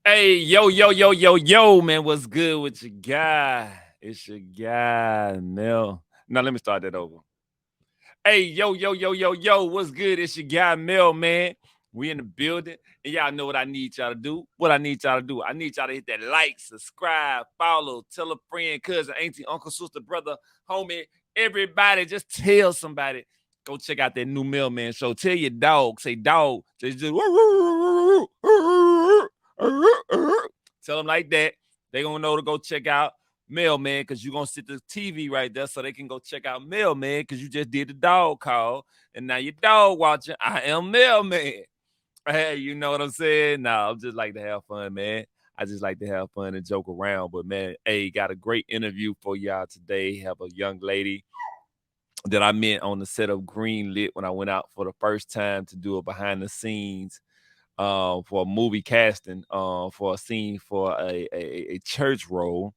Hey, yo, man, what's good with your guy? It's your guy, Mel. Now, let me start that over. Hey, yo, what's good? It's your guy, Mel, man. We in the building, and y'all know what I need y'all to do. What I need y'all to do. I need y'all to hit that like, subscribe, follow, tell a friend, cousin, auntie, uncle, sister, brother, homie, everybody. Just tell somebody. Go check out that new Mailman show. Tell your dog, say dog, just tell them like that. They gonna know to go check out Mailman because you're gonna sit the TV right there so they can go check out Mailman because you just did the dog call and now your dog watching. I am Mailman. Hey, you know what I'm saying? No, I'm just like to have fun, man. I just like to have fun and joke around. But man, hey, got a great interview for y'all today. Have a young lady that I met on the set of Greenlit when I went out for the first time to do a behind the scenes for a movie casting for a scene for a church role.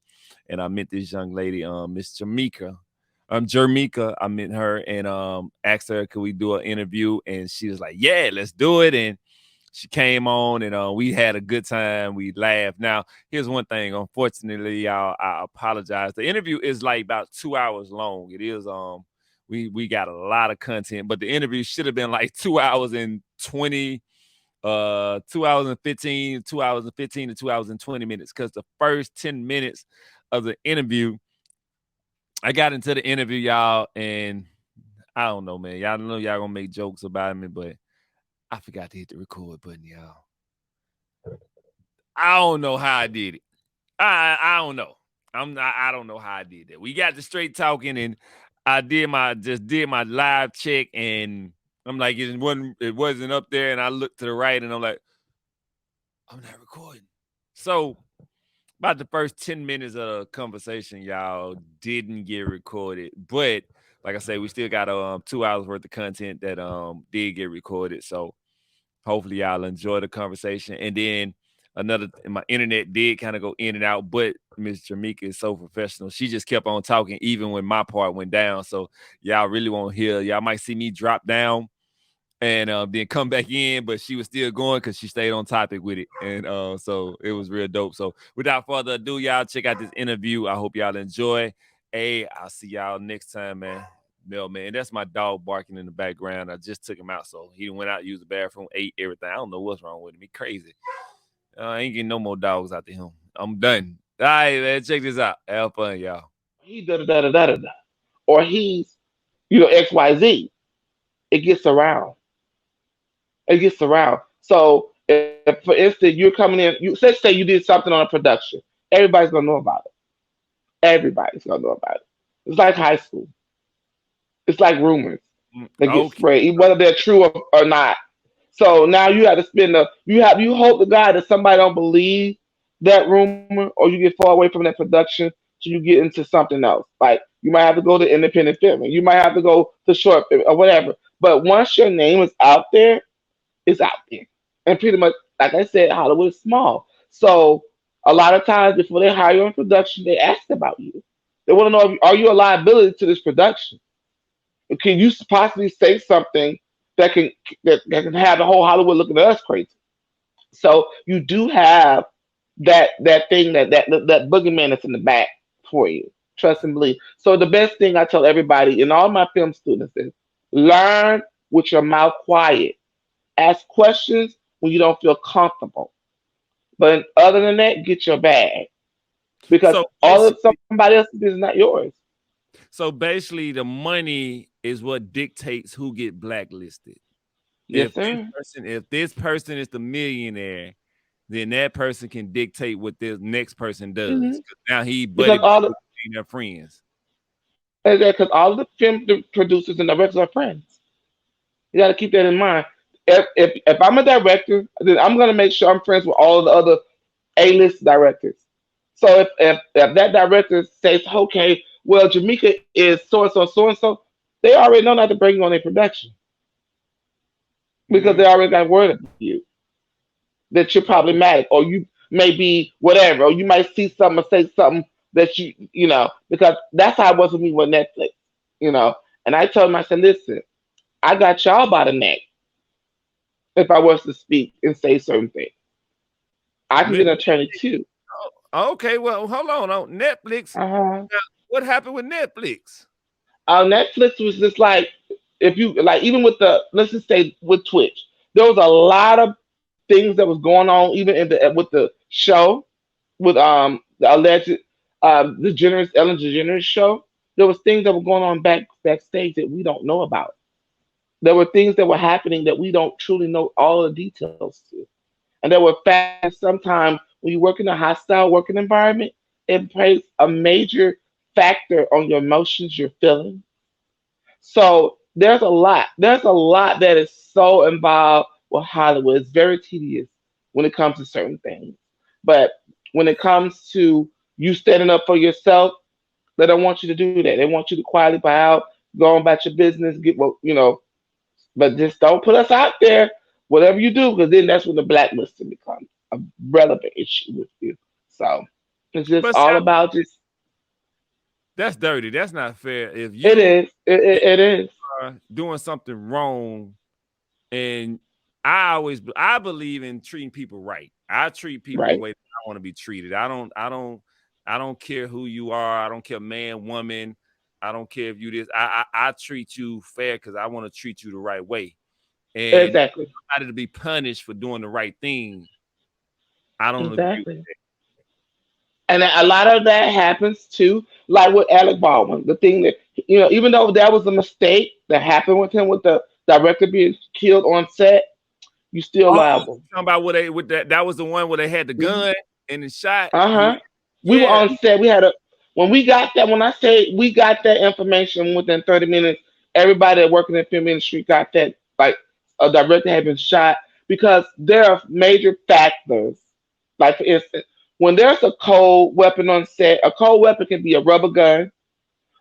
And I met this young lady, Miss Jermeka. Jermeka, I met her and asked her, could we do an interview? And she was like, yeah, let's do it. And she came on and we had a good time. We laughed. Now, here's one thing. Unfortunately, y'all, I apologize. The interview is like about 2 hours long. It is we got a lot of content, but the interview should have been like 2 hours and 20 2 hours and 15 2 hours and 15 to 2 hours and 20 minutes because the first 10 minutes of the interview I got into the interview, y'all, and I don't know, man. Y'all know y'all gonna make jokes about me, but I forgot to hit the record button, y'all. I don't know how I did it. I don't know. I don't know how I did that. We got the straight talking, and I did my live check, and I'm like it wasn't up there, and I looked to the right, and I'm like, I'm not recording. So about the first 10 minutes of the conversation, y'all didn't get recorded. But like I say, we still got 2 hours worth of content that did get recorded. So hopefully y'all enjoy the conversation. And then my internet did kind of go in and out, but Miss Jermeka is so professional. She just kept on talking even when my part went down. So y'all really won't hear. Y'all might see me drop down and then come back in, but she was still going because she stayed on topic with it. And so it was real dope. So without further ado, y'all check out this interview. I hope y'all enjoy. Hey, I'll see y'all next time, man. Mel, man. That's my dog barking in the background. I just took him out. So he went out, used the bathroom, ate everything. I don't know what's wrong with him. He crazy. I ain't getting no more dogs out to him. I'm done. All right, man. Check this out. Have fun, y'all. He da da da da da da, da. Or he's XYZ. It gets around. It gets around. So if, for instance, you're coming in, let's say you did something on a production, everybody's gonna know about it. Everybody's gonna know about it. It's like high school. It's like rumors that get Okay. spread, whether they're true or not. So now you have to spend you hope to God that somebody don't believe that rumor or you get far away from that production so you get into something else. Like you might have to go to independent filming, you might have to go to short film or whatever. But once your name is out there, it's out there. And pretty much, like I said, Hollywood is small. So a lot of times before they hire you in production, they ask about you. They want to know are you a liability to this production? Can you possibly say something that can that can have the whole Hollywood looking at us crazy? So you do have that thing that boogeyman that's in the back for you. Trust and believe. So the best thing I tell everybody and all my film students is learn with your mouth quiet. Ask questions when you don't feel comfortable. But other than that, get your bag because So all of basically, somebody else's is not yours. the money is what dictates who get blacklisted. Yes, sir. If this person is the millionaire, then that person can dictate what this next person does. Hmm. 'Cause now he Because buddy all the between their friends. because all of the producers and directors are friends. You got to keep that in mind. If I'm a director, then I'm gonna make sure I'm friends with all of the other A-list directors. So if that director says, okay, well, Jamaica is so and so, they already know not to bring you on their production because Mm. they already got word of you that you're problematic or you may be whatever, or you might see something or say something that because that's how it was with me with Netflix, you know. And I told him, I said, listen, I got y'all by the neck if I was to speak and say certain things. I can Man, get an attorney too. okay, well, hold on Netflix. Uh-huh. Now, what happened with Netflix? Netflix was just like, if you like, even with the, let's just say with Twitch, there was a lot of things that was going on, even in the with the show, with the alleged the generous Ellen DeGeneres show. There was things that were going on backstage that we don't know about. There were things that were happening that we don't truly know all the details to. And there were factors sometimes when you work in a hostile working environment, it plays a major factor on your emotions, your feelings. So there's a lot. There's a lot that is so involved with Hollywood. It's very tedious when it comes to certain things. But when it comes to you standing up for yourself, they don't want you to do that. They want you to quietly buy out, go on about your business, get what you know, but just don't put us out there, whatever you do, because then that's when the blacklisting becomes a relevant issue with you. So it's just But see, all about just that's dirty. That's not fair. If it you is. It is. are doing something wrong, and I believe in treating people right. I treat people the Right. way that I want to be treated. I don't care who you are. I don't care man, woman. I don't care if you this. I treat you fair because I want to treat you the right way. And Exactly. somebody to be punished for doing the right thing, I don't agree with Exactly. And a lot of that happens too, like with Alec Baldwin. The thing that even though that was a mistake that happened with him with the director being killed on set, you still Oh, liable. talking about what they with that was the one where they had the gun and the shot. Uh-huh. We were Yeah. on set. We had a when we got that. When I say we got that information within 30 minutes, everybody that working in the film industry got that. Like a director had been shot because there are major factors. Like for instance, when there's a cold weapon on set, a cold weapon can be a rubber gun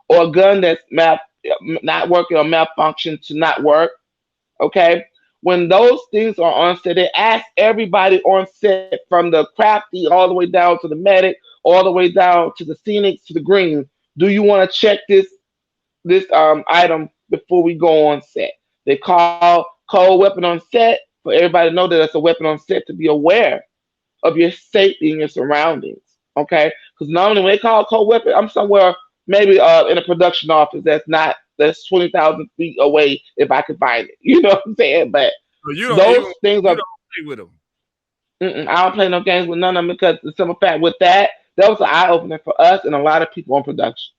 or a gun that's not working or malfunction to not work. Okay. When those things are on set, they ask everybody on set from the crafty all the way down to the medic, all the way down to the scenics to the green. Do you want to check this item before we go on set? They call cold weapon on set for everybody to know that it's a weapon on set to be aware of your safety and your surroundings. Okay, because normally when they call a cold weapon, I'm somewhere maybe in a production office that's 20,000 feet away if I could find it. You know what I'm saying? But So you don't those even things you are. don't play with them. I don't play no games with none of them because the simple fact with that was an eye opener for us and a lot of people on production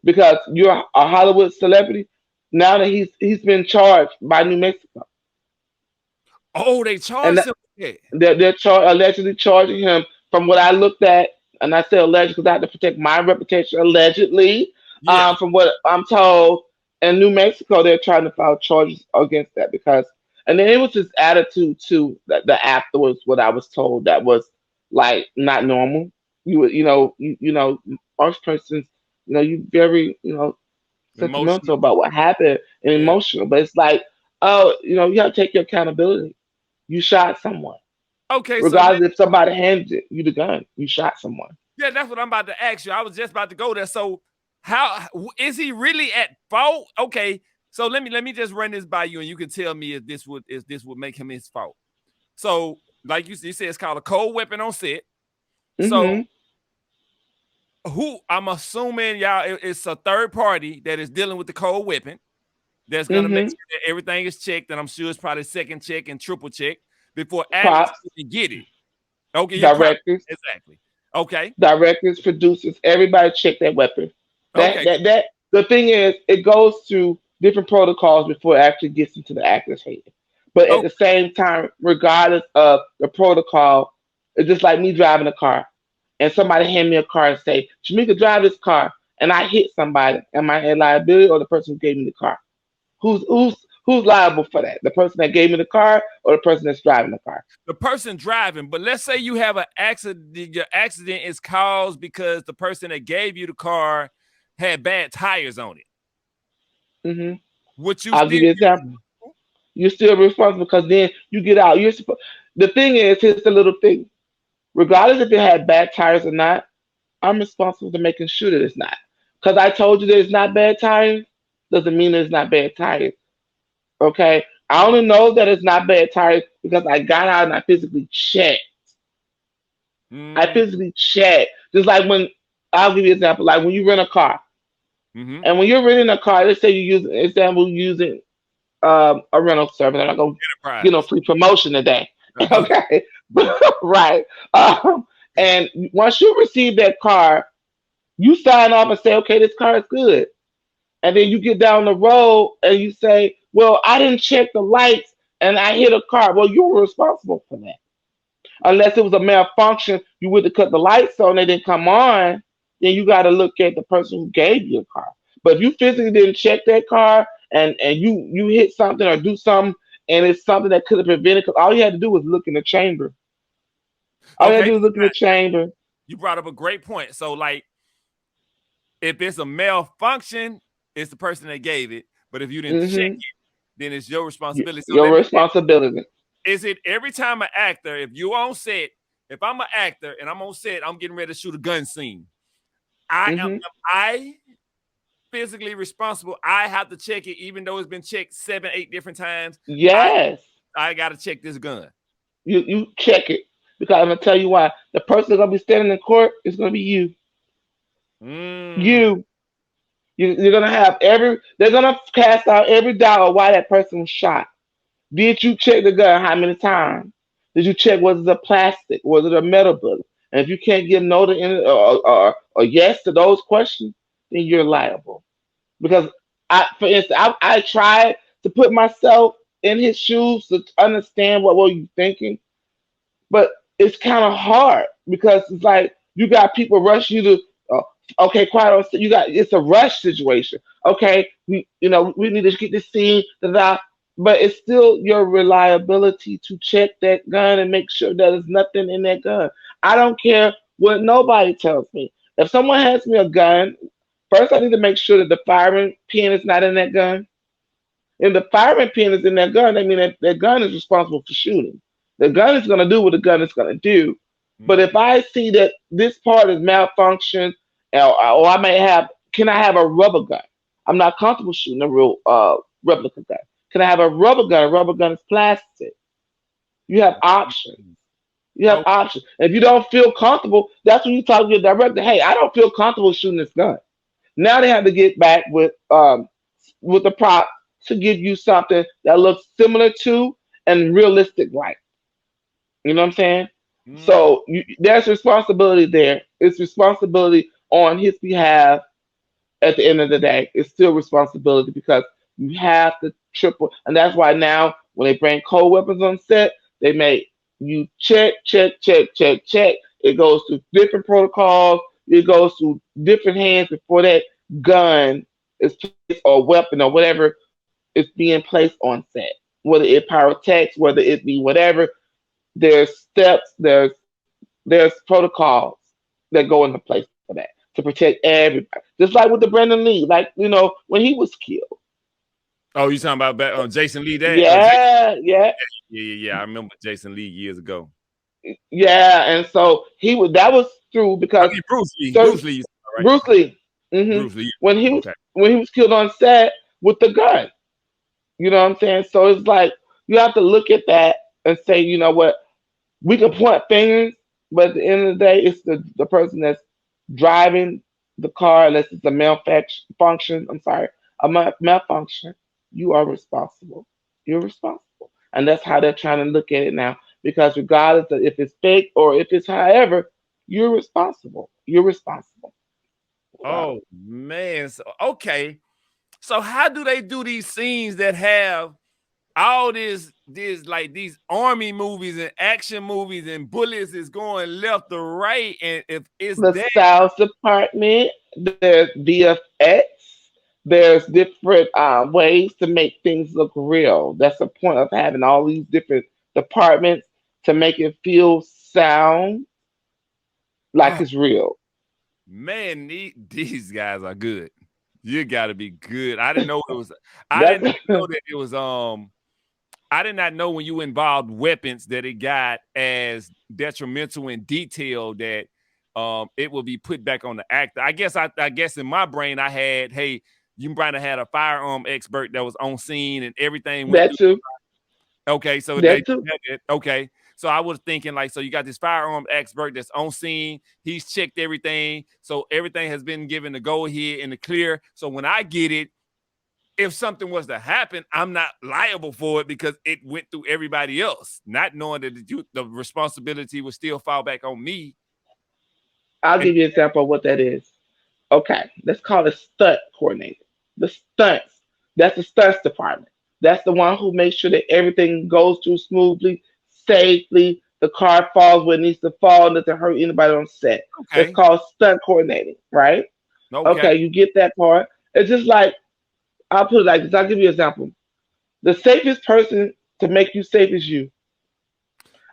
because you're a Hollywood celebrity. Now that he's been charged by New Mexico, Oh, they and charged him with that. allegedly charging him from what I looked at, and I say alleged because I have to protect my reputation. Allegedly, Yeah. from what I'm told, in New Mexico, they're trying to file charges against that because, and then it was his attitude too. That the afterwards, what I was told that was like not normal. Most persons, you very, sentimental Emotional. about what happened and Yeah. emotional, but it's like, oh, you have to take your accountability. You shot someone. Okay, so Regardless if somebody hands you the gun, you shot someone. yeah, that's what I'm about to ask you. I was just about to go there. So how is he really at fault? Okay, so let me just run this by you, and you can tell me if this would make him his fault. So, like you said, it's called a cold weapon on set. So Hmm. who I'm assuming y'all it's a third party that is dealing with the cold weapon that's gonna make Hmm. sure that everything is checked, and I'm sure it's probably second check and triple check before Alex Props, can get it. Okay, yeah, probably directors, exactly. Okay, producers, everybody check that weapon. That okay, that that the thing is, it goes through different protocols before it actually gets into the actor's head. But at okay, the same time, regardless of the protocol, it's just like me driving a car, and somebody hand me a car and say, "Jermeka, drive this car," and I hit somebody. Am I a liability or the person who gave me the car? Who's liable for that? The person that gave me the car or the person that's driving the car? the person driving, but let's say you have an accident. Your accident is caused because the person that gave you the car had bad tires on it. Hmm. Would you I'll give still you an be example. You're still responsible because then you get out. You're supposed. The thing is, here's the little thing. Regardless if it had bad tires or not, I'm responsible for making sure that it's not. Because I told you that it's not bad tires, doesn't mean that it's not bad tires. Okay, I only know that it's not bad tires because I got out and I physically checked. I Mm, physically check. Just like when I'll give you an example, like when you rent a car, mm-hmm. and when you're renting a car, let's say you use example using a rental service. I'm not gonna get no Enterprise. free promotion today. Uh-huh. Okay, right. And once you receive that car, you sign off and say, okay, this car is good. And then you get down the road and you say, well, I didn't check the lights and I hit a car. Well, you were responsible for that. Unless it was a malfunction, you would have cut the lights on, they didn't come on, then you got to look at the person who gave you a car. But if you physically didn't check that car and you hit something or do something and it's something that could have prevented, because all you had to do was look in the chamber. All you had Okay. to do was look in the chamber. You brought up a great point. So, like, if it's a malfunction, it's the person that gave it. But if you didn't check Hmm. it, then it's your responsibility. So Your let me responsibility. is it every time an actor, if you on set, if I'm an actor and I'm on set, I'm getting ready to shoot a gun scene. Am Hmm. I physically responsible? I have to check it, even though it's been checked 7, 8 different times. I Yes. I gotta check this gun. You check it. Because I'm gonna tell you why. The person that's gonna be standing in court is gonna be you. Mm, You. You're gonna have every. They're gonna cast out every doubt of why that person was shot. Did you check the gun? How many times? Did you check was it a plastic? Was it a metal bullet? And if you can't give no to any or yes to those questions, then you're liable. Because for instance, I tried to put myself in his shoes to understand what were you thinking, but it's kind of hard because it's like you got people rush you to okay, quiet on you got it's a rush situation. Okay, we need to get this scene but it's still your reliability to check that gun and make sure that there's nothing in that gun. I don't care what nobody tells me. If someone hands me a gun, first I need to make sure that the firing pin is not in that gun. If the firing pin is in that gun, I mean that gun is responsible for shooting. The gun is going to do what the gun is going to do. But if mm, I see that this part is malfunctioned, or I may have, can I have a rubber gun? I'm not comfortable shooting a real replica gun. Can I have a rubber gun? A rubber gun is plastic. You have options. You have oh, options. If you don't feel comfortable, that's when you talk to your director. Hey, I don't feel comfortable shooting this gun. Now they have to get back with the prop to give you something that looks similar to and realistic like. You know what I'm saying? mm, So there's responsibility there. It's responsibility on his behalf. At the end of the day, it's still responsibility because you have to triple, and that's why now when they bring cold weapons on set, they make you check, check, check, check, check. It goes through different protocols. It goes through different hands before that gun is placed or weapon or whatever is being placed on set. Whether it pyrotechs, whether it be whatever, there's steps, there's protocols that go into place for that to protect everybody. Just like with the Brandon Lee, like when he was killed. oh, you talking about Jason Lee? That Jason? Yeah, yeah, Yeah. I remember Jason Lee years ago. yeah. And so he was that was true I because mean Bruce Lee. certain Bruce Lee, right? Bruce Lee, hmm Bruce Lee. when he was Okay. when he was killed on set with the gun. You know what I'm saying? So it's like you have to look at that and say, you know what, we can point fingers, but at the end of the day, it's the person that's driving the car, unless it's a malfunction. I'm sorry, malfunction. You are responsible. You're responsible, and that's how they're trying to look at it now. Because regardless of if it's fake or if it's however, you're responsible. You're responsible. So Oh man. So, okay. So how do they do these scenes that have all this like these army movies and action movies and bullets is going left to right? And if it's the that, South Department, there's VFX, there's different ways to make things look real. That's the point of having all these different departments to make it feel sound like oh it's real. man, these guys are good. You gotta be good. I didn't know it was I did That's not know that it was I did not know when you involved weapons that it got as detrimental in detail that it will be put back on the actor. I guess in my brain I had, hey, you might have had a firearm expert that was on scene and everything went that through. too. Okay, so they That too. okay. So I was thinking like, so you got this firearm expert that's on scene. He's checked everything. So everything has been given the go ahead and the clear. So when I get it, if something was to happen, I'm not liable for it because it went through everybody else, not knowing that the responsibility would still fall back on me. I'll And give you an example of what that is. Okay, let's call it stunt coordinator. The stunts. That's the stunts department. That's the one who makes sure that everything goes through smoothly, safely. The car falls where it needs to fall, doesn't hurt anybody on set. That's okay, called stunt coordinating, right? okay, Okay, you get that part. It's just like I'll put it like this. I'll give you an example. The safest person to make you safe is you.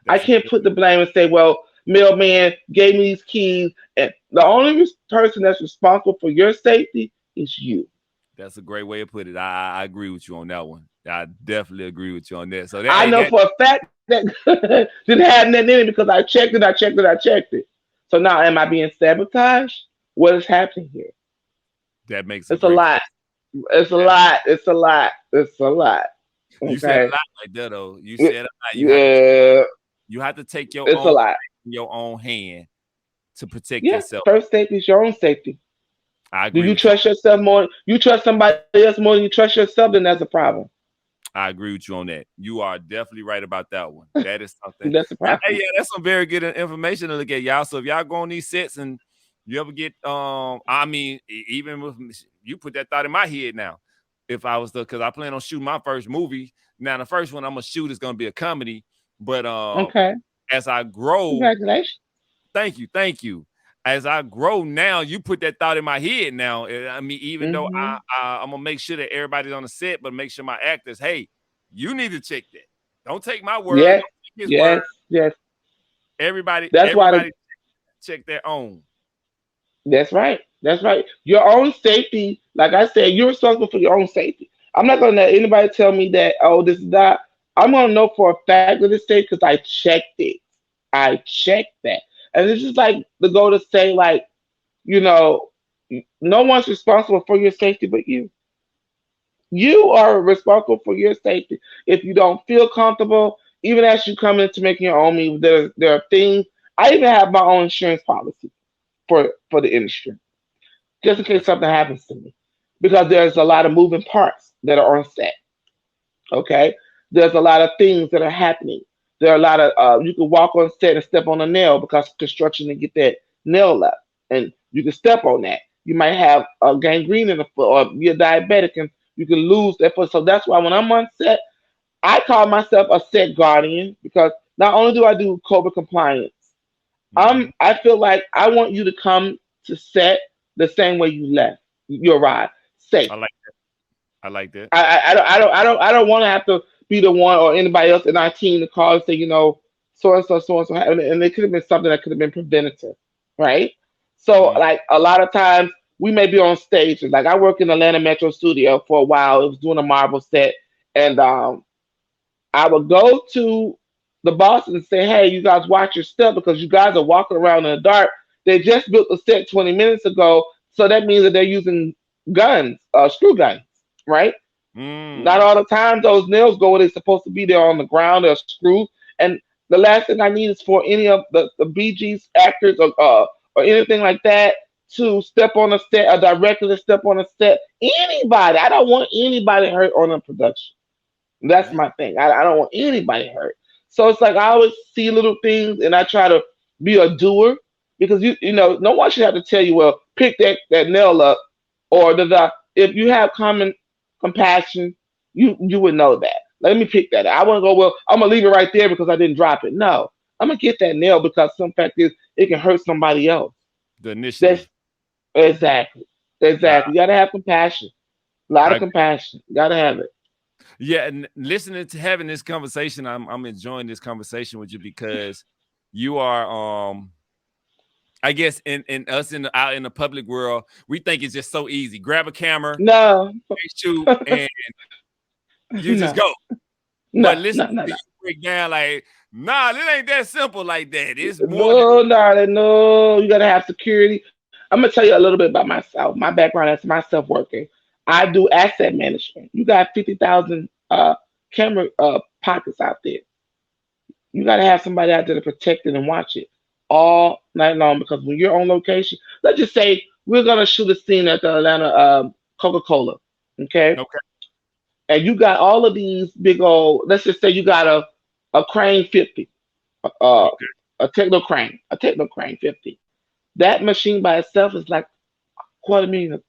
I that's a can't put the blame and say, well, mailman gave me these keys, and the only person that's responsible for your safety is you. that's a great way to put it. I agree with you on that one. I definitely agree with you on that. So that I hey, know that for a fact that didn't have nothing in it because I checked it, I checked it, I checked it. So now, am I being sabotaged? What is happening here? that makes a It's a great lot. point. It's a That, lot. It's a lot. It's a lot. you said a Okay. lot right there, though. You Yeah, said a lot. yeah, You have to take your it's a own lot. in your own hand to protect Yeah. yourself. First safety is your own safety. I Do agree you with you. trust yourself more? You trust somebody else more than you trust yourself, then that's a problem. I agree with you on that. You are definitely right about that one. That is something. That's a Hey, problem. yeah, that's some very good information to look at, y'all. So if y'all go on these sets and you ever get, I mean, even with you put that thought in my head now. If I was because I plan on shooting my first movie. Now the first one I'm gonna shoot is gonna be a comedy, but Okay. as I grow, Congratulations. thank you. As I grow now, you put that thought in my head now. I mean, even though Hmm. I'm gonna make sure that everybody's on the set, but make sure my actors, hey, you need to check that. Don't take my word. Yes. Don't take his word. Yes. Yes. That's why the Everybody check their own. That's right. That's right. Your own safety, like I said, you're responsible for your own safety. I'm not gonna let anybody tell me that, oh, this is not. I'm gonna know for a fact that it's safe because I checked it. I checked that. And it's just like the go to say, like, you know, no one's responsible for your safety but you. You are responsible for your safety. If you don't feel comfortable, even as you come into making your own move, there are things. I even have my own insurance policy for the industry just in case That's something happens to me. Because there's a lot of moving parts that are on set. Okay, there's a lot of things that are happening. There are a lot of you can walk on set and step on a nail because construction and get that nail up, and you can step on that. You might have a gangrene in the foot, or be a diabetic, and you can lose that foot. So that's why when I'm on set, I call myself a set guardian because not only do I do COVID compliance, mm-hmm. I feel like I want you to come to set the same way you left. You arrived safe. I like I like that. I don't want to have to be the one or anybody else in our team to call and say, so and so happened, and it could have been something that could have been preventative, right? So Mm, like a lot of times we may be on stage. Like I worked in Atlanta Metro Studio for a while. It was doing a Marvel set, and I would go to the boss and say, "Hey, you guys watch your step because you guys are walking around in the dark. They just built the set 20 minutes ago, so that means that they're using guns, screw guns, right? Not mm. all the time those nails go where they're supposed to be. They're on the ground. They're screwed. And the last thing I need is for any of the BG's actors or anything like that to step on a set, a director to step on a set. Anybody. I don't want anybody hurt on a production. That's Yeah. my thing. I don't want anybody hurt. So it's like I always see little things and I try to be a doer because no one should have to tell you, well, pick that nail up or if you have common compassion, you would know that. Let me pick that. I want to go, well, I'm gonna leave it right there because I didn't drop it. No. I'm gonna get that nail because some fact is it can hurt somebody else. The That's initiative. exactly. Nah, Exactly. You gotta have compassion. A lot of I compassion. You gotta have it. yeah, and listening to having this conversation, I'm enjoying this conversation with you because you are I guess in us out in the public world, we think it's just so easy. Grab a camera, No, shoot, and you just no, go. But no, listen no, no, to no. you break down like, nah, it ain't that simple like that. It's more than No, darling, no. You gotta have security. I'm gonna tell you a little bit about myself. My background as myself working. I do asset management. You got 50,000 camera pockets out there. You got to have somebody out there to protect it and watch it all night long. Because when you're on location, let's just say we're gonna shoot a scene at the Atlanta Coca-Cola, okay? Okay. And you got all of these big old. Let's just say you got a crane 50, uh, Okay. a techno crane 50. That machine by itself is like quarter million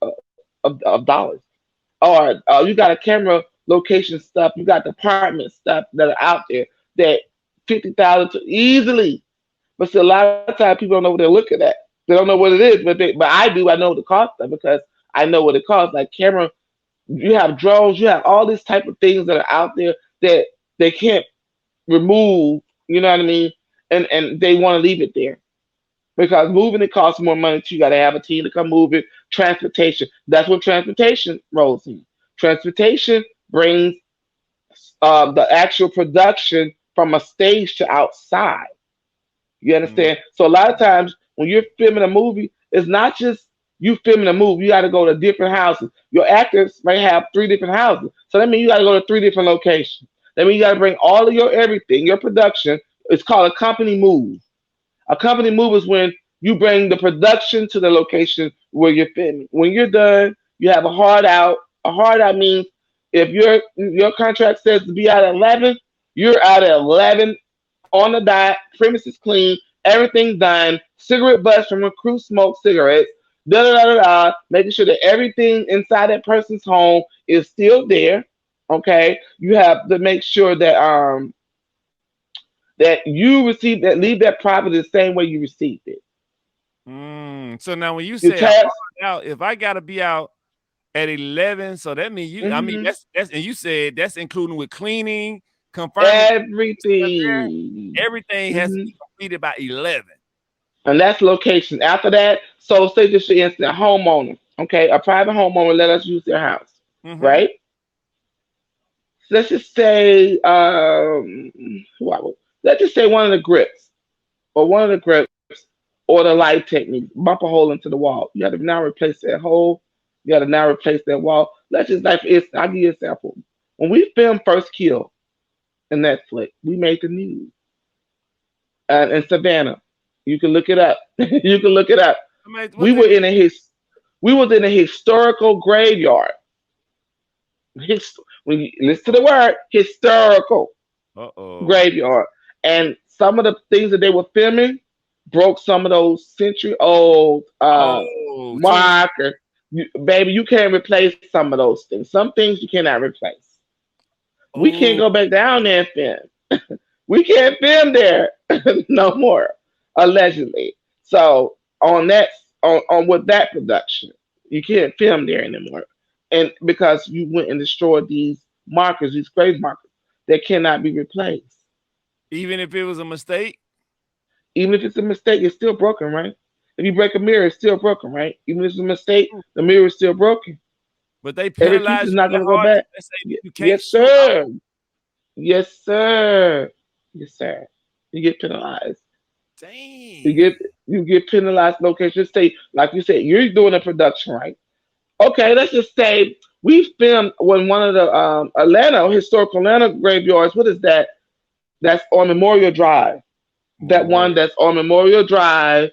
of dollars. Or you got a camera location stuff, you got department stuff that are out there that 50,000 to easily. But see, a lot of times people don't know what they're looking at. They don't know what it is, but I do. I know the cost of it because I know what it costs. Like camera, you have drones, you have all these type of things that are out there that they can't remove. You know what I mean? And they want to leave it there because moving it costs more money too. You got to have a team to come move it. Transportation. That's what transportation rolls in. Transportation brings the actual production from a stage to outside. You Mm. understand? So a lot of times when you're filming a movie, it's not just you filming a movie. You got to go to different houses. Your actors may have three different houses, so that means you got to go to three different locations. That means you got to bring all of your everything, your production. It's called a company move. A company move is when you bring the production to the location where you're filming. When you're done, you have a hard out. A hard out means if your contract says to be out at 11, you're out at 11 on the dot, premises clean, everything done, cigarette butts from a crew smoke cigarettes, da da da da da, making sure that everything inside that person's home is still there. Okay, you have to make sure that you receive that leave that property the same way you received it. So now when you Your say a hard tax, out, if I gotta be out at 11, so that means you I mean, hmm that's and you said that's including with cleaning, confirming stuff there. everything. Everything has to hmm be completed by 11. And that's location. After that, so say just for instance, a homeowner, okay, a private homeowner let us use their house, Mhm. right? Let's just say, let's just say one of the grips or one of the grips or the light technique, bump a hole into the wall. You got to now replace that hole. You got to now replace that wall. Let's just like for instance, I'll give you an example. When we filmed First Kill in Netflix, we made the news in Savannah. You can look it up. You can look it up. I mean, what We they were in a we was in a historical graveyard. When you listen to the word historical Uh-oh. graveyard, and some of the things that they were filming broke some of those century old Oh, so markers. Baby, you can't replace some of those things. Some things you cannot replace. We can't oh, go back down there and film. We can't film there no more, allegedly. So on that, on with that production, you can't film there anymore, and because you went and destroyed these markers, these grave markers, that cannot be replaced. even if it was a mistake? Even if it's a mistake, it's still broken, right? If you break a mirror, it's still broken, right? Even if it's a mistake, the mirror is still broken. But they Every piece is penalize you not with going to go hard back. they say you can't Yes, shoot sir. Yes, sir. Yes, sir. You get penalized. You dang. get you get penalized location. Say, like you said, you're doing a production, right? Okay, let's just say we filmed when one of the Atlanta historical Atlanta graveyards. What is that? That's on Memorial Drive. That one Memorial. that's on Memorial Drive.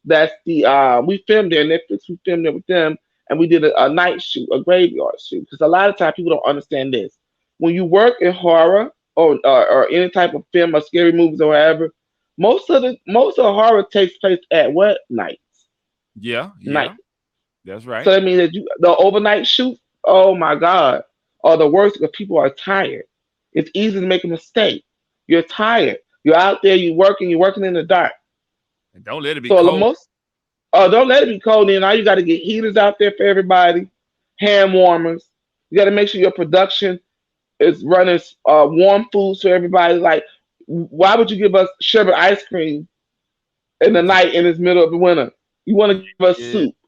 That's the we filmed there. Netflix. We filmed there with them, and we did a night shoot, a graveyard shoot. Because a lot of times people don't understand this. When you work in horror or any type of film or scary movies or whatever, most of the horror takes place at what night? Yeah, Night. yeah. That's So right. that means that the overnight shoot, oh my God, are the worst because people are tired. It's easy to make a mistake. You're tired. You're out there, you're working in the dark. And don't let it be So the cold. most, don't let it be cold in. Now you got to get heaters out there for everybody, hand warmers. You got to make sure your production is running warm foods for everybody. Like, why would you give us sherbet ice cream in the night in this middle of the winter? You want to give us soup. Yeah.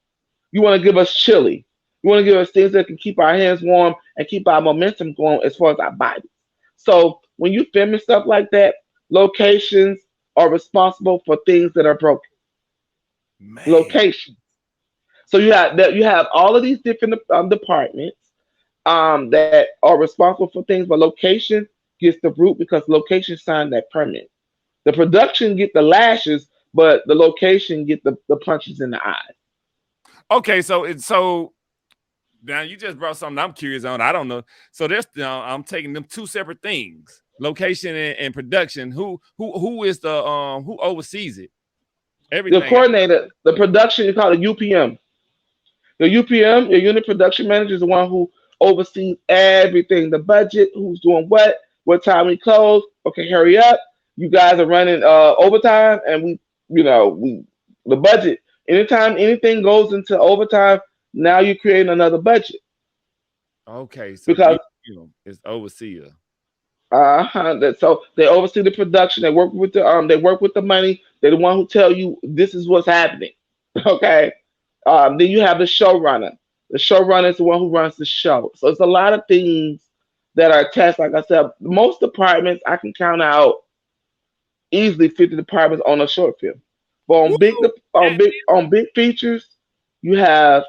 You want to give us chili. You want to give us things that can keep our hands warm and keep our momentum going as far as our bodies. So when you filming stuff like that, locations are responsible for things that are broken. Man. Locations. So you have all of these different departments that are responsible for things, but location gets the root because location signed that permit. The production get the lashes, but the location get the punches in the eye. Okay, so it's so now you just brought something I'm curious on. I don't know. So there's I'm taking them two separate things. Location and production. Who is the who oversees it? The Everything. coordinator, the production, you call it UPM. The UPM, your unit production manager, is the one who oversees everything, the budget, who's doing what time we close. Okay, hurry up. You guys are running overtime, and we the budget. Anytime anything goes into overtime, now you're creating another budget Okay, so because is overseer. so they oversee the production. They work with the money. They're the one who tell you this is what's happening. Okay. Then you have the showrunner. The showrunner is the one who runs the show. So it's a lot of things that are attached. Like I said, most departments I can count out easily 50 departments on a short film. But Woo! on big features, you have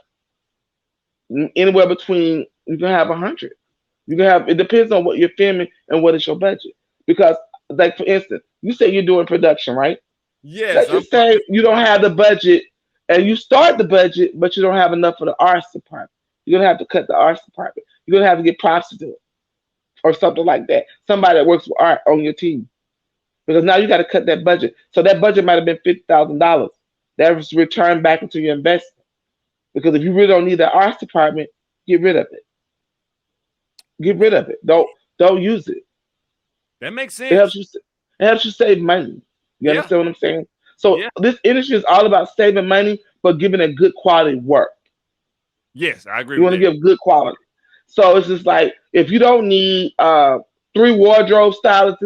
anywhere between you can have 100. You can have it depends on what you're filming and what is your budget. Because like for instance, you say you're doing production, right? Yes, Let's just say you don't have the budget and you start the budget, but you don't have enough for the arts department. You're gonna have to cut the arts department. You're gonna have to get props to do it or something like that. Somebody that works with art on your team. Because now you got to cut that budget. So that budget might have been $50,000. That was returned back into your investment. Because if you really don't need the arts department, get rid of it. Get rid of it. Don't use it. that makes It helps sense. you. It helps you save money. You Yeah, understand what I'm saying? So yeah, this industry is all about saving money, but giving a good quality work. yes, I agree You with want to that. give good quality. So it's just like if you don't need three wardrobe stylists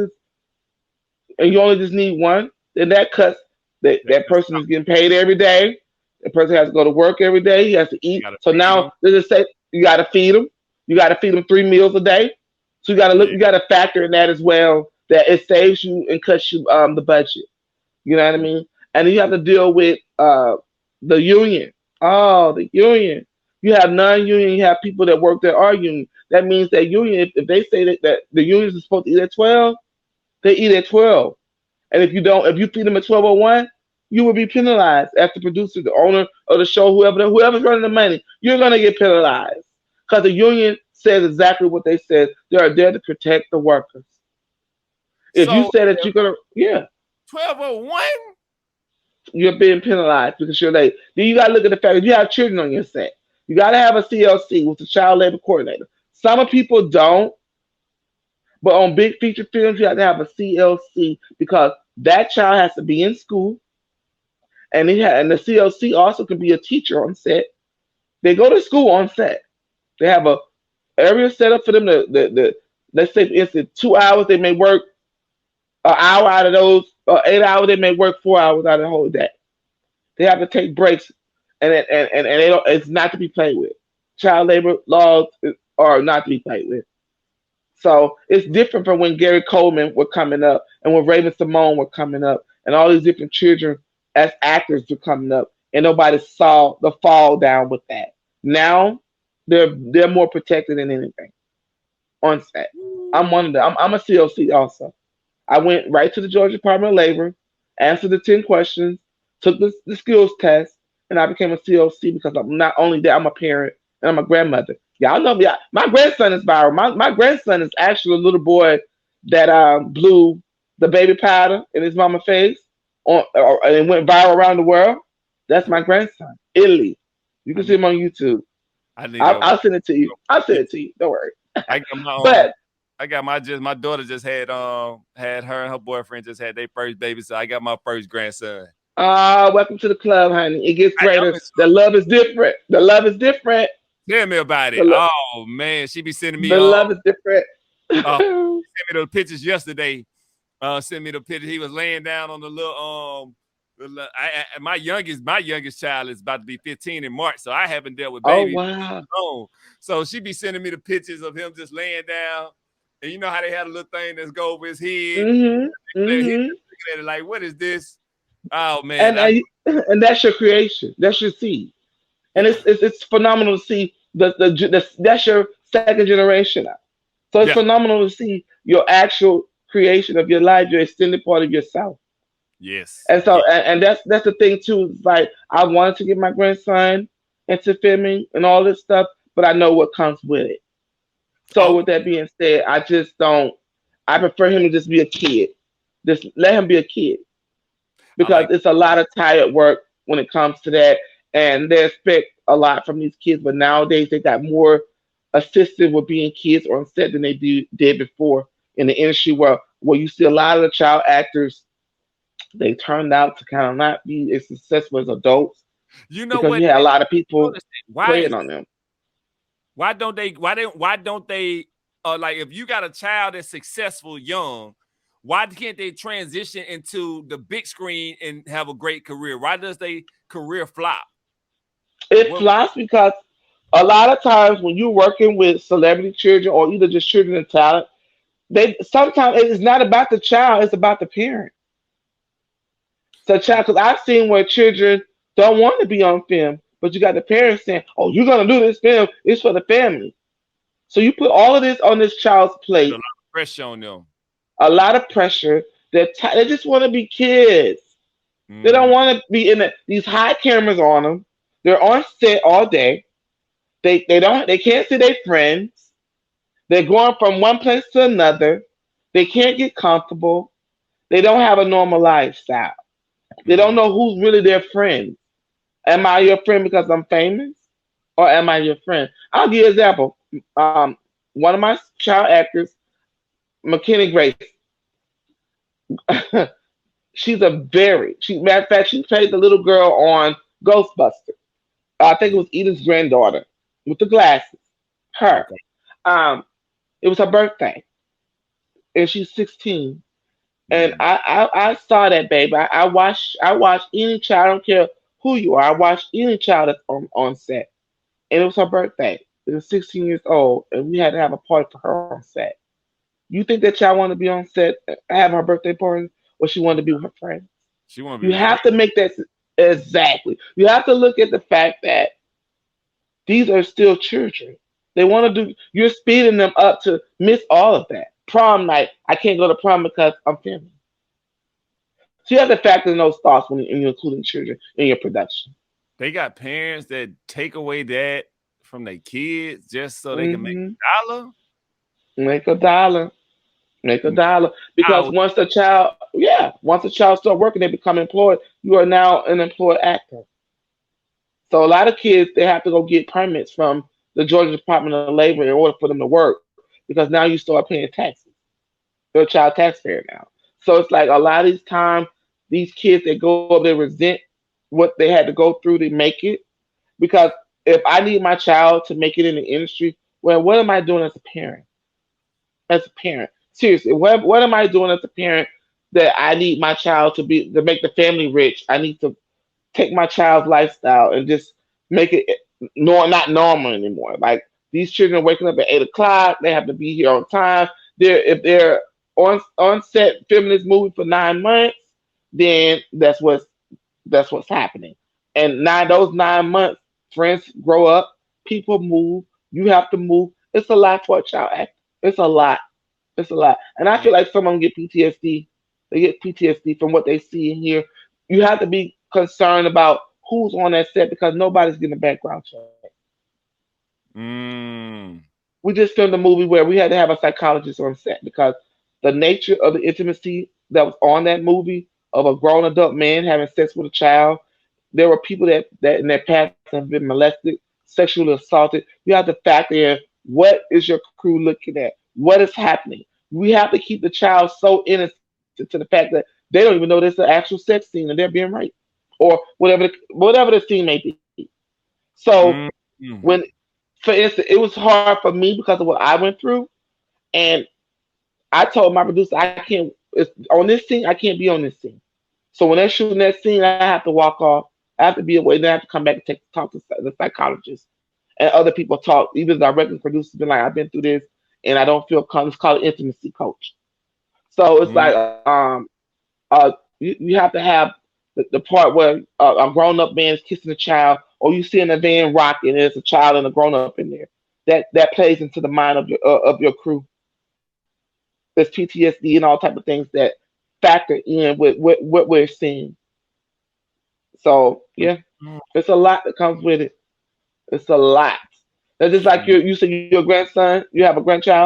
and you only just need one, then that cuts that That's person is getting paid every day. The person has to go to work every day. He has to you eat. gotta So feed now them. let's just say you got to feed them. You got to feed them 3 meals a day. So you got to look. Yeah, You got to factor in that as well. That it saves you and cuts you the budget. You know what I mean? And then you have to deal with the union. Oh, the union. You have non-union. You have people that work that are union. That means that union. If they say that the unions are supposed to eat at 12, they eat at 12. And if you don't, if you feed them at 12:01, you will be penalized as the producer, the owner of the show, whoever's running the money. You're gonna get penalized because the union says exactly what they said. They are there to protect the workers. If you so say that you're gonna, yeah, 1201. you're being penalized because you're late. Then you gotta look at the fact that you have children on your set. You gotta have a CLC, which is a child labor coordinator. Some people don't, but on big feature films, you have to have a CLC because that child has to be in school, and the CLC also can be a teacher on set. They go to school on set. They have a area set up for them. Let's say for instance 2 hours they may work an hour out of those, or 8 hours they may work 4 hours out of the whole day. They have to take breaks, and they don't. It's not to be played with. Child labor laws are not to be played with. So it's different from when Gary Coleman were coming up and when Raven Simone were coming up and all these different children as actors were coming up and nobody saw the fall down with that. Now they're more protected than anything on set. I'm one of them. I'm a COC also. I went right to the Georgia Department of Labor, answered the 10 questions, took the skills test, and I became a COC because I'm not only that, I'm a parent and I'm a grandmother. Y'all know me. My grandson is viral. My grandson is actually a little boy that blew the baby powder in his mama face and it went viral around the world. That's my grandson, Italy. You I can see need, him on YouTube. I need I'll send it to you. I'll send yeah, it to you. Don't worry. I got my But I got my daughter just had her and her boyfriend just had their first baby, so I got my first grandson. welcome to the club, honey. It gets I'm greater. in The love is different. The love is different. Tell me about it. The, lo- Oh man, she be sending me the love is different. sent me the pictures yesterday. Sent me the picture. He was laying down on the little my youngest child is about to be 15 in March, so I haven't dealt with Oh babies wow. long. So she be sending me the pictures of him just laying down, and you know how they had a little thing that's go over his head. Mhm. He just Mhm. looking at it like, what is this? Oh man, And and that's your creation. That's your seed. And yeah, it's phenomenal to see that's your second generation now. So it's yeah. phenomenal to see your actual creation of your life, your extended part of yourself. Yes. And Yeah. so, and that's the thing too. It's like I wanted to get my grandson into filming and all this stuff, but I know what comes with it. So Oh, with that being said, I just don't. I prefer him to just be a kid. Just let him be a kid I because like. it's a lot of tired work when it comes to that, and they expect a lot from these kids. But nowadays they got more assisted with being kids on set than they did before in the industry, where you see a lot of the child actors they turned out to kind of not be as successful as adults You know because what? you had a lot of I people understand. Why is playing on them. why don't they like if you got a child that's successful young, why can't they transition into the big screen and have a great career? Why does they career flop? It What flops because a lot of times when you're working with celebrity children or either just children and talent, they sometimes it's not about the child, it's about the parent. So child, because I've seen where children don't want to be on film, but you got the parents saying, "Oh, you're gonna do this film, it's for the family." So you put all of this on this child's put a plate, lot of pressure on them? a lot of pressure. They just want to be kids. They don't Mm, want to be in these high cameras on them. They're on set all day. They can't see their friends. They're going from one place to another. They can't get comfortable. They don't have a normal lifestyle. They don't mm. know who's really their friend. Am I your friend because I'm famous? Or am I your friend? I'll give you an example. One of my child actors, McKinney Grace, she's matter of fact, she played the little girl on Ghostbusters. I think it was Edith's granddaughter with the glasses. Her. Okay. Um, it was her birthday, and she's 16. And Mm. I saw that baby. I watched any child. I don't care who you are. I watched any child that's on set, and it was her birthday. It was 16 years old, and we had to have a party for her on set. You think that child want to be on set, having her birthday party, or she wanted to be with her friends? She want to be You with friends. have to make that exactly. You have to look at the fact that these are still children. They want to do. You're speeding them up to miss all of that. Prom night. I can't go to prom because I'm filming. So you have to factor in those thoughts when you're including children in your production. They got parents that take away that from their kids just so they can make Hmm. a dollar. Make a dollar. Make a Mm. dollar. Because Wow. once the child start working, they become employed. You are now an employed actor. So a lot of kids they have to go get permits from the Georgia Department of Labor in order for them to work because now you start paying taxes. You're a child taxpayer now. So it's like a lot of these times, these kids that go up, they resent what they had to go through to make it. Because if I need my child to make it in the industry, well, what am I doing as a parent? As a parent, seriously, what am I doing as a parent that I need my child to make the family rich? I need to take my child's lifestyle and just make it not normal anymore. Like these children are waking up at 8 o'clock, they have to be here on time. If they're on set filming this movie for 9 months, then that's what's happening. And now those 9 months, friends grow up, people move, you have to move. It's a lot for a child actor. It's a lot. It's a lot. And I Yeah. feel like some of them get PTSD. They get PTSD from what they see and hear. You have to be concerned about who's on that set because nobody's getting a background check. Mm. We just filmed a movie where we had to have a psychologist on set because the nature of the intimacy that was on that movie of a grown adult man having sex with a child, there were people that in their past have been molested, sexually assaulted. You have to factor in what is your crew looking at, what is happening. We have to keep the child so innocent to the fact that they don't even know there's an actual sex scene and they're being raped, or whatever the scene may be. So Mm. when, for instance, it was hard for me because of what I went through, and I told my producer I can't on this scene. I can't be on this scene. So when they're shooting that scene, I have to walk off. I have to be away. Then I have to come back and talk to the psychologist and other people talk. Even the directing producers been like, I've been through this and I don't feel comfortable. It's called an intimacy coach. So it's Mm. like you have to have the part where a grown up man is kissing a child, or you see in a van rocking, and there's a child and a grown up in there. That plays into the mind of your crew. there's PTSD and all type of things that factor in with what we're seeing. So yeah, Mm. it's a lot that comes with it. It's a lot. That's just like you say your grandson, you have a grandchild,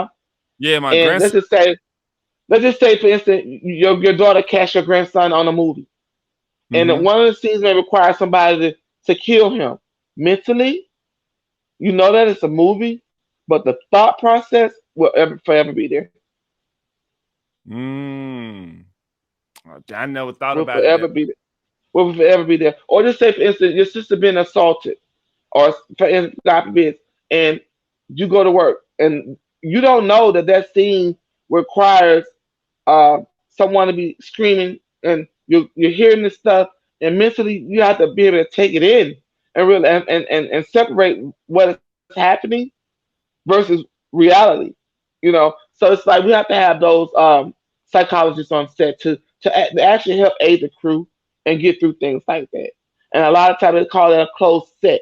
Yeah, my and grandson. let's just say for instance your daughter cast your grandson on a movie, and Mm-hmm. one of the scenes may require somebody to kill him mentally. You know that it's a movie, but the thought process will forever be there. Mm. I never thought Will about it forever that. be there. Will forever be there. Or just say for instance your sister being assaulted, or for instance, God forbid, and you go to work and you don't know that that scene requires someone to be screaming, and you're hearing this stuff, and mentally you have to be able to take it in and really and separate what is happening versus reality. So it's like we have to have those psychologists on set to actually help aid the crew and get through things like that. And a lot of times they call that a closed set.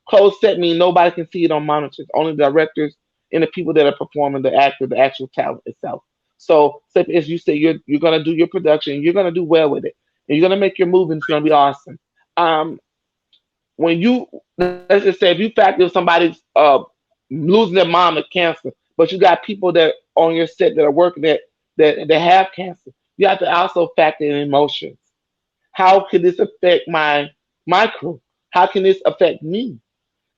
Closed set means nobody can see it on monitors, only the directors and the people that are performing the actor, the actual talent itself. So, as you say, you're gonna do your production, you're gonna do well with it, and you're gonna make your movie, and it's gonna be awesome. Um, when you let's just say if you factor somebody's losing their mom to cancer, but you got people that on your set that are working that have cancer, you have to also factor in emotions. How can this affect my crew? How can this affect me?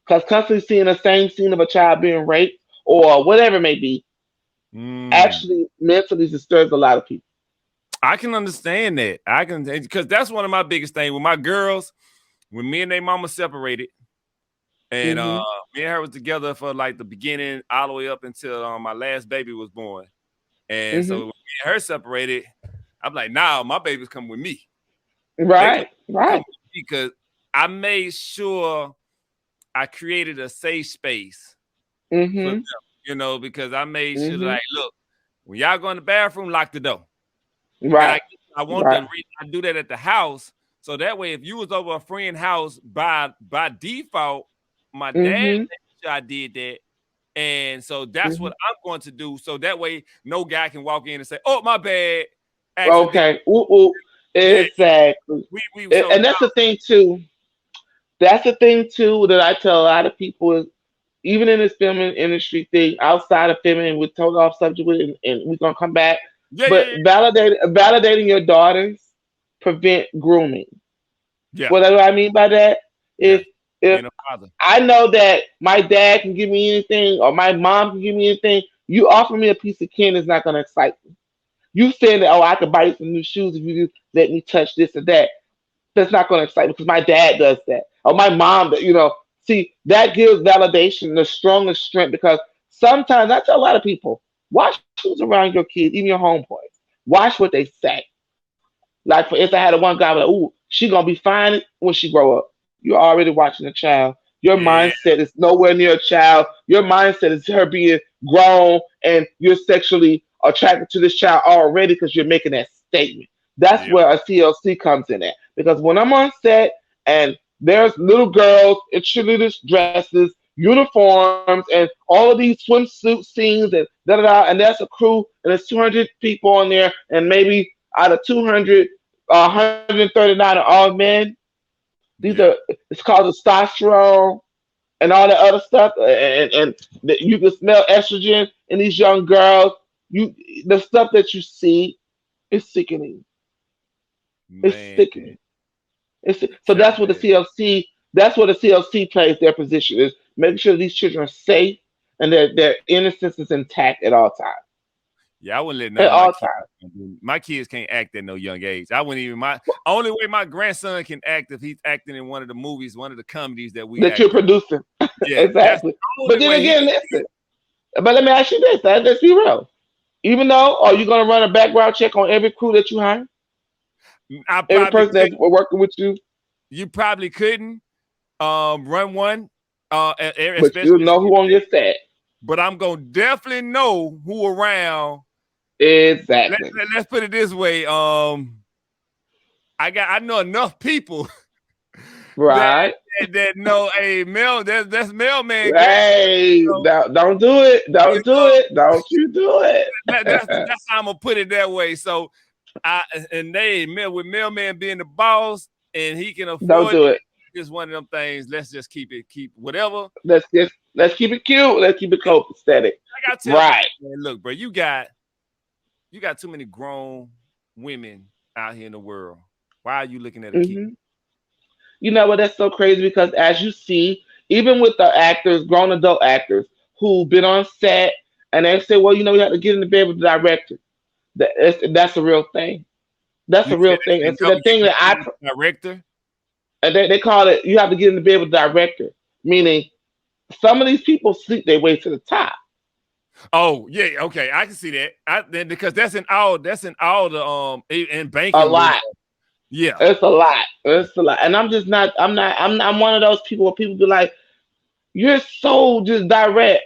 Because constantly seeing the same scene of a child being raped or whatever it may be Mm. actually mentally disturbs a lot of people. I can understand that. I can, because that's one of my biggest things with my girls. When me and their mama separated, and Hmm. me and her was together for like the beginning all the way up until my last baby was born. And so Hmm. when me and her separated, I'm like, nah, my babies come with me. They come Right, come right. with me because I made sure I created a safe space for them, Hmm. because I made sure Hmm. like, look, when y'all go in the bathroom, lock the door. And Right, I want the right. reason I do that at the house. So that way, if you was over a friend's house by default, my dad Hmm. made sure I did that. And so that's Hmm. what I'm going to do. So that way, no guy can walk in and say, "Oh, my bad, accident." Okay. Ooh, ooh. Yeah, Exactly. we And so and now, that's the thing too. That's the thing too that I tell a lot of people is even in this film industry thing, outside of filming, and we're totally off subject with it, and we're gonna come back. yeah, yeah, But yeah, validating your daughters prevent grooming. yeah, What do I mean by that? yeah. If Being a father, I know that my dad can give me anything or my mom can give me anything, you offer me a piece of candy is not gonna excite me. You saying that, oh, I could buy you some new shoes if you let me touch this or that. That's not going to excite me because my dad does that. Or my mom, see, that gives validation the strongest strength because sometimes I tell a lot of people, watch who's around your kids, even your homeboys. Watch what they say. Like, for instance, I had a one guy like, ooh, she going to be fine when she grow up. You're already watching a child. Your yeah, mindset is nowhere near a child. Your mindset is her being grown and you're sexually attracted to this child already because you're making that statement. That's yeah, where a CLC comes in at. Because when I'm on set and there's little girls in cheerleaders' dresses, uniforms, and all of these swimsuit scenes and da da da, and that's a crew and there's 200 people on there, and maybe out of 200, 139 are all men. These are yeah, it's called testosterone and all that other stuff, and you can smell estrogen in these young girls. You the stuff that you see is sickening. It's man. sickening. So Tell that's what the me. CLC. That's what the CLC plays their position is making sure these children are safe and their innocence is intact at all times. Yeah, I wouldn't let none At of my all kids. times. My kids can't act at no young age. I wouldn't even. My only way my grandson can act if he's acting in one of the movies, one of the comedies that we That you're act in. producing. Yeah, that's Exactly. the But only then way he. again, listen. But let me ask you this. Let's be real. Even though, are you going to run a background check on every crew that you hire? I Every probably person could. that's working with you? You probably couldn't run one, But you'll especially. know who on your set. But I'm gonna definitely know who around. Exactly. Let's put it this way. I know enough people that Right. that no, hey, that's mailman game. Hey, So, don't do it. you Don't do know, it. Don't you do it. that's how I'm gonna put it that way. So I and they with mailman being the boss and he can Don't afford do it. it, it's one of them things. Let's just keep whatever. Let's keep it cute. Let's keep it And copacetic. I gotta tell people, Right. man, look, bro, you got too many grown women out here in the world. Why are you looking at a kid? Hmm. You know what? That's so crazy because as you see, even with the actors, grown adult actors who've been on set, and they say, "Well, you have to get in the bed with the director." That's a real thing. That's You a said real thing. they And so go the get thing in that the bed with the director. they call it, you have to get in the bed with the director, meaning some of these people sleep their way to the top. Oh yeah, okay, I can see that. Then because that's in all the in A banking world. lot. Yeah, It's a lot. It's a lot. And I'm just not. I'm one of those people where people be like, "You're so just direct."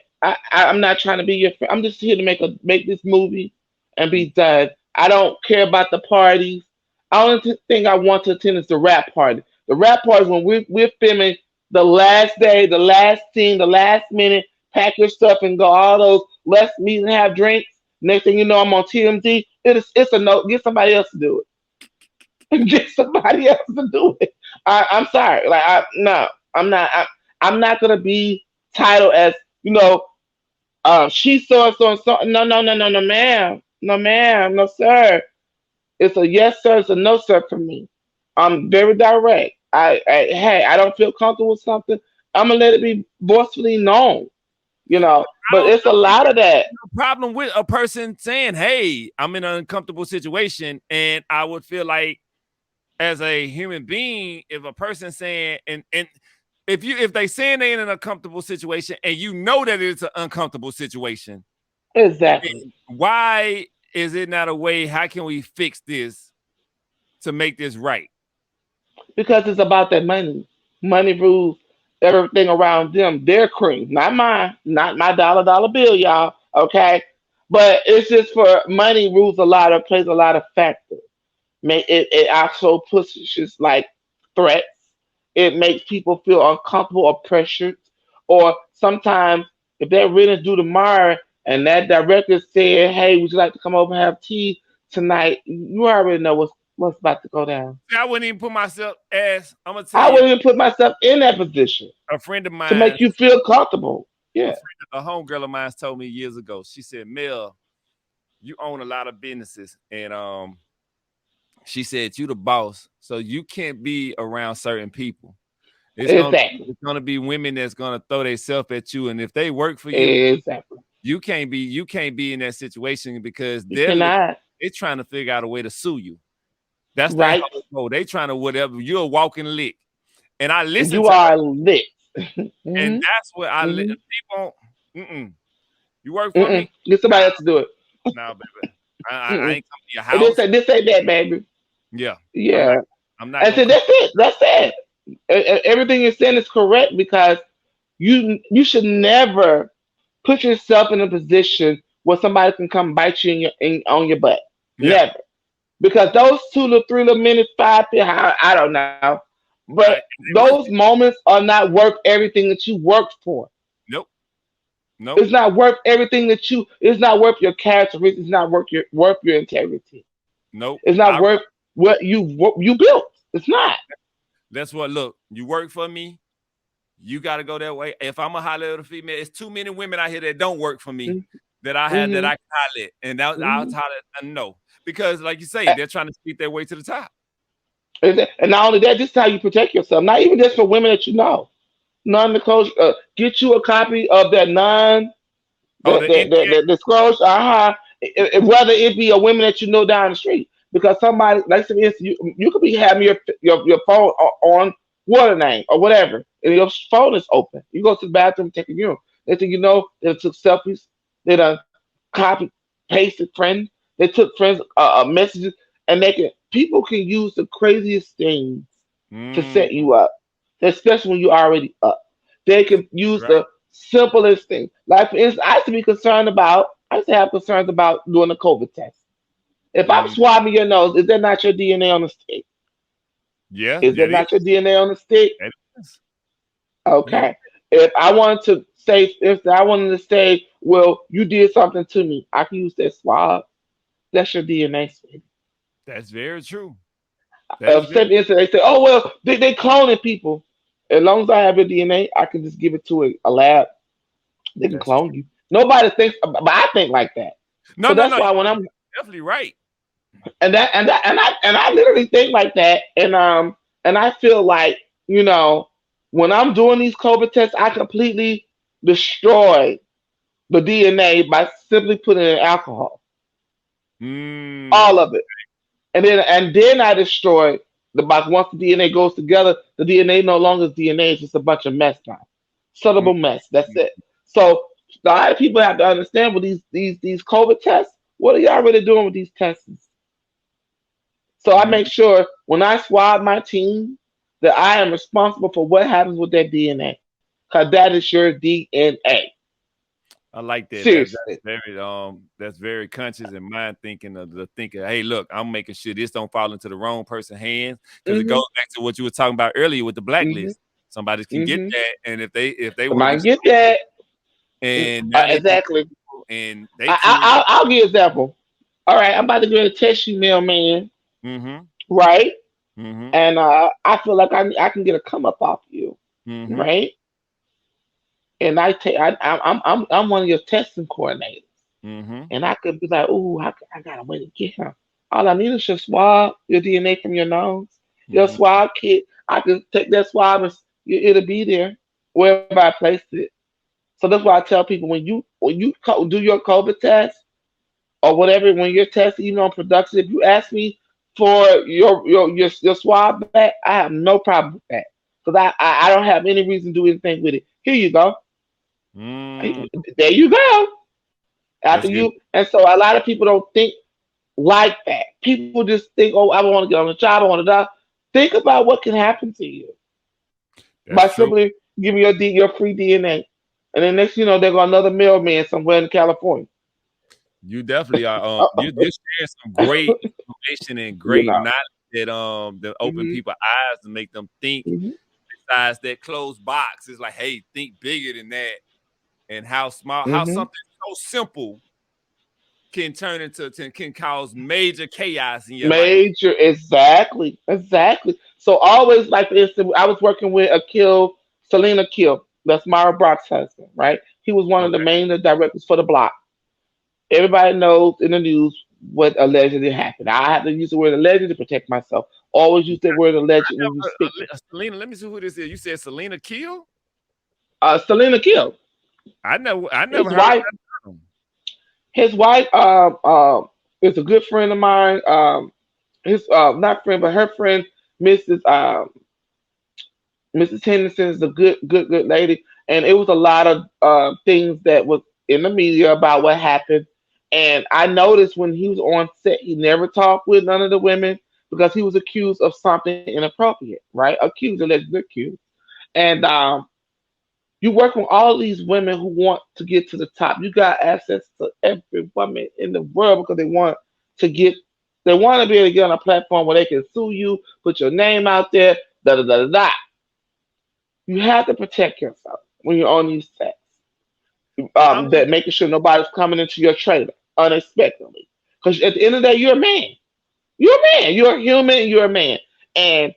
I'm not trying to be your friend. I'm just here to make this movie and be done. I don't care about the parties. I only thing I want to attend is the rap party. The rap party is when we're filming the last day, the last scene, the last minute. Pack your stuff and go. All those let's meet and have drinks. Next thing you know, I'm on TMZ. It's a no. Get somebody else to do it. Get somebody else to do it. I'm sorry. Like no, I'm not. I'm not gonna be titled as you know. She's so and so and so. No, no, no, no, no, ma'am. No, ma'am. No, sir. It's a yes, sir. It's a no, sir for me. I'm very direct. Hey, I don't feel comfortable with something. I'm gonna let it be forcefully known. But it's a I don't think lot of that. there's no problem with a person saying, "Hey, I'm in an uncomfortable situation," and I would feel like as a human being, if a person saying and if they saying they in an uncomfortable situation and you know that it's an uncomfortable situation, Exactly. then why is it not a way? How can we fix this to make this right? Because it's about that money. Money rules everything around them. Their cream, not mine, not my dollar bill, y'all. Okay, but it's just for money rules a lot of plays a lot of factors. It also pushes like threats. It makes people feel uncomfortable or pressured. Or sometimes if that renters due tomorrow and that director said, "Hey, would you like to come over and have tea tonight?" You already know what's about to go down. I wouldn't even put myself as I'm gonna tell I you. wouldn't even put myself in that position A friend of to mine, make you feel comfortable. a Yeah, friend, a homegirl of mine told me years ago. She said, "Mel, you own a lot of businesses, and she said you the boss, so you can't be around certain people. It's gonna exactly, it's gonna be women that's gonna throw themselves at you, and if they work for you, exactly. you can't be in that situation because You cannot. they're trying to figure out a way to sue you. That's their Right? whole goal. They trying to whatever. You're a walking lick, and I listen You to are her, lit. and Hmm. that's what Hmm. people. Mm-mm. You work for Mm-mm. me? Get Nah, somebody else to do it. nah, baby. I Mm-mm. ain't coming to your And this house. say this ain't that, baby. Yeah, I'm not. Yeah. I'm not And gonna so come. that's it. That's it. Everything you're saying is correct because you should never put yourself in a position where somebody can come bite you on your butt. Yeah, Never. Because those 2 to 3 little minutes, 5, I don't know. But they those worth it. moments are not worth everything that you worked for. Nope, nope, It's not worth everything that you. It's not worth your characteristics. It's not worth your integrity. nope. It's not worth what you built. It's not. That's what. Look, you work for me. You got to go that way. If I'm a high level female, it's too many women out here that don't work for me that Mm-hmm. I can holler at, and I'll Mm-hmm. holler at no because, like you say, they're trying to speak their way to the top. And not only that, this is how you protect yourself. Not even just for women that you know. Non-disclosure. Get you a copy of that non Oh, that the that that, NDA. that disclosure. Whether it be a women that you know down the street, because somebody, like for instance, you could be having your phone on water name or whatever, and your phone is open. You go to the bathroom, take a urine. They think they took selfies. They done copy pasted friends. They took friends messages, and people can use the craziest things to Mm, set you up, especially when you're already up. They can use right. the simplest thing. Like for instance, I used to have concerns about doing a COVID test. If I'm Mm, swabbing your nose, is that not your DNA on the stick? Yeah, Is yeah, that it is. not your DNA on the stick? It is. Yeah, Okay. If I wanted to say, well, you did something to me, I can use that swab. That's your DNA. Sweetie. that's very true. That is If very. say, instance, they say, oh well, they cloning people. As long as I have your DNA, I can just give it to a lab. They can That's clone true. you. Nobody thinks, but I think like that. No, So no, that's no. why when I'm You're definitely right. and I literally think like that, and I feel like when I'm doing these COVID tests, I completely destroy the DNA by simply putting in alcohol, Mm. all of it, and then I destroy the box. Once the DNA goes together, the DNA no longer is DNA; it's just a bunch of mess now, Mm. suitable mess. That's it. So a lot of people have to understand with these COVID tests. What are y'all really doing with these tests? So I Mm. make sure when I swab my team that I am responsible for what happens with that DNA, because that is your DNA. I like that. That's Seriously. that's very conscious and mind thinking of the thinking. Hey, look, I'm making sure this don't fall into the wrong person's hands because it goes Mhm. back to what you were talking about earlier with the Mhm. blacklist. Somebody can get Mhm. that, and if they want to be Somebody get that. and now they think Exactly. and they cool. I'll give you an example. All right, I'm about to get a test you, mailman. Mm-hmm. Right, Mm-hmm. and I feel like I can get a come up off you. Mm-hmm. Right, and I'm one of your testing coordinators. Mm-hmm. And I could be like, "Ooh, I got a way to get him." All I need is your swab, your DNA from your nose, your Mm-hmm. swab kit. I can take that swab and it'll be there wherever I place it. So that's why I tell people do your COVID test or whatever when you're testing, even on production, if you ask me for your swab back, I have no problem with that because I don't have any reason to do anything with it. Here you go. Mm. There you go. After That's good. you, and so a lot of people don't think like that. People just think, oh, I want to get on the job, I want to die. Think about what can happen to you That's by true. simply giving your free DNA. And then next, they're going another mailman somewhere in California. You definitely are. Uh, You're sharing some great information and you great know. knowledge that open Hmm. people's eyes and make them think Hmm. besides that closed box. It's like, hey, think bigger than that, and how small, how Hmm. something so simple can turn into can cause major chaos in your life. Major, exactly, exactly. So always, like for instance, I was working with Selena Kill. That's Mara Brock's husband, right? He was one of the Okay. main directors for the block. Everybody knows in the news what allegedly happened. I have to use the word alleged to protect myself. Always use the word alleged when you're speaking. Selena, let me see who this is. You said Selena Kill? Selena Kill, I never his heard wife, of him. his wife, is a good friend of mine. His not friend, but her friend, Mrs. Mrs. Henderson is a good lady, and it was a lot of things that was in the media about what happened. And I noticed when he was on set, he never talked with none of the women because he was accused of something inappropriate, right? Accused, allegedly accused. And you work with all these women who want to get to the top. You got access to every woman in the world because to get, they want to be able to get on a platform where they can sue you, put your name out there, da da da da da. You have to protect yourself when you're on these sets. I'm That making sure nobody's coming into your trailer unexpectedly. Because at the end of the day, you're a man. You're a man. You're a human. You're a man. And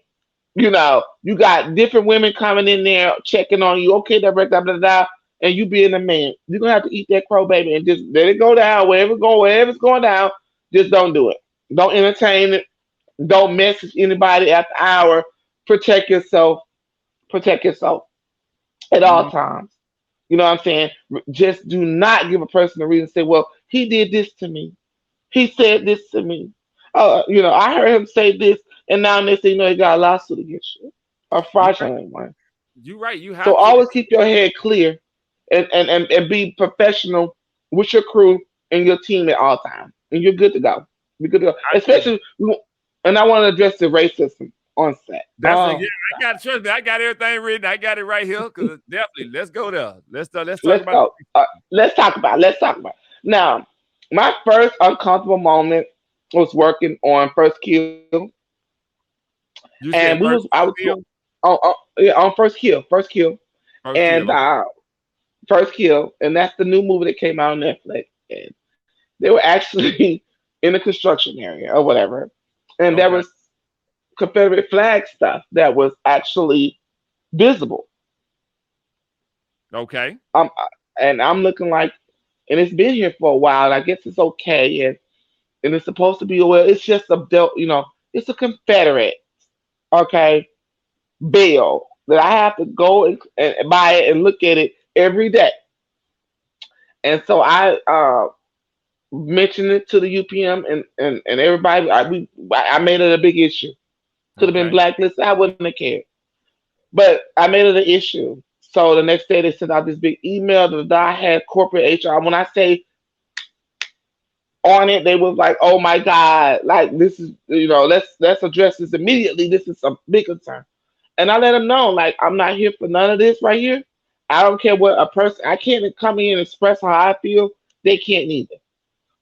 you got different women coming in there checking on you. Okay, that blah, blah, blah, blah, and you being a man, you're gonna have to eat that crow baby and just let it go down wherever it's going down. Just don't do it. Don't entertain it. Don't message anybody after hour. Protect yourself. Protect yourself at all mm, times. You know what I'm saying? Just do not give a person a reason to say, well, he did this to me. He said this to me. I heard him say this, and now next thing you know, he got a lawsuit against you, a you right. fraudulent one. You right. You So have to. always keep your head clear and be professional with your crew and your team at all times. And you're good to go. You're good to go. I get Especially, and I want to address the racism on set. that's a yeah. I got trust me. I got everything written. I got it right here because definitely. Let's go there. Let's talk Let's about. go. Let's talk about. It. Let's talk about. It. Now, my first uncomfortable moment was working on First Kill. You said And we first was I was kill, yeah, on first kill, first and kill. Okay. first kill, and that's the new movie that came out on Netflix. And they were actually in a construction area or whatever, and there Okay. was Confederate flag stuff that was actually visible. Okay. Um, and I'm looking like, and it's been here for a while. I guess it's okay, and it's supposed to be well. It's just a it's a Confederate, okay, bill that I have to go and buy it and look at it every day. And so I mentioned it to the UPM and everybody. I made it a big issue. Could have been Okay. blacklisted. I wouldn't have cared. But I made it an issue. So the next day they sent out this big email that I had corporate HR. When I say on it, they was like, "Oh my God, like this is let's address this immediately. This is a big concern." And I let them know, like, I'm not here for none of this right here. I don't care what a person. I can't come in and express how I feel. They can't either.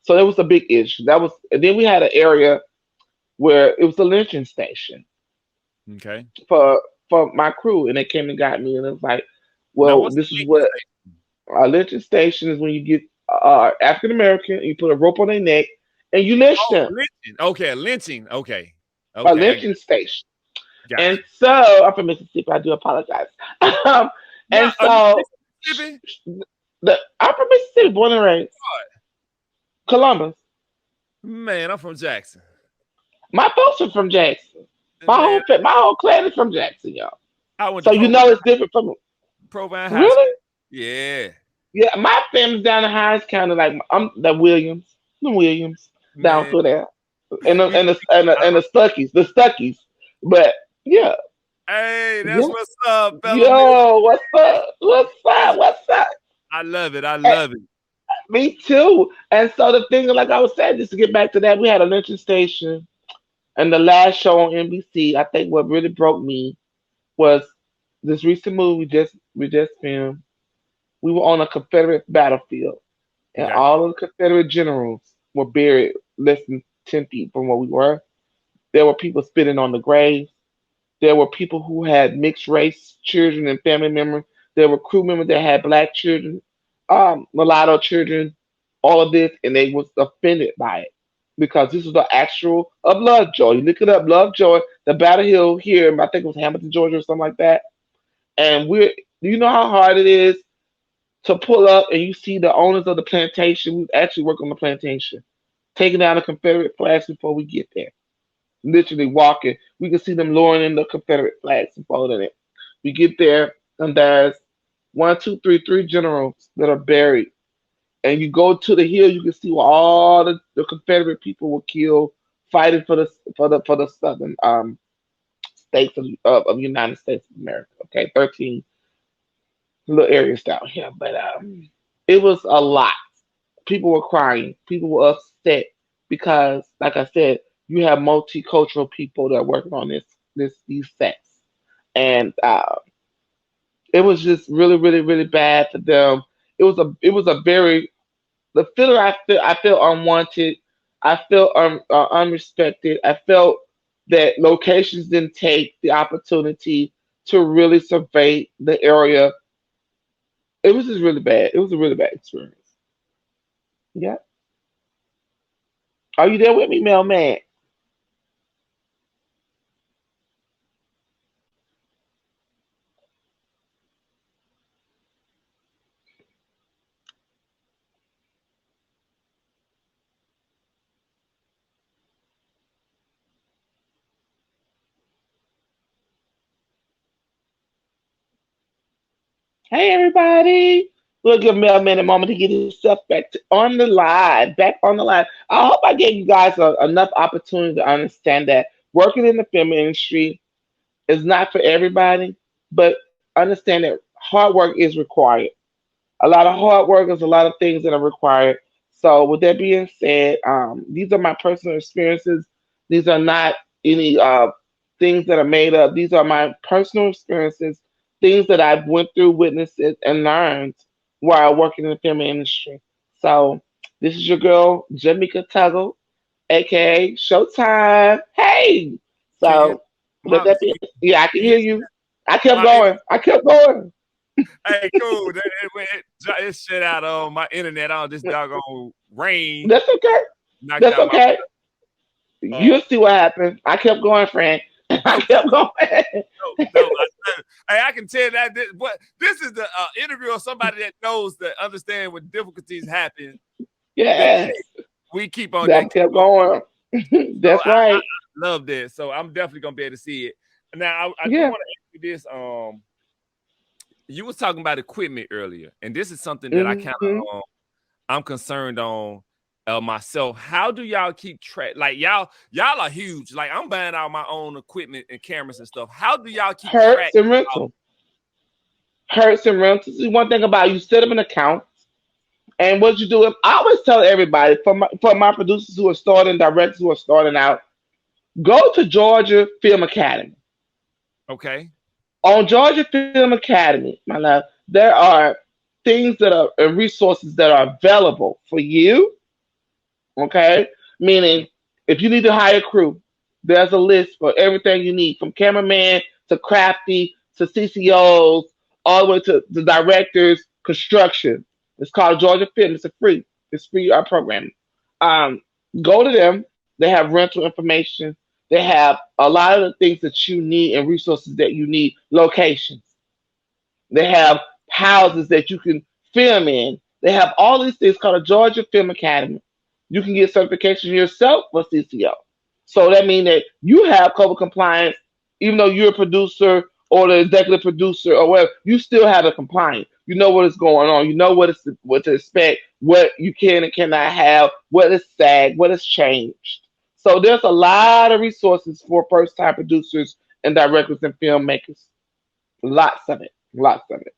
So it was a big issue. That was, and then we had an area where it was a lynching station Okay. for my crew, and they came and got me, and it was like, Now well, what's this the is link to what say? a lynching station is when you get African American, you put a rope on their neck, and you lynch Oh, them. lynching. Okay, lynching. Okay. A Okay, I lynching station. got And you. so I'm from Mississippi. I do apologize. um, No, and so Mississippi. I'm from Mississippi, born and raised, Columbus. Man, I'm from Jackson. My folks are from Jackson. Man, My whole clan is from Jackson, y'all. I went to So you know it's different from Provine High School. really. Yeah. Yeah, my family's down in Hines County. Like I'm the Williams down Man, through there, and the we, and the and the, and the Stuckies. But yeah, hey, that's yeah. what's up, fella. Yo, what's up? What's up? What's up? I love it. I Eh, love it. Me too. And so the thing, like I was saying, just to get back to that, we had a lynching station, and the last show on NBC. I think what really broke me was this recent movie we just filmed. We were on a Confederate battlefield, and Okay. all of the Confederate generals were buried less than 10 feet from where we were. There were people spitting on the graves. There were people who had mixed race children and family members. There were crew members that had black children, mulatto children, all of this, and they was offended by it because this was the actual of Lovejoy. You look it up, Lovejoy, the Battle Hill here, I think it was Hamilton, Georgia, or something like that. And do you know how hard it is to pull up and you see the owners of the plantation? We actually work on the plantation, taking down the Confederate flags before we get there. Literally walking, we can see them lowering in the Confederate flags and folding it. We get there, and there's one, two, three generals that are buried. And you go to the hill, you can see where all the Confederate people were killed fighting for the southern states of the United States of America. Okay, 13 little areas down here, but it was a lot. People were crying. People were upset because, like I said, you have multicultural people that are working on these sets, and it was just really, really, really bad for them. It was a very the feeling I felt unwanted. I felt unrespected. I felt that locations didn't take the opportunity to really survey the area. It was just really bad. It was a really bad experience. Yeah. Are you there with me, Mail Man? Hey, everybody. We'll give Mailman a moment to get himself on the line, back on the line. I hope I gave you guys enough opportunity to understand that working in the film industry is not for everybody, but understand that hard work is required. A lot of hard work is a lot of things that are required. So, with that being said, these are my personal experiences. These are not any things that are made up. These are my personal experiences, things that I've went through, witnessed, it, and learned while working in the film industry. So, this is your girl, Jermeka Tuggle, aka Showtime. Hey, Ken. so. Let My, that be. Yeah, I can hear you. I kept my going. I kept going. hey, cool. It shut out on my internet on this doggone rain. That's okay. Knocked That's out my okay. You'll see what happened. I kept going, friend. I kept going. no. Hey, I can tell that but this is the interview of somebody that knows that understand when difficulties happen. That Yes. we keep on That that keep kept on. going. So That's right. I love that. So I'm definitely gonna be able to see it. Now I do Yeah. want to ask you this. You was talking about equipment earlier, and this is something that I kind Mm-hmm. of I'm concerned on myself. How do y'all keep track? Like y'all are huge. Like I'm buying out my own equipment and cameras and stuff. How do y'all keep track? Hertz and rental. Hertz and rentals. See, one thing about you set them an account. And what you do, I always tell everybody, for my producers who are starting, directors who are starting out, go to Georgia Film Academy. Okay. On Georgia Film Academy, my love, there are things that are and resources that are available for you. Okay, meaning if you need to hire crew, there's a list for everything you need, from cameraman to crafty to CCOs, all the way to the directors, construction. It's called Georgia Film. It's free programming. Um, Go to them. They have rental information. They have a lot of the things that you need and resources that you need. Locations. They have houses that you can film in. They have all these things called a Georgia Film Academy. You can get certification yourself for CCO. So that means that you have COVID compliance, even though you're a producer or the executive producer or whatever, you still have a compliance. You know what is going on. You know what to expect, what you can and cannot have, what is SAG, what has changed. So there's a lot of resources for first time producers and directors and filmmakers. Lots of it. Lots of it.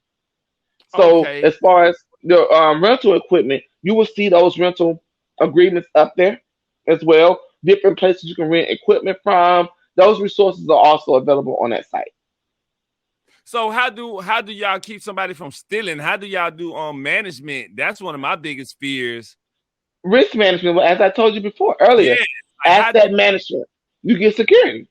So Okay. as far as the rental equipment, you will see those rental agreements up there as well. Different places you can rent equipment from. Those resources are also available on that site. So how do y'all keep somebody from stealing? How do y'all do management? That's one of my biggest fears. Risk management, well, as I told you before earlier, Yeah. Like how do asset management. You get security.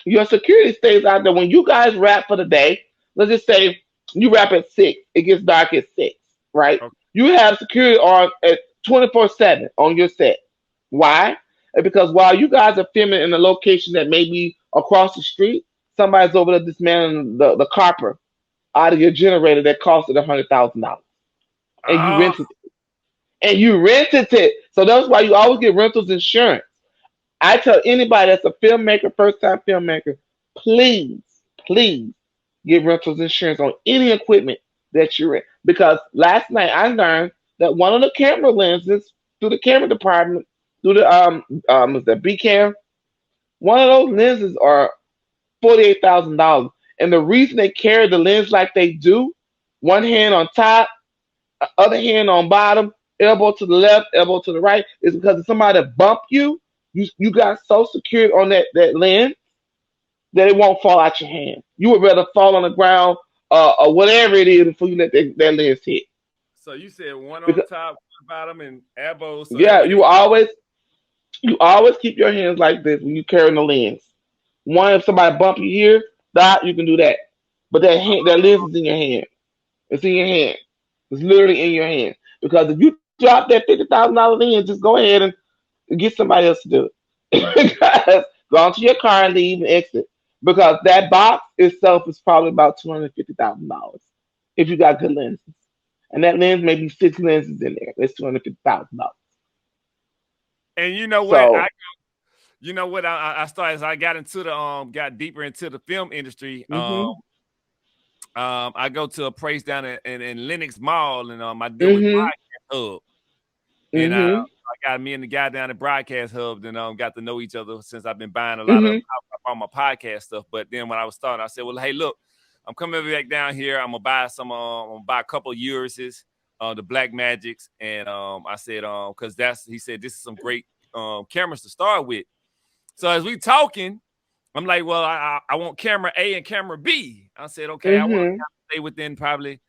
Your security stays out there. When you guys wrap for the day, let's just say you wrap at 6, it gets dark at 6, right? okay. You have security on at 24/7 on your set. Why? Because while you guys are filming in a location that may be across the street, somebody's over there dismantling the copper out of your generator that costed $100,000, and you Oh, rented it. And you rented it. So that's why you always get rentals insurance. I tell anybody that's a filmmaker, first time filmmaker, please, please get rentals insurance on any equipment that you're in. Because last night I learned that one of the camera lenses through the camera department, through the B cam, one of those lenses are $48,000. And the reason they carry the lens like they do, one hand on top, other hand on bottom, elbow to the left, elbow to the right, is because if somebody bump you, you got so secured on that lens that it won't fall out your hand. You would rather fall on the ground or whatever it is before you let that lens hit. so you said one on Because top, one bottom, and elbows. So that yeah, way they you always keep your hands like this when you carry the lens. One, if somebody bump you here, that you can do that. But that lens is in your hand. It's in your hand. It's literally in your hand. Because if you drop that $50,000 lens, just go ahead and get somebody else to do it. Because go onto your car and leave and exit. Because that box itself is probably about $250,000 if you got good lenses. And that lens may be 6 lenses in there. That's $250,000. and you know what? So, I started as I got into the got deeper into the film industry. mhm, I go to a place down in Lenox Mall, and I deal with mhm, Broadcast Hub, and mhm, I got me and the guy down at Broadcast Hub, and got to know each other since I've been buying a lot of mhm, all my podcast stuff. But then when I was starting, I said, "Well, hey, look, I'm coming back down here. I'm gonna buy some. I'm gonna buy a couple of Urises, the Black Magics, and I said, because he said this is some great cameras to start with. So as we talking, I'm like, well, I want camera A and camera B. I said, okay, I want to mhm, stay within probably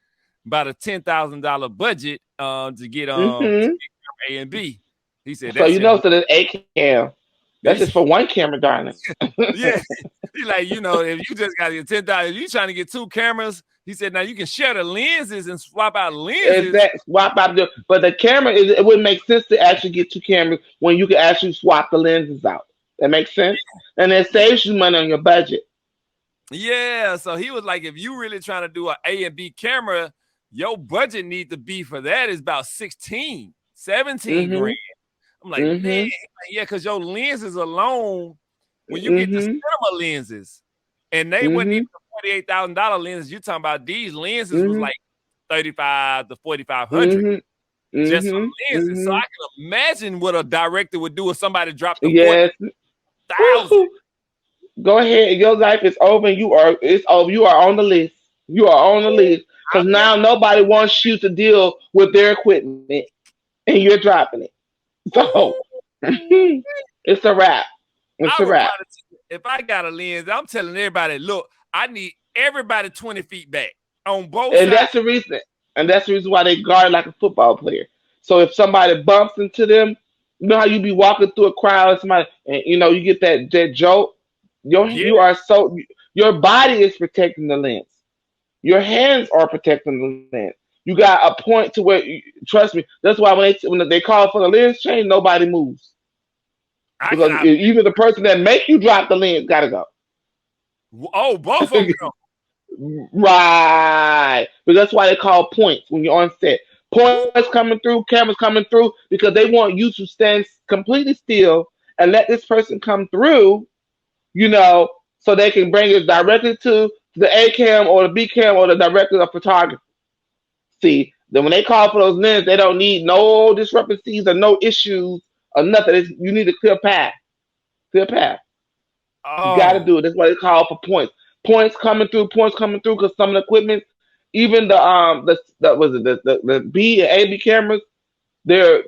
about a $10,000 budget to mhm. get camera A and B. He said So that's you just know, so there's a cam. That's just for one camera, darling. yeah. He like, if you just got your $10,000, if you trying to get two cameras, he said, now you can share the lenses and swap out Is lenses. that swap out but the camera is it wouldn't make sense to actually get two cameras when you can actually swap the lenses out. That makes sense, and it saves you money on your budget. Yeah, so he was like, if you really trying to do an A and B camera, your budget need to be for that is about 16, 17 grand. Mhm. I'm like, man, Mhm. yeah, because your lenses alone, when you get the Mhm. cinema lenses, and they wasn't even Mhm. the $48,000 lenses, you talking about these lenses was Mhm. like 35 to 4,500 Mhm. just for Mhm. the lenses. So I Mhm. can imagine what a director would do if somebody dropped the Yes. 40,000. Woo. Go ahead. Your life is over. It's over. You are on the list. You are on the list because I'm just now nobody wants you to deal with their equipment, and you're dropping it. So Ooh, it's a wrap. It's I a would wrap. probably if I got a lens, I'm telling everybody, look, I need everybody 20 feet back on both And sides. that's the reason. And that's the reason why they guard like a football player. So if somebody bumps into them, you know how you be walking through a crowd and somebody, and you get that jolt. Yeah. Your body is protecting the lens. Your hands are protecting the lens. You got a point to where, trust me. That's why when they call for the lens change, nobody moves I because cannot. even the person that make you drop the lens gotta go. Oh, both of them go. Right. But that's why they call points when you're on set. Points coming through, cameras coming through, because they want you to stand completely still and let this person come through, so they can bring it directly to the A cam or the B cam or the director of photography. See, then when they call for those lenses, they don't need no discrepancies or no issues or nothing. You need a clear path. Clear path. You got to Oh, do it. That's why they call for points. Points coming through, because some of the equipment, even the was it the B and AB cameras, they're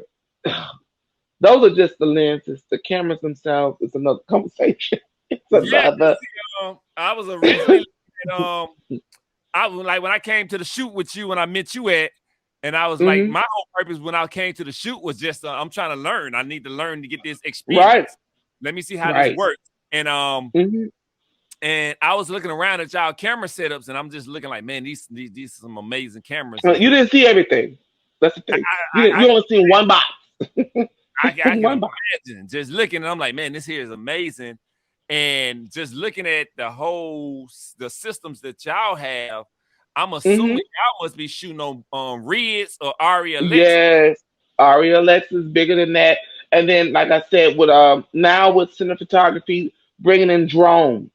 those are just the lenses. The cameras themselves is another conversation. It's yeah. another. See, I was originally looking at, I was like when I came to the shoot with you when I met you at, and I was like, Hmm. my whole purpose when I came to the shoot was just I'm trying to learn. I need to learn to get this Right. experience. Let me see how this Right. works. Hmm. And I was looking around at y'all camera setups, and I'm just looking like, man, these are some amazing cameras in You here. didn't see everything. That's the thing. You I didn't. I You only seen one box. I can One box. imagine just looking, and I'm like, man, this here is amazing. And just looking at the systems that y'all have, I'm assuming Hmm. y'all must be shooting on Reds or Aria Alexa. Yes. Aria Lex is bigger than that. And then, like I said, with now with cinematography, bringing in drones.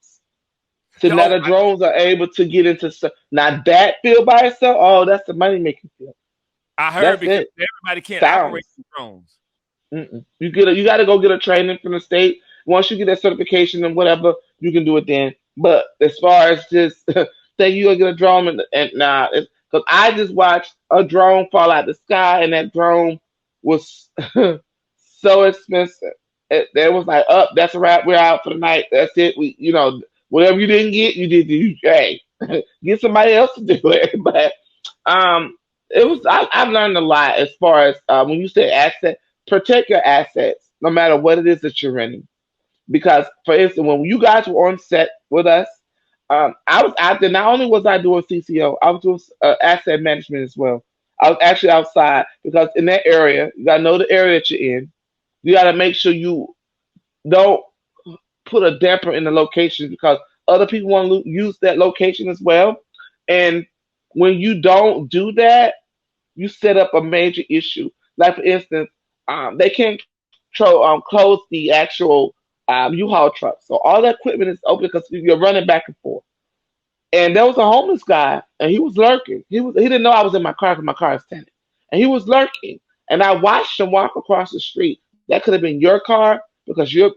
So now Oh, the drones are able to get into now that field by itself. Oh, that's the money making field. I heard That's because it. everybody can't operate Sounds. drones. Mm-mm. You got to go get a training from the state. Once you get that certification and whatever, you can do it then. But as far as just say you gonna get a drone and nah, because I just watched a drone fall out the sky and that drone was so expensive. It was like, up, that's a wrap. We're out for the night. That's it. Whatever you didn't get, you did. Hey, get somebody else to do it. But it was. I've learned a lot as far as when you say asset, protect your assets, no matter what it is that you're renting. Because, for instance, when you guys were on set with us, I was out there. Not only was I doing CCO, I was doing asset management as well. I was actually outside because in that area, you gotta know the area that you're in. You gotta make sure you don't put a damper in the location because other people want to use that location as well. And when you don't do that, you set up a major issue. Like for instance, they can't close the actual U-Haul truck, so all the equipment is open because you're running back and forth. And there was a homeless guy, and he was lurking. He didn't know I was in my car because my car is tinted, and he was lurking. And I watched him walk across the street. That could have been your car because you're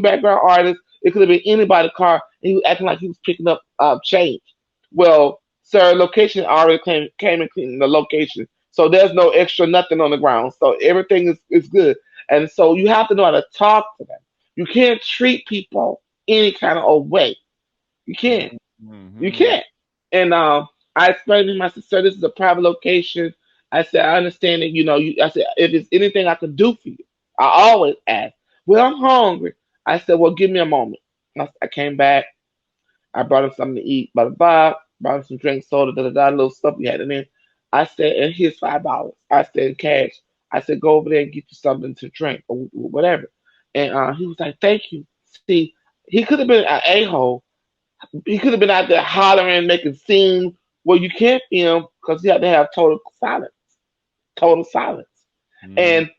background artist. It could have been anybody's car, and he was acting like he was picking up change. Well, sir, location already came and cleaned the location, so there's no extra nothing on the ground. So everything is good. And so you have to know how to talk to them. You can't treat people any kind of old way. You can't. You Mm-hmm. can't. And I explained to him, I said, sir, this is a private location. I said, I understand that, I said, if there's anything I can do for you, I always ask. Well, I'm hungry. I said, well, give me a moment. I came back. I brought him something to eat, blah blah blah. Brought him some drink, soda, da da da, little stuff we had in there. I said, and here's $5. I said in cash. I said, go over there and get you something to drink or whatever. And he was like, thank you. See, he could have been an a-hole. He could have been out there hollering, making scenes. Well, you can't film because you have to have total silence. Total silence. Mm-hmm. And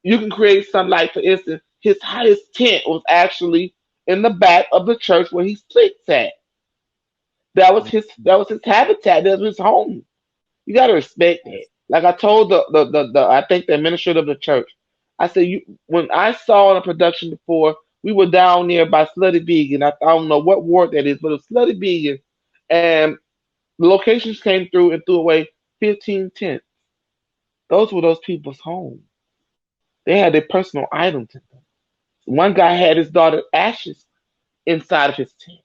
you can create something like, for instance, his highest tent was actually in the back of the church where he sleeps at. That was his habitat. That was his home. You gotta respect that. Like I told the I think the administrator of the church, I said you when I saw in a production before, we were down there by Slutty Vegan. I don't know what ward that is, but it was Slutty Vegan, and the locations came through and threw away 15 tents. Those were those people's homes. They had their personal items in them. One guy had his daughter's ashes inside of his tent,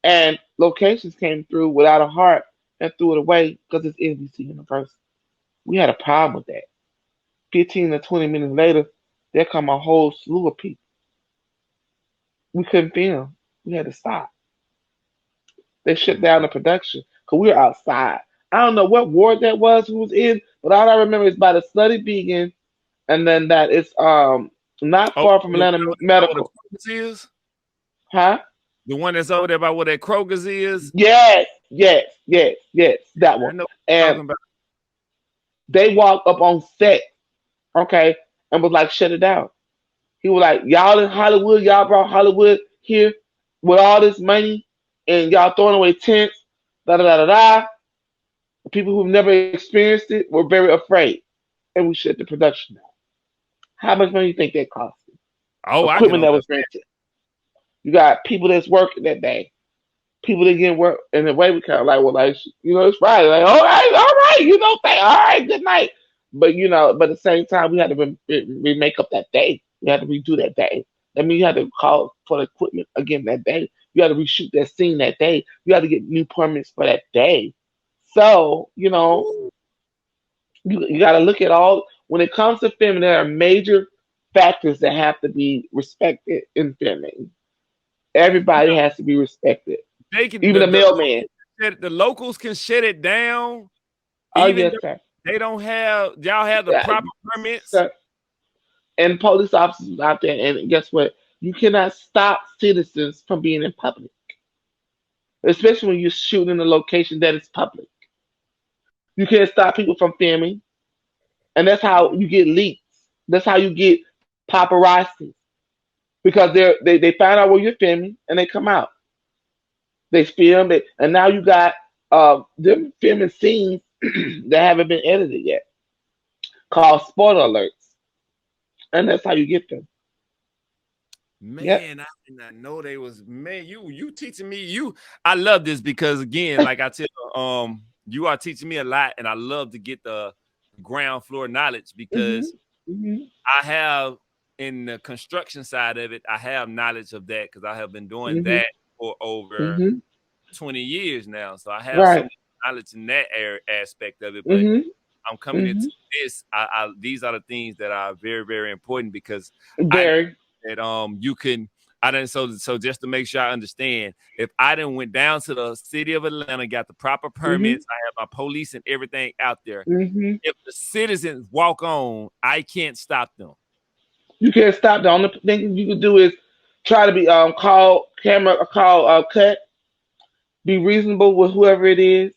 and locations came through without a heart and threw it away because it's NBC Universal. We had a problem with that. 15 to 20 minutes later, there come a whole slew of people. We couldn't film. We had to stop. They shut down the production because we were outside. I don't know what ward that was who was in, but all I remember is by the Slutty Vegan, and then that it's not Oh, far from the one Atlanta over there by where the Medical. Kroger's is? Huh? The one that's over there by where that Kroger's is? Yes, yes, yes, yes, that I one. know what you're And talking about. they walked up on set, okay, and was like, shut it down. He was like, y'all in Hollywood, y'all brought Hollywood here with all this money, and y'all throwing away tents, da da da da da. The people who've never experienced it were very afraid, and we shut the production down. How much money do you think that cost? Oh, I can Equipment only that was rented. You got people that's working that day. People that get work, and the way we kind of like, well, like, it's Friday. Like, all right, all right, good night. But but at the same time, we had to remake up that day. We had to redo that day. That means you had to call for the equipment again that day. You had to reshoot that scene that day. You had to get new permits for that day. So, you got to look at all. When it comes to filming, there are major factors that have to be respected in filming. Everybody has to be respected, they can even the mailman. the locals can shut it down, Oh even yes, though sir. they don't have y'all have the Yeah, proper permits. sir. And police officers out there, and guess what? You cannot stop citizens from being in public, especially when you're shooting in a location that is public. You can't stop people from filming, and that's how you get leaks. That's how you get paparazzi because they find out where you're filming and they come out. They film it, and now you got them filming scenes that haven't been edited yet, called spoiler alerts, and that's how you get them. Yep. Man, I did not know they was man. You teaching me. I love this because again, like I tell you are teaching me a lot, and I love to get the ground floor knowledge because Mhm. Mhm. I have in the construction side of it, I have knowledge of that because I have been doing Mhm. that for over Mhm. 20 years now. So I have so Right. much knowledge in that aspect of it. But Mhm. I'm coming into Mhm. this. These are the things that are very, very important because I know Very. that you can I didn't so just to make sure I understand, if I didn't went down to the city of Atlanta, got the proper Mhm. permits, I have my police and everything out there. Mhm. If the citizens walk on, I can't stop them. You can't stop. The only thing you can do is try to be call camera, call cut. Be reasonable with whoever it is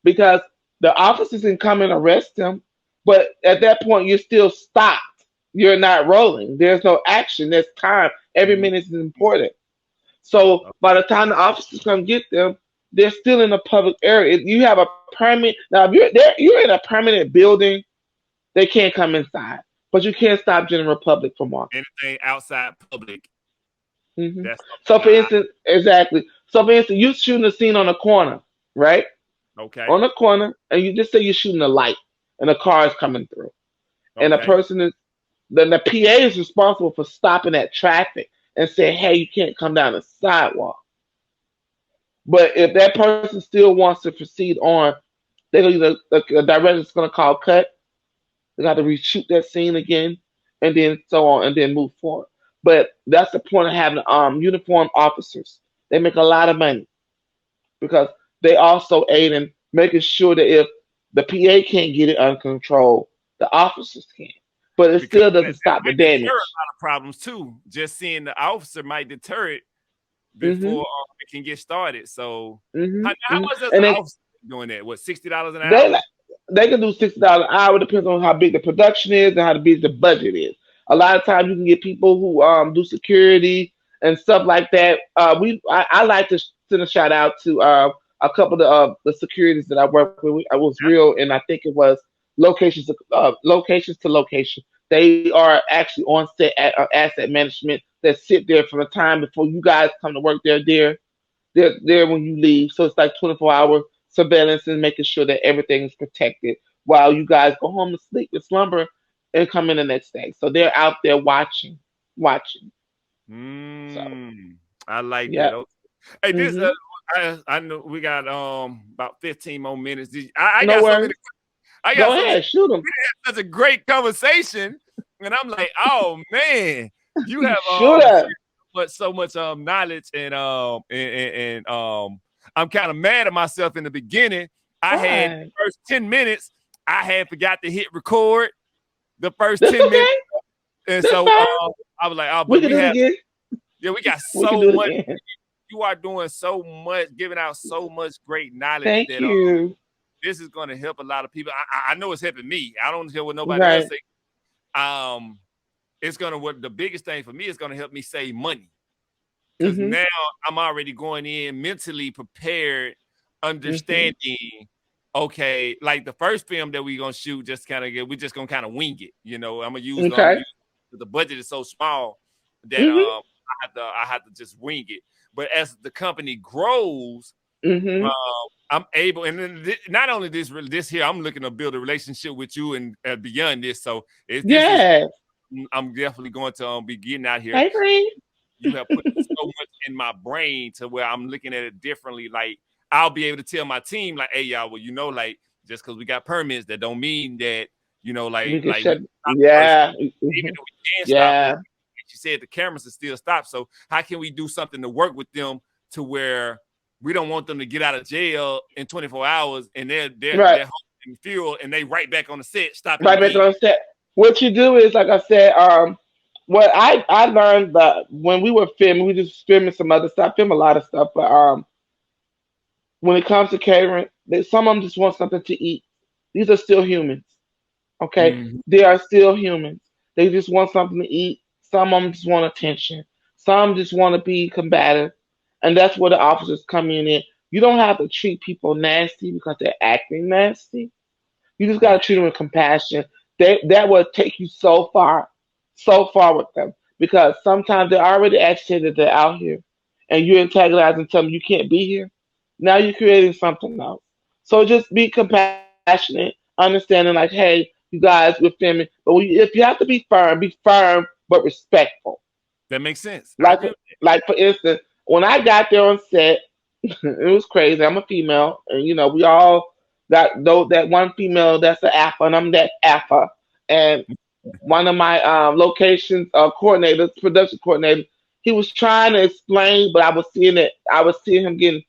because the officers can come and arrest him, but at that point you're still stopped. You're not rolling. There's no action. There's time. Every Mhm. minute is important. So by the time the officers come get them, they're still in a public area. If you have a permit now, if you're there, you're in a permanent building. They can't come inside, but you can't stop general public from walking. Anything outside public, that's So something for instance, exactly. So for instance, you shooting a scene on a corner, right? okay. On a corner, and you just say you're shooting a light, and a car is coming through, and a Okay. person is then the PA is responsible for stopping that traffic and saying, "Hey, you can't come down the sidewalk." But if that person still wants to proceed on, they either the director's going to call cut. They got to reshoot that scene again, and then so on, and then move forward. But that's the point of having uniformed officers. They make a lot of money. because they also aid in making sure that if the PA can't get it under control, the officers can. But it Because still that doesn't stop the might deter a damage. lot of problems too. Just seeing the officer might deter it before Mhm. it can get started. So, how, Mhm. how Mhm. much does And the officer doing that? What, $60 an they hour? they can do $60 an hour. Depends on how big the production is and how big the budget is. A lot of times you can get people who do security and stuff like that. I like to send a shout out to a couple of the securities that I work with. I was real, and I think it was locations to location. They are actually on set at asset management that sit there from the time before you guys come to work. They're there when you leave. So it's like 24-hour surveillance and making sure that everything is protected while you guys go home to sleep and slumber and come in the next day. So they're out there watching. So Mm, I like that. yeah. Okay. Hey, this Mhm. I know we got about 15 more minutes. I No got so many. worries. I got Go so many. ahead, shoot them. We had such a great conversation, and I'm like, oh man, you have Shoot them. so much knowledge and I'm kind of mad at myself in the beginning. I had Why? the first 10 minutes, I had forgot to hit record the first That's 10 minutes, okay. and That's so fine. I was like, oh, We but can we do it have again. yeah, we got We can so do it much. again. You are doing so much, giving out so much great knowledge Thank that you. this is going to help a lot of people. I know it's helping me. I don't care what nobody else Right. say. Um, it's gonna what the biggest thing for me is gonna help me save money because Mhm. now I'm already going in mentally prepared, Mhm. understanding. Okay, like the first film that we gonna shoot, just kind of we just gonna kind of wing it. I'm gonna Okay. use the budget is so small that Mhm. I have to just wing it. But as the company grows, Mhm. I'm able, and then not only this here, I'm looking to build a relationship with you and beyond this. So if this is, Yes. I'm definitely going to be getting out here. Hey, Green. You have put so much in my brain to where I'm looking at it differently. Like I'll be able to tell my team, like, hey, y'all, well, like just because we got permits, that don't mean that We can like we shut. can stop the person. Yeah. Even Mhm. if we can stop it, Yeah. like you said the cameras are still stopped. So how can we do something to work with them to where we don't want them to get out of jail in 24 hours and Right. they're hosting fuel and they right back on the set stopping Right back again. on set. What you do is, like I said, what I learned that when we were filming, we just filming some other stuff, film a lot of stuff, but when it comes to catering, some of them just want something to eat. These are still humans, okay? Mhm. They are still humans. They just want something to eat. Some of them just want attention. Some just want to be combative, and that's where the officers come in. You don't have to treat people nasty because they're acting nasty. You just got to treat them with compassion. That will take you so far with them. Because sometimes they're already agitated, they're out here, and you antagonize and tell them you can't be here. Now you're creating something else. So just be compassionate, understanding, like, hey, you guys, we're filming. But if you have to be firm but respectful. That makes sense. I Like, agree with like for instance, when I got there on set, it was crazy. I'm a female, and we all got though that one female that's the alpha, and I'm that alpha. And one of my locations coordinators, production coordinator, he was trying to explain, but I was seeing him getting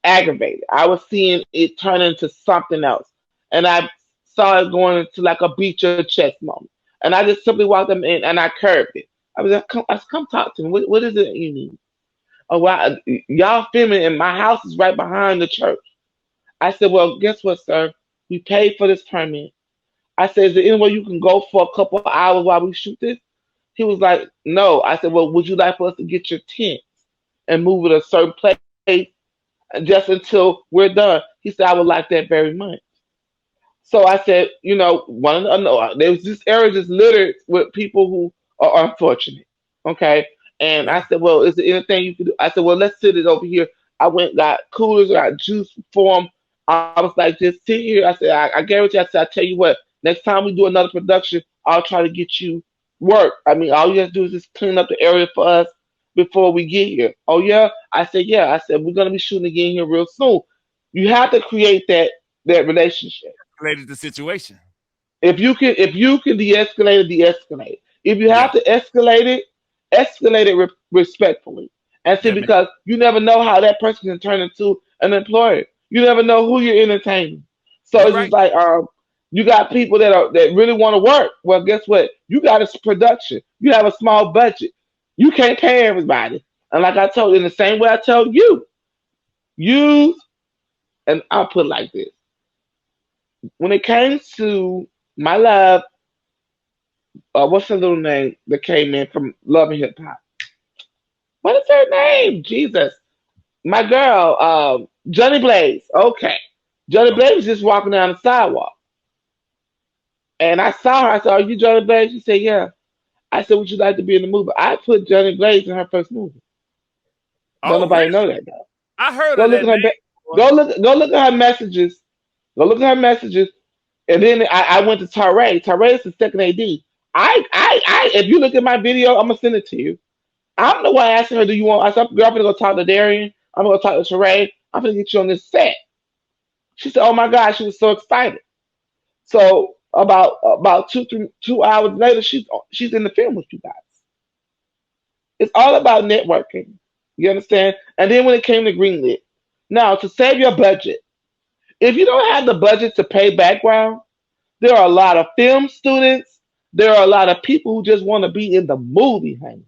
aggravated. I was seeing it turn into something else, and I saw it going into like a beat your chest moment. And I just simply walked him in, and I curbed it. I said, come talk to me. What is it you need? Oh, wow, y'all filming, and my house is right behind the church. I said, well, guess what, sir? We paid for this permit. I said, is there any way you can go for a couple of hours while we shoot this? He was like, no. I said, well, would you like for us to get your tent and move it a certain place just until we're done? He said, I would like that very much. So I said, one of the, no, there was this area just littered with people who are unfortunate. Okay. And yeah. I said, well, is there anything you can do? I said, well, let's sit it over here. I went, got coolers, got juice for them. I was like, just sit here. I said, I guarantee. I said, I tell you what, next time we do another production, I'll try to get you work. I mean, all you have to do is just clean up the area for us before we get here. Oh yeah. I said, yeah. I said, we're gonna be shooting again here real soon. You have to create that relationship. Related to the situation. If you can de-escalate it, de-escalate. If you Yeah, have to escalate it respectfully. And see, that makes because you never know how that person can turn into an employer. You never know who you're entertaining. So You're it's just right. like you got people that really want to work. Well, guess what? You got a production. You have a small budget. You can't pay everybody. And like I told you, in the same way I tell you, use and I'll put it like this. When it came to my love, what's her little name that came in from Love and Hip Hop? What is her name? Jesus. My girl, Johnny Blaze. Okay. Johnny Okay. Blaze was just walking down the sidewalk. And I saw her. I said, "Are you Johnny Blaze?" She said, "Yeah." I said, "Would you like to be in the movie?" I put Johnny Blaze in her first movie. Don't Oh, nobody know really? that though. I heard Go of look that at her. name before. Go look at her messages. Go look at her messages. And then I went to Taray. Taray is the second AD. If you look at my video, I'm gonna send it to you. I'm the one asking her, "Do you want?" I said, "Girl, I'm gonna go talk to Darian. I'm gonna go talk to Taray. I'm gonna get you on this set." She said, "Oh my God!" She was so excited. So about 2 hours later, she's in the film with you guys. It's all about networking. You understand? And then when it came to greenlit, now to save your budget, if you don't have the budget to pay background, there are a lot of film students. There are a lot of people who just want to be in the movie, honey.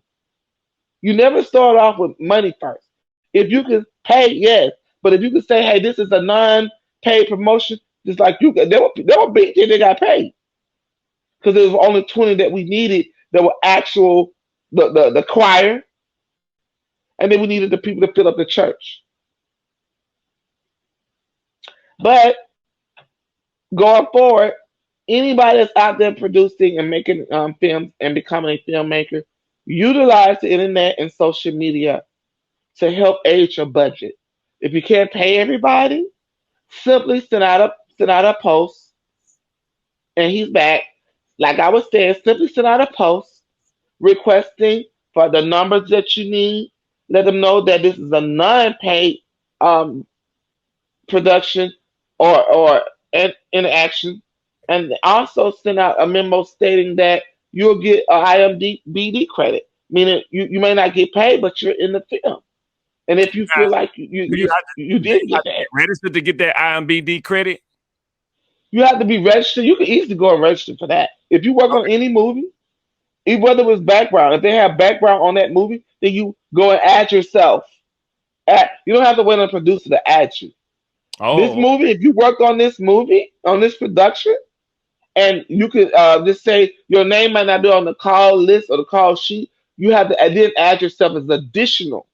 You never start off with money first. If you can pay, yes, but if you can say, "Hey, this is a non-paid promotion," just like there were big things they got paid because there was only 20 that we needed that were actual the choir, and then we needed the people to fill up the church. But going forward, anybody that's out there producing and making films and becoming a filmmaker, utilize the internet and social media to help aid your budget. If you can't pay everybody, simply send out a post, and he's back. Like I was saying, simply send out a post requesting for the numbers that you need. Let them know that this is a non-paid um, production or an interaction, and also send out a memo stating that you'll get a IMDb credit, meaning you may not get paid, but you're in the film. And if you Now, feel like you you do you you, have you do didn't you have get to that, get registered to get that IMBD credit? you have to be registered. You can easily go and register for that. If you work on Okay. any movie, whether it was background, if they have background on that movie, then you go and add yourself. You don't have to wait on a producer to add you. This Oh, movie, if you worked on this movie, on this production, and you could just say your name might not be on the call list or the call sheet, you have to and then add yourself as additional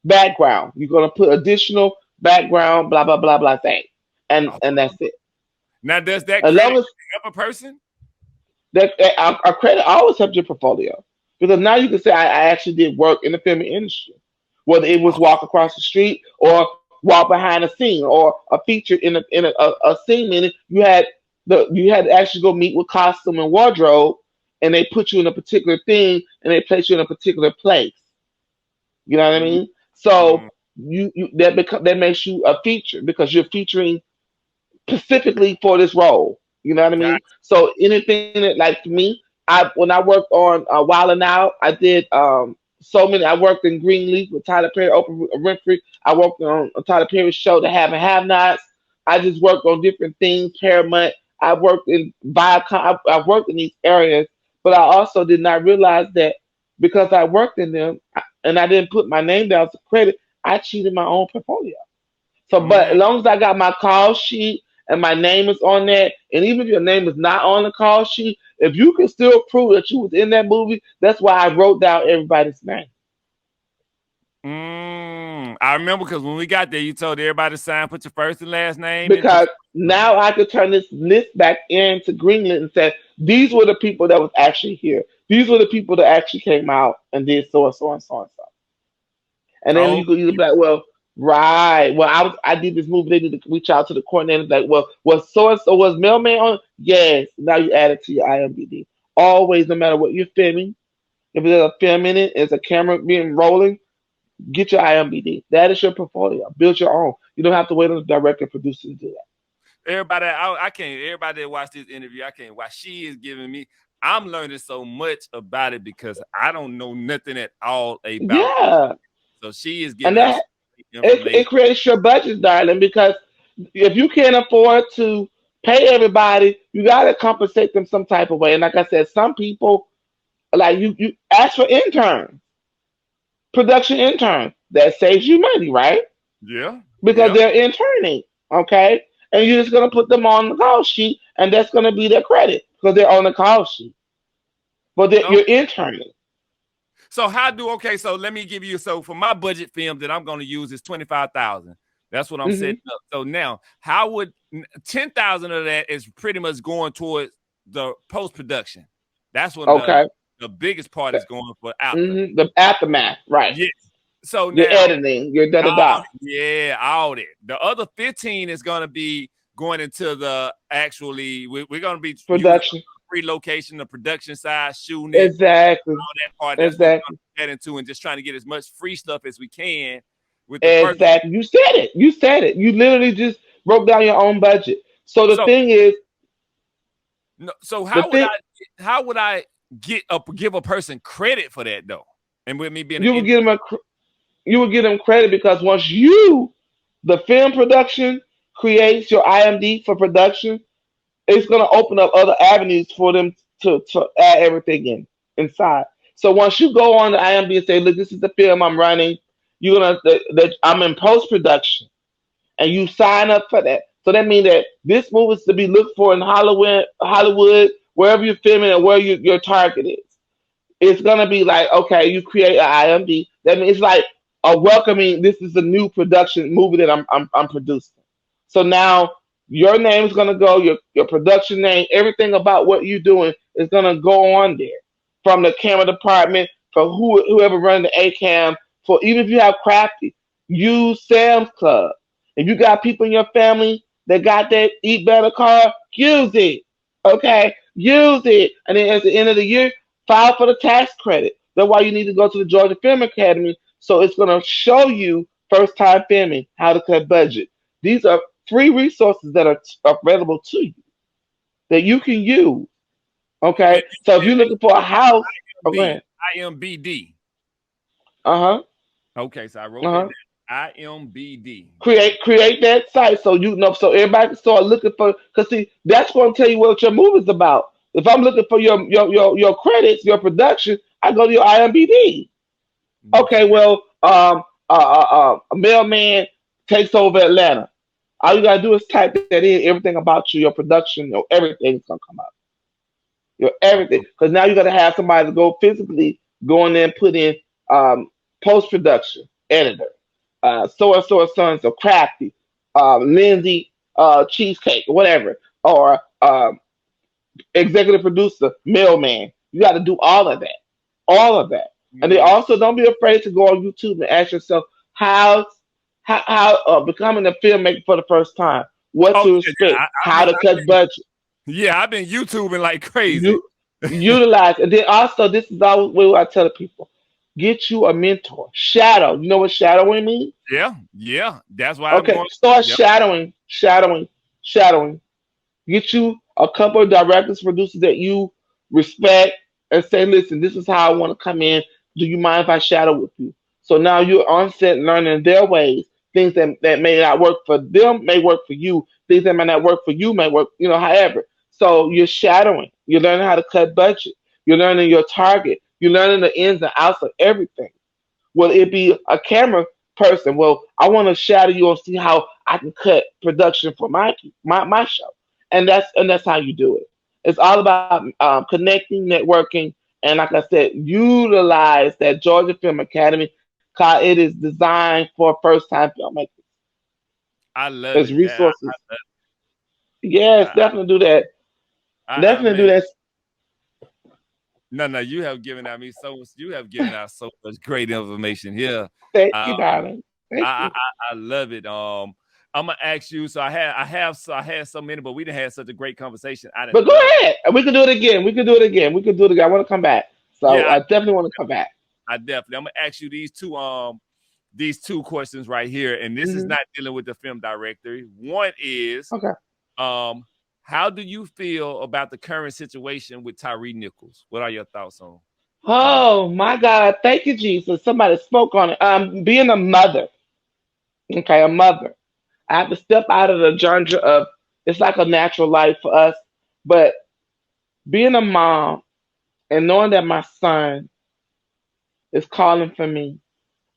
background. You're gonna put additional background, blah blah blah blah thing, and oh. that's it. Now, does that As long credit as help a person? our credit always helps your portfolio because now you can say I actually did work in the film industry, whether it was Oh, walk across the street or walk behind a scene or a feature in a scene. Meaning you had to actually go meet with costume and wardrobe, and they put you in a particular thing and they place you in a particular place. You know what I mm, mean? So mm, that makes you a feature because you're featuring specifically for this role. You know what I mean? gotcha. So anything that, like for me, I when I worked on Wild and Out, I did so many. I worked in Greenleaf with Tyler Perry, Oprah Winfrey. I worked on a Tyler Perry show, The Have and Have Nots. I just worked on different things, Paramount. I worked in Viacom. I worked in these areas, but I also did not realize that because I worked in them and I didn't put my name down to credit, I cheated my own portfolio. So, but as Mm. long as I got my call sheet and my name is on that, and even if your name is not on the call sheet, if you can still prove that you was in that movie, that's why I wrote down everybody's name. I remember because when we got there, you told everybody to sign, put your first and last name, and put Because your number. now I could turn this list back into Greenland and say, these were the people that was actually here. These were the people that actually came out and did so and so and so and so. And then Oh, you could either be like, well, right. Well, I did this movie. They need to reach out to the coordinator. Like, well, was so and so was Mail Mann on? Yes. Now you add it to your IMDb. Always, no matter what you're filming, if there's a film in it, there's a camera being rolling, get your IMDb. That is your portfolio. Build your own. You don't have to wait on the director or producer to do that. everybody, I can't. Everybody that watched this interview, I can't. Why she is giving me, I'm learning so much about it because I don't know nothing at all about. Yeah, So she is and giving us that information. It creates your budget, darling, because if you can't afford to pay everybody, you got to compensate them some type of way. And like I said, some people, like you ask for interns, production interns. That saves you money, right? Yeah, Because yeah. they're interning, okay? And you're just going to put them on the call sheet, and that's going to be their credit because they're on the call sheet. But you're Okay. interning. So how do okay? So let me give you so for my budget film that I'm going to use is 25,000. That's what I'm Hmm. setting up. So now, how would 10,000 of that is pretty much going towards the post production. That's when Okay. the biggest part is going for after. The aftermath, right? Yes. So Your now, editing, your da da oh, da yeah, all that. The other 15 is going to be going into the actually. We're going to be using production. free location, the production side, shooting it, Exactly. all that part. That's what we're Exactly. going to get into, and just trying to get as much free stuff as we can with the first. Exactly. You said it. You said it. You literally just broke down your own budget. So the So, thing is, no, so the thing how would I give a person credit for that though? And with me being an you would give them you would give them credit because once the film production creates your IMD for production, it's going to open up other avenues for them to add everything inside. So once you go on the IMD and say, "Look, this is the film I'm running," you're gonna that I'm in post production, and you sign up for that. So that means that this movie is to be looked for in Hollywood, wherever you're filming and where your target is. It's gonna be like, okay, you create an IMD. That means it's like a welcoming. This is a new production movie that I'm producing. So now your name is gonna go, your production name, everything about what you're doing is gonna go on there. From the camera department, for whoever running the A cam, for even if you have crafty, use Sam's Club. If you got people in your family that got that Eat Better card, use it. Okay? Use it. And then at the end of the year, file for the tax credit. That's why you need to go to the Georgia Film Academy. So it's going to show you first time filming, how to cut budget. These are free resources that are available to you that you can use. And Okay? you So if said you're looking for a house, oh, go ahead. IMBD. Uh huh. Okay, so I wrote Uh that huh. down. IMBD. Create that site so you know so everybody can start looking for because see that's going to tell you what your movie's about. If I'm looking for your credits, your production, I go to your IMDb. Okay, Okay. well, a mailman takes over Atlanta. All you gotta do is type that in. Everything about you, your production, your everything's gonna come out. Your everything, because now you got to have somebody to go physically go in there and put in post production editor, so and so sons of crafty, Lindsay cheesecake, whatever, or executive producer, mailman. You got to do all of that, and then Mm, also don't be afraid to go on YouTube and ask yourself how becoming a filmmaker for the first time, what oh to yeah, yeah. expect, how to cut budget. Yeah, I've been YouTubing like crazy. You utilize, and then also this is always what I tell the people: get you a mentor, shadow. You know what shadowing means? Yeah, yeah. That's why I'm Okay, going. start Yep. shadowing. Get you a couple of directors, producers that you respect, and say, listen, this is how I want to come in. Do you mind if I shadow with you? So now you're on set learning their ways. Things that may not work for them may work for you. Things that may not work for you may work, however. So you're shadowing. You're learning how to cut budget. You're learning your target. You're learning the ins and outs of everything. Will it be a camera person? Well, I want to shadow you and see how I can cut production for my show, and that's how you do it. It's all about connecting, networking, and like I said, utilize that Georgia Film Academy because it is designed for first time filmmakers. I love There's it. Yeah, resources. Yes, I, definitely do that. Definitely do man. that. No, no, you have given out me so much. You have given out so much great information here. Thank you, Um, darling. Thank I, you. I love it. I'm gonna ask you. So I had so many, but we didn't have such a great conversation. I But didn't go love. ahead. We can do it again. We can do it again. We can do it again. I want to come back. So Yeah, I definitely want to come back. I definitely. I'm gonna ask you these two questions right here, and this is Hmm. not dealing with the film director. One is Okay. um, how do you feel about the current situation with Tyree Nichols? What are your thoughts on that? Oh my God. Thank you, Jesus. Somebody spoke on it. Being a mother. Okay, a mother. I have to step out of the genre of it's like a natural life for us, but being a mom and knowing that my son is calling for me,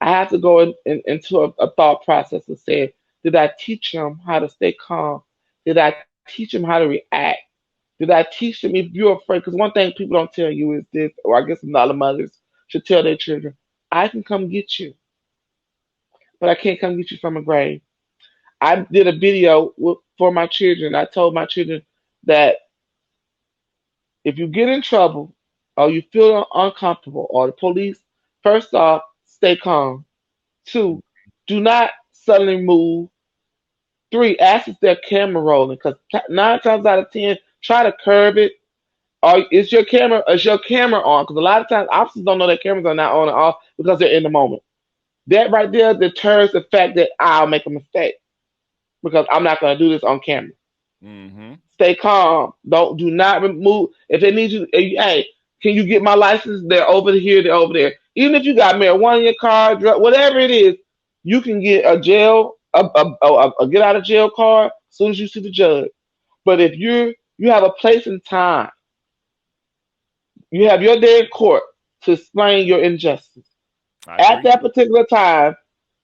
I have to go into a thought process and say, did I teach him how to stay calm? Did I teach him how to react? Did I teach them if you're afraid? Because one thing people don't tell you is this, or I guess a lot of mothers should tell their children, I can come get you, but I can't come get you from a grave. I did a video for my children. I told my children that if you get in trouble or you feel uncomfortable or the police, first off, stay calm. Two, do not suddenly move. Three, ask if their camera rolling because 9 times out of 10, try to curb it. Or is your camera on? Because a lot of times officers don't know their cameras are not on or off because they're in the moment. That right there deters the fact that I'll make a mistake because I'm not going to do this on camera. Mm-hmm. Stay calm. Do not move. If they need you, hey, can you get my license? They're over here. They're over there. Even if you got marijuana in your car, whatever it is, you can get a get out of jail card as soon as you see the judge. But if you have a place and time, you have your day in court to explain your injustice. I At agree. that particular time,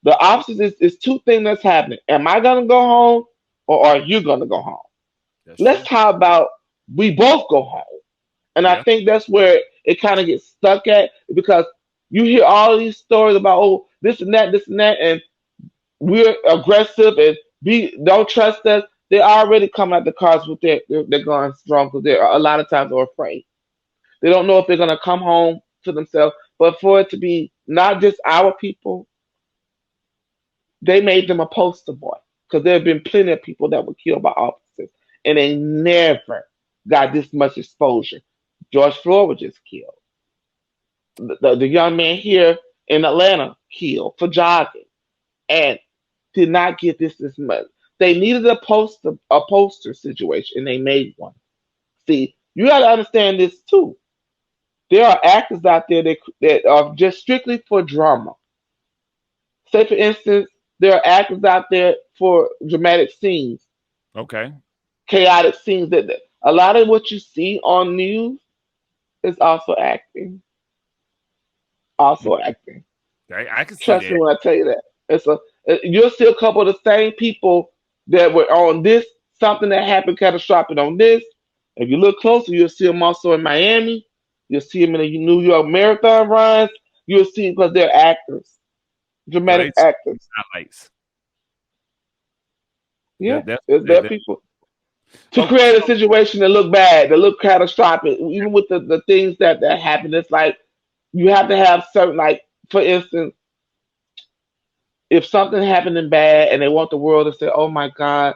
the officers is two things that's happening. Am I gonna go home or are you gonna go home? That's Let's true. talk about we both go home. And I Yeah. think that's where it kind of gets stuck at because you hear all of these stories about this and that, and we're aggressive and be don't trust us. They already come at the cars with their guns drawn because they're a lot of times are afraid. They don't know if they're gonna come home to themselves. But for it to be not just our people, they made them a poster boy because there have been plenty of people that were killed by officers, and they never got this much exposure. George Floyd was just killed. The young man here in Atlanta killed for jogging and did not get this much. They needed a poster situation, and they made one. See, you got to understand this too. There are actors out there that are just strictly for drama. Say, for instance, there are actors out there for dramatic scenes, Okay. chaotic scenes. That a lot of what you see on news is also acting, also acting. I can see Trust me that. when I tell you that. You'll see a couple of the same people that were on this something that happened catastrophic on this. If you look closer, you'll see them also in Miami. You'll see them in the New York marathon runs. You'll see because they're actors, So dramatic they actors. highlights. Yeah, That's they're people to okay. create a So situation that look bad, that look catastrophic. Even with the things that happen, it's like you have to have certain, like, for instance, if something happening bad and they want the world to say, "Oh my God,"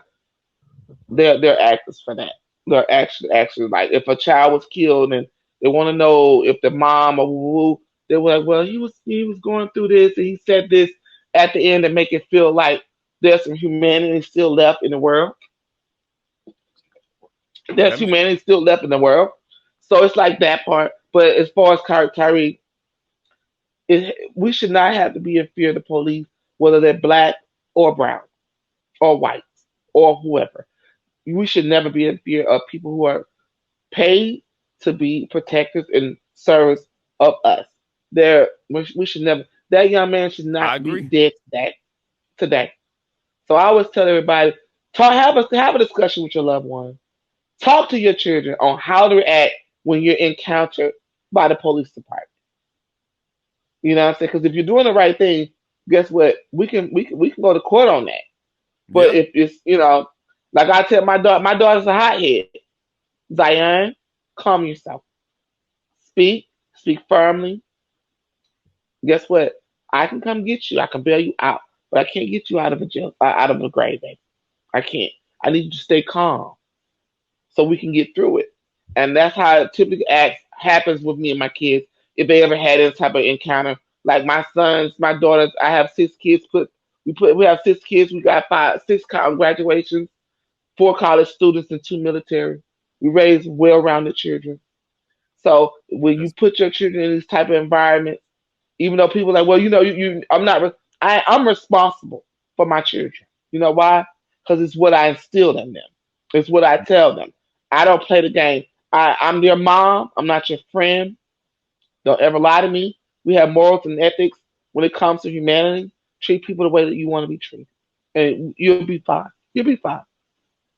they're actors for that. They're actually like if a child was killed and they want to know if the mom or who they were like, "Well, he was going through this and he said this at the end to make it feel like there's some humanity still left in the world. There's that makes humanity still left in the world." So it's like that part. But as far as Kyrie, we should not have to be in fear of the police, whether they're black or brown or white or whoever. We should never be in fear of people who are paid to be protectors and service of us. We should never. That young man should I not be agree. dead today. So I always tell everybody, have a discussion with your loved one. Talk to your children on how to react when you're encountered by the police department. You know what I'm saying? Because if you're doing the right thing, guess what? We can go to court on that. But Yeah. if it's like I tell my daughter's a hothead. Zion, calm yourself. Speak firmly. Guess what? I can come get you. I can bail you out, but I can't get you out of a jail, out of a grave, baby. I can't. I need you to stay calm so we can get through it. And that's how it typically happens with me and my kids. If they ever had this type of encounter, like my sons, my daughters, I have 6 kids. We have 6 kids. We got six graduations, 4 college students, and 2 military. We raise well-rounded children. So when you That's put your children in these type of environments, even though people are like, well, I'm not, I'm responsible for my children. You know why? Because it's what I instilled in them. It's what I tell them. I don't play the game. I'm your mom. I'm not your friend. Don't ever lie to me. We have morals and ethics when it comes to humanity. Treat people the way that you want to be treated, and you'll be fine. You'll be fine.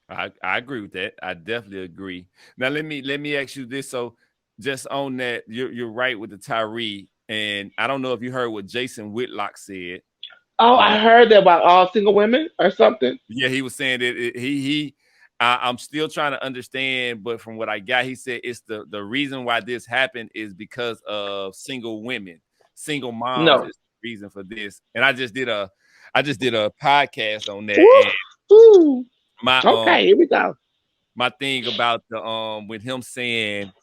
I agree with that. I definitely agree. Now let me ask you this. So just on that, you're right with the Tyree, and I don't know if you heard what Jason Whitlock said. Oh, Uh, I heard that about all single women or something. yeah, he was saying that I'm still trying to understand, but from what I got, he said it's the reason why this happened is because of single women, single moms No. is the reason for this. And I just did a podcast on that, Woo. and Woo. my Okay, here we go. my thing about the with him saying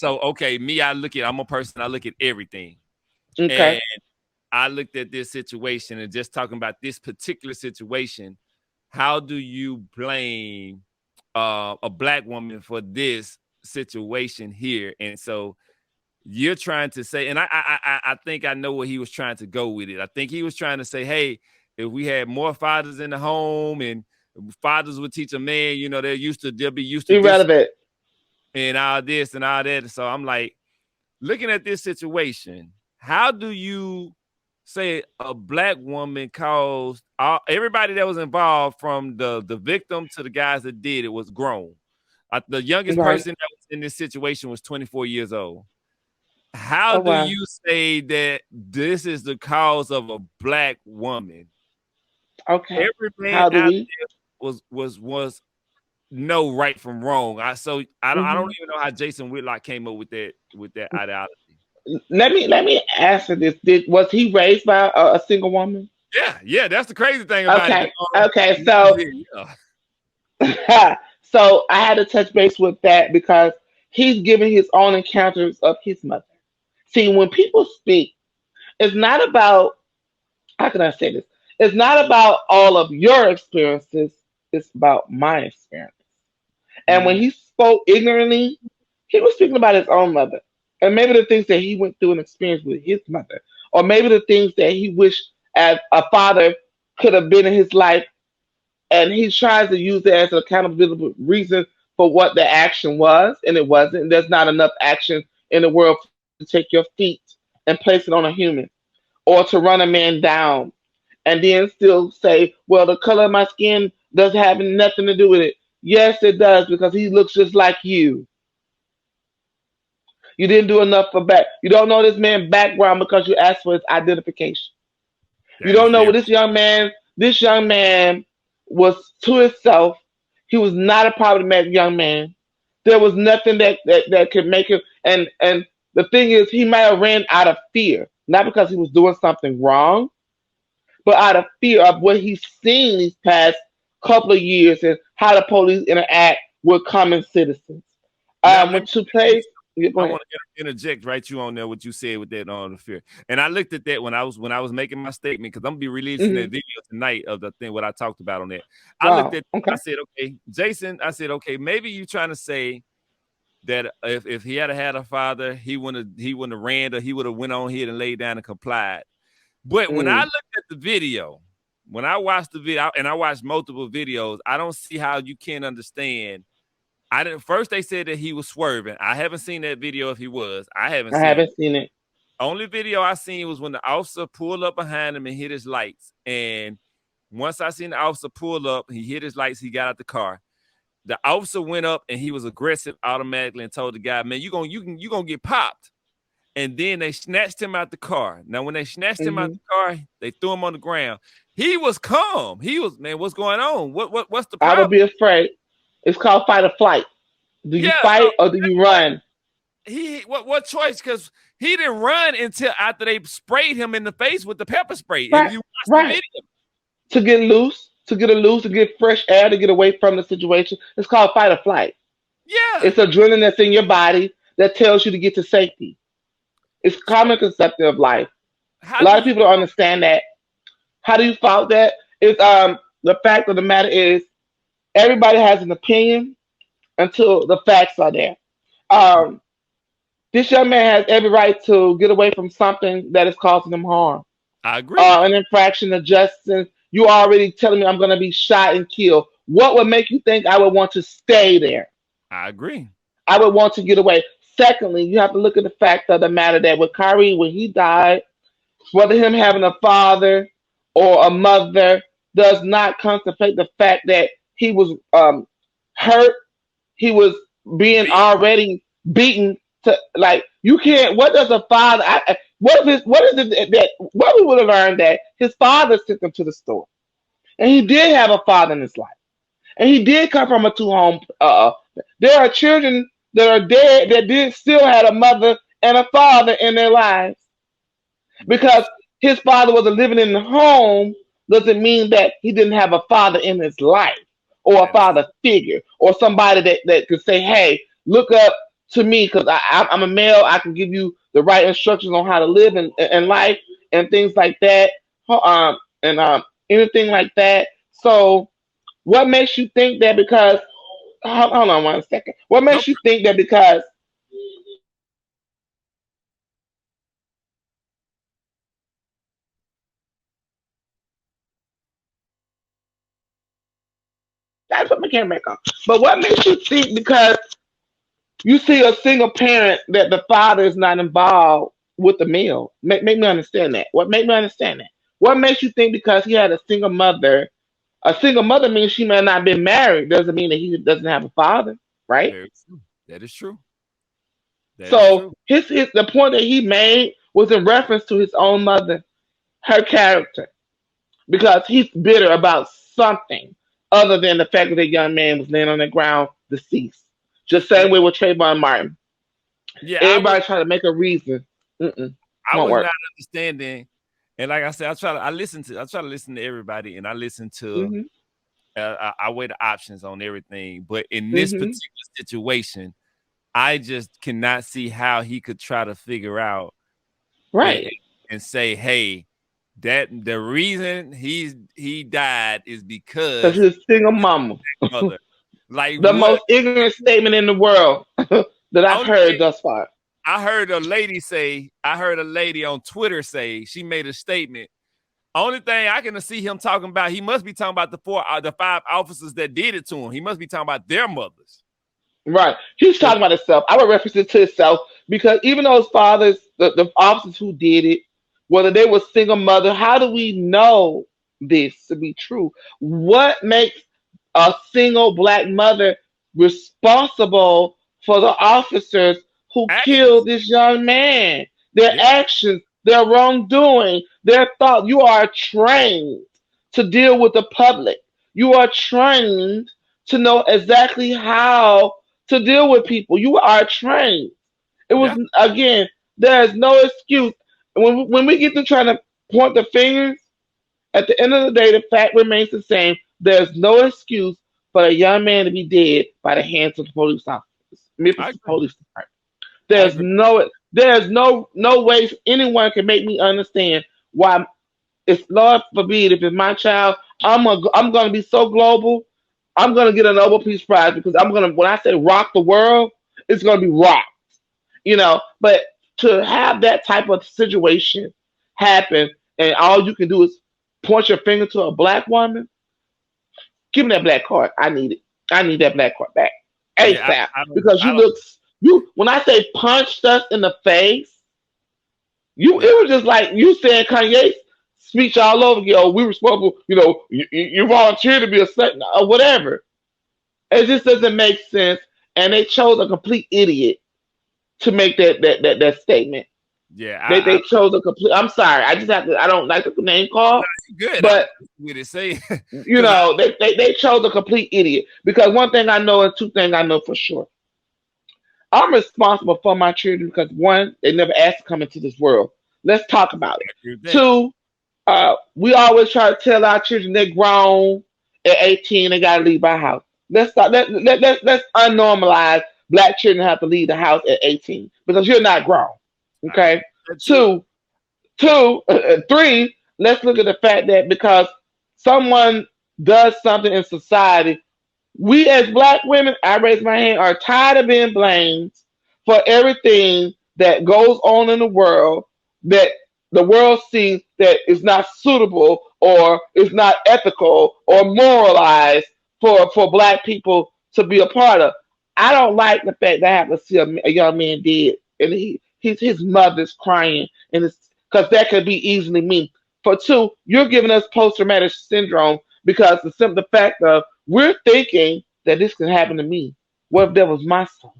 okay, me, I'm a person, I look at everything. Okay. And I looked at this situation and just talking about this particular situation. How do you blame a black woman for this situation here? And so you're trying to say, and I think I know where he was trying to go with it. I think he was trying to say, hey, if we had more fathers in the home and fathers would teach a man, they'll be used to this Irrelevant. and all this and all that. So I'm like, looking at this situation, how do you say a black woman caused everybody that was involved, from the victim to the guys that did it, was grown? The youngest Right. person that was in this situation was 24 years old. How Oh do wow. you say that this is the cause of a black woman? Okay. Every man How do out we? there was know right from wrong. I don't Hmm. even know how Jason Whitlock came up with that ideology. Let me answer this. Was he raised by a single woman? Yeah, yeah, that's the crazy thing about it. Okay. Okay. So Yeah. so I had to touch base with that because he's giving his own encounters of his mother. See, when people speak, it's not about, how can I say this? It's not about all of your experiences. It's about my experience. And when Mhm. he spoke ignorantly, he was speaking about his own mother. And maybe the things that he went through and experienced with his mother. Or maybe the things that he wished as a father could have been in his life. And he tries to use it as an accountability reason for what the action was. And it wasn't. There's not enough action in the world to take your feet and place it on a human. Or to run a man down and then still say, well, the color of my skin doesn't have nothing to do with it. Yes, it does, because he looks just like you. You didn't do enough for back. You don't know this man's background because you asked for his identification. You That is don't know very what this young man. This young man was to himself. He was not a problematic young man. There was nothing that could make him. And the thing is, he might have ran out of fear, not because he was doing something wrong, but out of fear of what he's seen these past couple of years and how the police interact with common citizens. now. Let When me to ask you play, something. yeah, go I ahead. want to interject right you on there what you said with that on the fear. And I looked at that when I was making my statement, because I'm gonna be releasing that Hmm. video tonight of the thing what I talked about on that. I looked Wow. at I Okay. said, okay, Jason, I said, okay, maybe you trying to say that if he had a father, he wouldn't have ran, or he would have went on here and laid down and complied. But when I Mm. looked at the video, when I watched the video, and I watched multiple videos, I don't see how you can't understand. I didn't first they said that he was swerving. I haven't seen that video if he was. I haven't I seen haven't it. seen it. Only video I seen was when the officer pulled up behind him and hit his lights. And once I seen the officer pull up, he hit his lights, he got out the car. The officer went up and he was aggressive automatically and told the guy, man, you gonna get popped. And then they snatched him out the car. Now, when they snatched him out Hmm. the car, they threw him on the ground. He was calm. He was, man, what's going on? What's the I would problem? be afraid. It's called fight or flight. Do you Yeah, so fight or do you run? he what choice? Because he didn't run until after they sprayed him in the face with the pepper spray. If Right. you watch the Right. video, To get loose, to get fresh air, to get away from the situation. It's called fight or flight. yeah. It's adrenaline that's in your body that tells you to get to safety. It's So common concept of life. A how do lot of you? people don't understand that. How do you fight that? It's the fact of the matter is everybody has an opinion until the facts are there. Um, this young man has every right to get away from something that is causing him harm. I agree. An infraction of justice. You already telling me I'm gonna be shot and killed. What would make you think I would want to stay there? I agree. I would want to get away. Secondly, you have to look at the fact of the matter that with Kyrie, when he died, whether him having a father or a mother does not contemplate the fact that he was hurt, he was being Beat. already beaten to like you can't. What does a father? What is it that what we would have learned that his father sent him to the store, and he did have a father in his life, and he did come from a two home. There are children that are dead that did still had a mother and a father in their lives because Yes. his father wasn't living in the home doesn't mean that he didn't have a father in his life or a That is father figure or somebody that could say, hey, look up to me because I'm a male. I can give you the right instructions on how to live in life and things like that. And anything like that. So what makes you think that because, hold on 1 second. What no. makes you think that because I put my camera back on. But what makes you think because you see a single parent that the father is not involved with the meal? Make me understand that. What make me understand that? What makes you think because he had a single mother? A single mother means she may not have been married. Doesn't mean that he doesn't have a father, right? Very true. That is true. That is So true. his the point that he made was in reference to his own mother, her character, because he's bitter about something other than the fact that the young man was laying on the ground deceased. Just Yeah. same way with Trayvon Martin. Yeah. Everybody try to make a reason. Mm-mm, I won't was work. not understanding. And like I said, I try to listen to everybody, and I listen to Hmm. I weigh the options on everything. But in this Hmm. particular situation, I just cannot see how he could try to figure out and, Right. and say, hey, that the reason he died is Because because he's a single his mama. mother. Like The what? most ignorant statement in the world that I've Only heard thing thus far. I heard a lady on Twitter say she made a statement. Only thing I can see him talking about, he must be talking about the five officers that did it to him. He must be talking about their mothers. Right. He's 'Cause- talking about himself. I would reference it to himself because even those fathers, the officers who did it, whether they were single mother, how do we know this to be true? What makes a single black mother responsible for the officers who Actions. killed this young man? Their Yeah. actions, their wrongdoing, their thought. You are trained to deal with the public. You are trained to know exactly how to deal with people. You are trained. It was Yeah. again. There is no excuse when we get to trying to point the fingers. At the end of the day, the fact remains the same. There's no excuse for a young man to be dead by the hands of the police officers, I Memphis agree. Police Department. I There's agree. no way anyone can make me understand why. It's Lord forbid if it's my child, I'm gonna be so global. I'm gonna get a Nobel Peace Prize because I'm gonna when I say rock the world, it's gonna be rock. But to have that type of situation happen and all you can do is point your finger to a black woman, give me that black card. I need it. I need that black card back Yeah, ASAP because I you don't look you when I say punched us in the face, you yeah. it was just like you saying Kanye's speech all over again. Oh, we responsible. You volunteered to be a second or whatever. It just doesn't make sense. And they chose a complete idiot to make that statement. Yeah, They chose a complete. I'm sorry. I just have to. I don't like the name call, good. I'm but with it say you because I know they chose a complete idiot because one thing I know and two things I know for sure. I'm responsible for my children because one, they never asked to come into this world. Let's talk about it. agree with that. Two, we always try to tell our children they're grown at 18, they gotta leave our house. Let's stop. Let's unnormalize black children have to leave the house at 18 because you're not grown. I agree Okay. with that too. Two, three. Let's look at the fact that because someone does something in society, we as black women, I raise my hand, are tired of being blamed for everything that goes on in the world that the world sees that it's not suitable or it's not ethical or moralized for black people to be a part of. I don't like the fact that I have to see a young man dead and his mother's crying and it's because that could be easily me. For two, you're giving us post traumatic syndrome because the simple fact of we're thinking that this can happen to me. What if that was my son?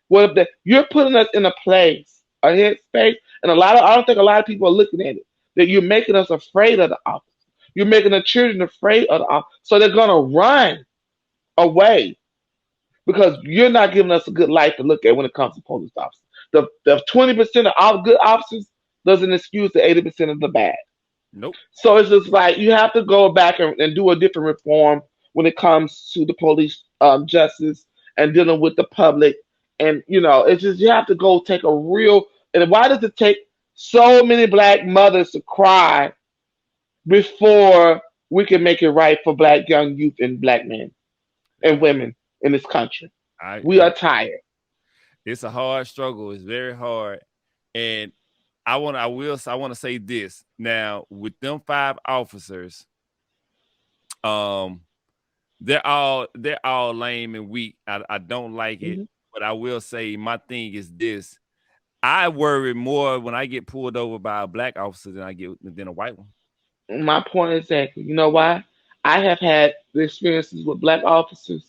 What if that you're putting us in a place, a headspace, and I don't think a lot of people are looking at it. That you're making us afraid of the officer. You're making the children afraid of the officer. So they're gonna run away because you're not giving us a good life to look at when it comes to police officers. The 20% of all good officers doesn't excuse the 80% of the bad. Nope. So it's just like you have to go back and do a different reform when it comes to the police justice and dealing with the public. And it's just you have to go take a real. And why does it take so many black mothers to cry before we can make it right for black young youth and black men and women in this country? I We are tired. It's a hard struggle. It's very hard. And I want to say this. Now, with them 5 officers, they're all lame and weak. I don't like it. Hmm. But I will say my thing is this. I worry more when I get pulled over by a black officer than a white one. My point exactly. You know why? I have had the experiences with black officers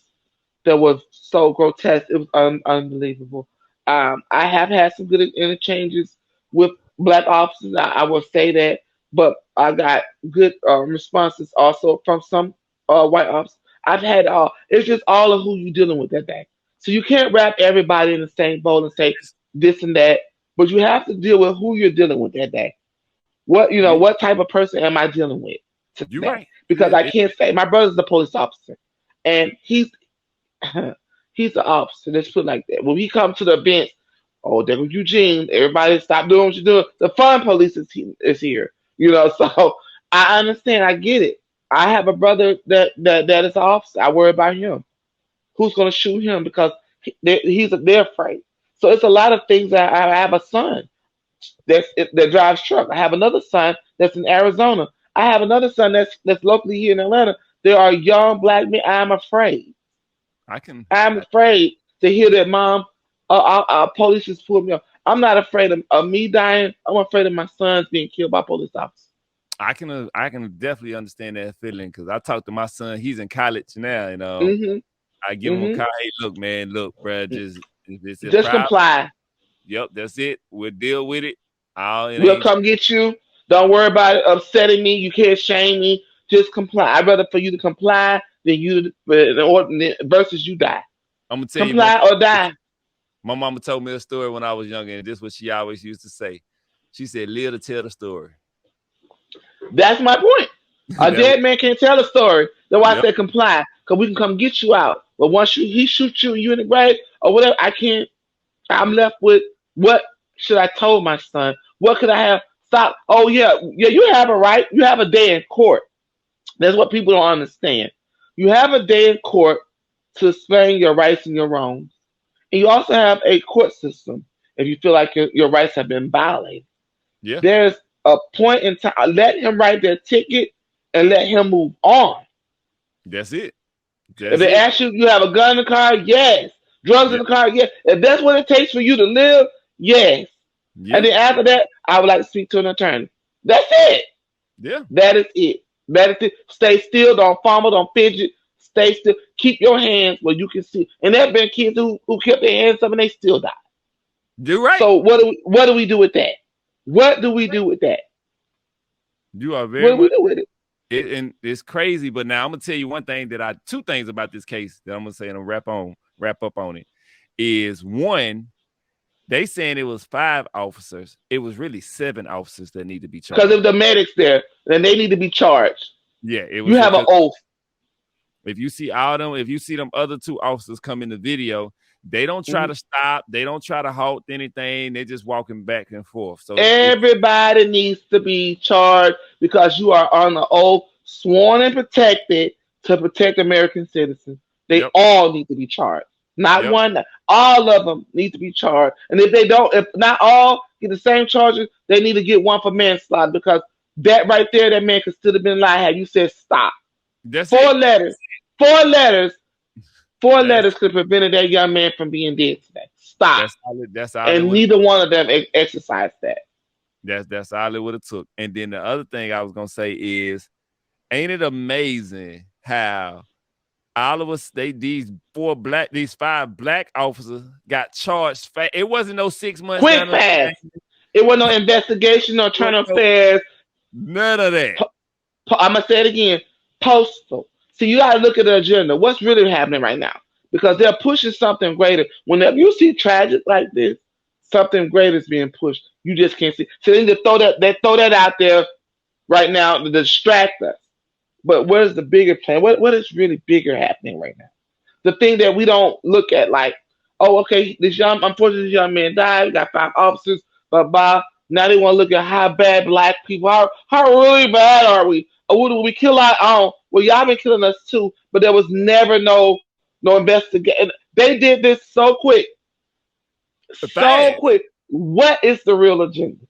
that was so grotesque. It was unbelievable. I have had some good interchanges with black officers. I will say that, but I got good responses also from some white officers. I've had all. It's just all of who you dealing with that day. So you can't wrap everybody in the same bowl and say this and that, but you have to deal with who you're dealing with that day. Yeah, What type of person am I dealing with you're today? right. Because I can't say my brother's a police officer, and he's an officer. Let's put it like that. When we come to the event, oh, there goes Eugene. Everybody stop doing what you're doing. The fun police is here. So I understand. I get it. I have a brother that is an officer. I worry about him. Who's going to shoot him because they're afraid. So it's a lot of things. I have a son that drives truck. I have another son that's in Arizona. I have another son that's locally here in Atlanta. There are young black men. I'm afraid. I can I'm afraid to hear that mom, police just pulled me up. I'm not afraid of me dying. I'm afraid of my sons being killed by police officers. I can definitely understand that feeling because I talked to my son. He's in college now, and Hmm. I give him a Hmm. call. Hey, look, man, look, bro, just if it's a Just problem, comply. yep, that's it. We'll deal with it. It We'll ain't. come get you. Don't worry about it upsetting me. You can't shame me. Just comply. I'd rather for you to comply than versus you die. I'm gonna tell you, Comply or die. my mama told me a story when I was younger, and this is what she always used to say. She said, "Live to tell the story." That's my point. A That was, dead man can't tell a story. That's why I yep. said comply, because we can come get you out. But once he shoots you and you in the grave or whatever, I can't. I'm left with what should I told my son? What could I have? Stop. Oh yeah. You have a right. You have a day in court. That's what people don't understand. You have a day in court to explain your rights and your wrongs, and you also have a court system if you feel like your rights have been violated. Yeah, There's a point in time. Let him write their ticket and let him move on. that's it. If That's they it. ask you, you have a gun in the car, yes. Drugs in Yep. the car, yes. If that's what it takes for you to live, yes. And Yeah. then after that, I would like to speak to an attorney. That's it. Yeah. That is it. That is it. Stay still. Don't fumble. Don't fidget. Stay still. Keep your hands where you can see. And there have been kids who kept their hands up and they still died. You're right. So what do we do with that? What do we do with that? You are What very do we much. do with it? And it's crazy, but now I'm gonna tell you one thing two things about this case that I'm gonna say and wrap up on it is one. They saying it was 5 officers. It was really 7 officers that need to be Because if charged. the medics there, then they need to be charged. Yeah, it You was have an because oath. if you see them other 2 officers come in the video, they don't try Mhm. to stop, they don't try to halt anything. They're just walking back and forth. So Everybody needs to be charged because you are on the oath, sworn and protected to protect American citizens. They yep, all need to be charged. Not yep, one, all of them need to be charged. And if they don't, if not all, get the same charges, they need to get one for manslaughter because that right there, that man could still have been alive had you said stop. That's Four it. letters, four letters, four That's letters could have prevented that young man from being dead today. Stop. that's all it, that's all it And would neither one of them exercised that. that's all it would have took. And then the other thing I was gonna say is, ain't it amazing how all of us, these 5 black officers got charged. It wasn't no 6 months Quick, down the fast. line. It wasn't no investigation, no internal affairs. None of that. I'm gonna say it again. Postal. See, you gotta look at the agenda. What's really happening right now? Because they're pushing something greater. Whenever you see tragic like this, something greater is being pushed. You just can't see. So they need to throw that out there right now to distract us. But what is the bigger plan? What is really bigger happening right now? The thing that we don't look at, like, oh, okay, unfortunately, this young man died. We got 5 officers, blah. Now they want to look at how bad black people are. How really bad are we? Or would we kill our own? Well, y'all been killing us too, but there was never no investigation. They did this so quick, so Fast. quick. What is the real agenda?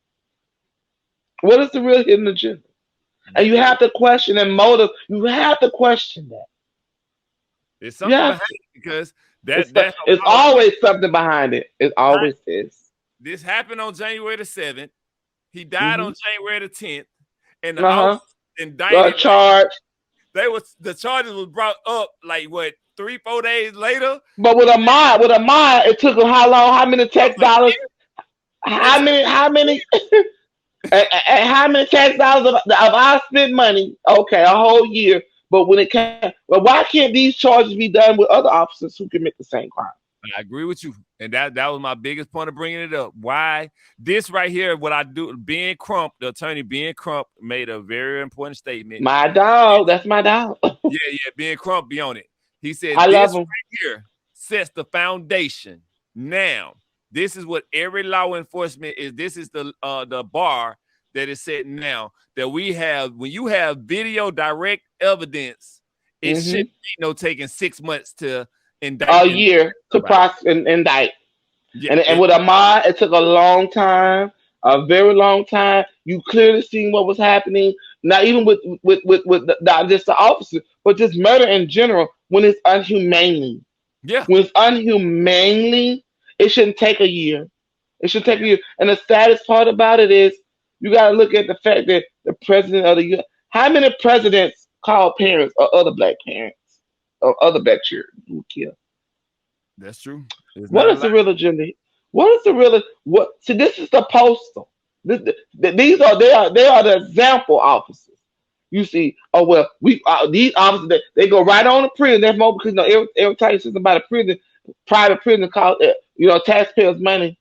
What is the real hidden agenda? And you have to question and motive. You have to question that. It's You something have behind to. it because It's, that's it's always something behind it. It always is. this happened on January the 7th. He died Mm-hmm. on January the 10th, and the Uh-huh. officers indicted. Charge. The charges was brought up like what 3-4 days later. But with a mind, it took them how long? How many tax dollars? How many? And how many tax dollars of I spent money? Okay, a whole year. But when it came, well, why can't these charges be done with other officers who commit the same crime? I agree with you, and that was my biggest point of bringing it up. Why this right here? What I do, Ben Crump, the attorney Ben Crump, made a very important statement. My dog, that's my dog. yeah, Ben Crump be on it. He said, I love this him. right here sets the foundation. Now, this is what every law enforcement is. This is the bar that is set now that we have. When you have video direct evidence, it shouldn't be taking 6 months to indict. A year to process and indict. Yeah, and with Ahmad, it took a long time, a very long time. You clearly seen what was happening. Not even with not just the officer, but just murder in general. When it's unhumanely, yeah, when it's unhumanely, it shouldn't take a year. It should take a year. And the saddest part about it is you got to look at the fact that the president of the U.S. How many presidents called parents or other black parents or other black children who killed? That's true. What is the real agenda? What is the real what? See, this is the postal. These are they are the example officers. You see, oh well, these officers they go right on to prison. That's more because every time you see about a prison, private prison, called taxpayers' money.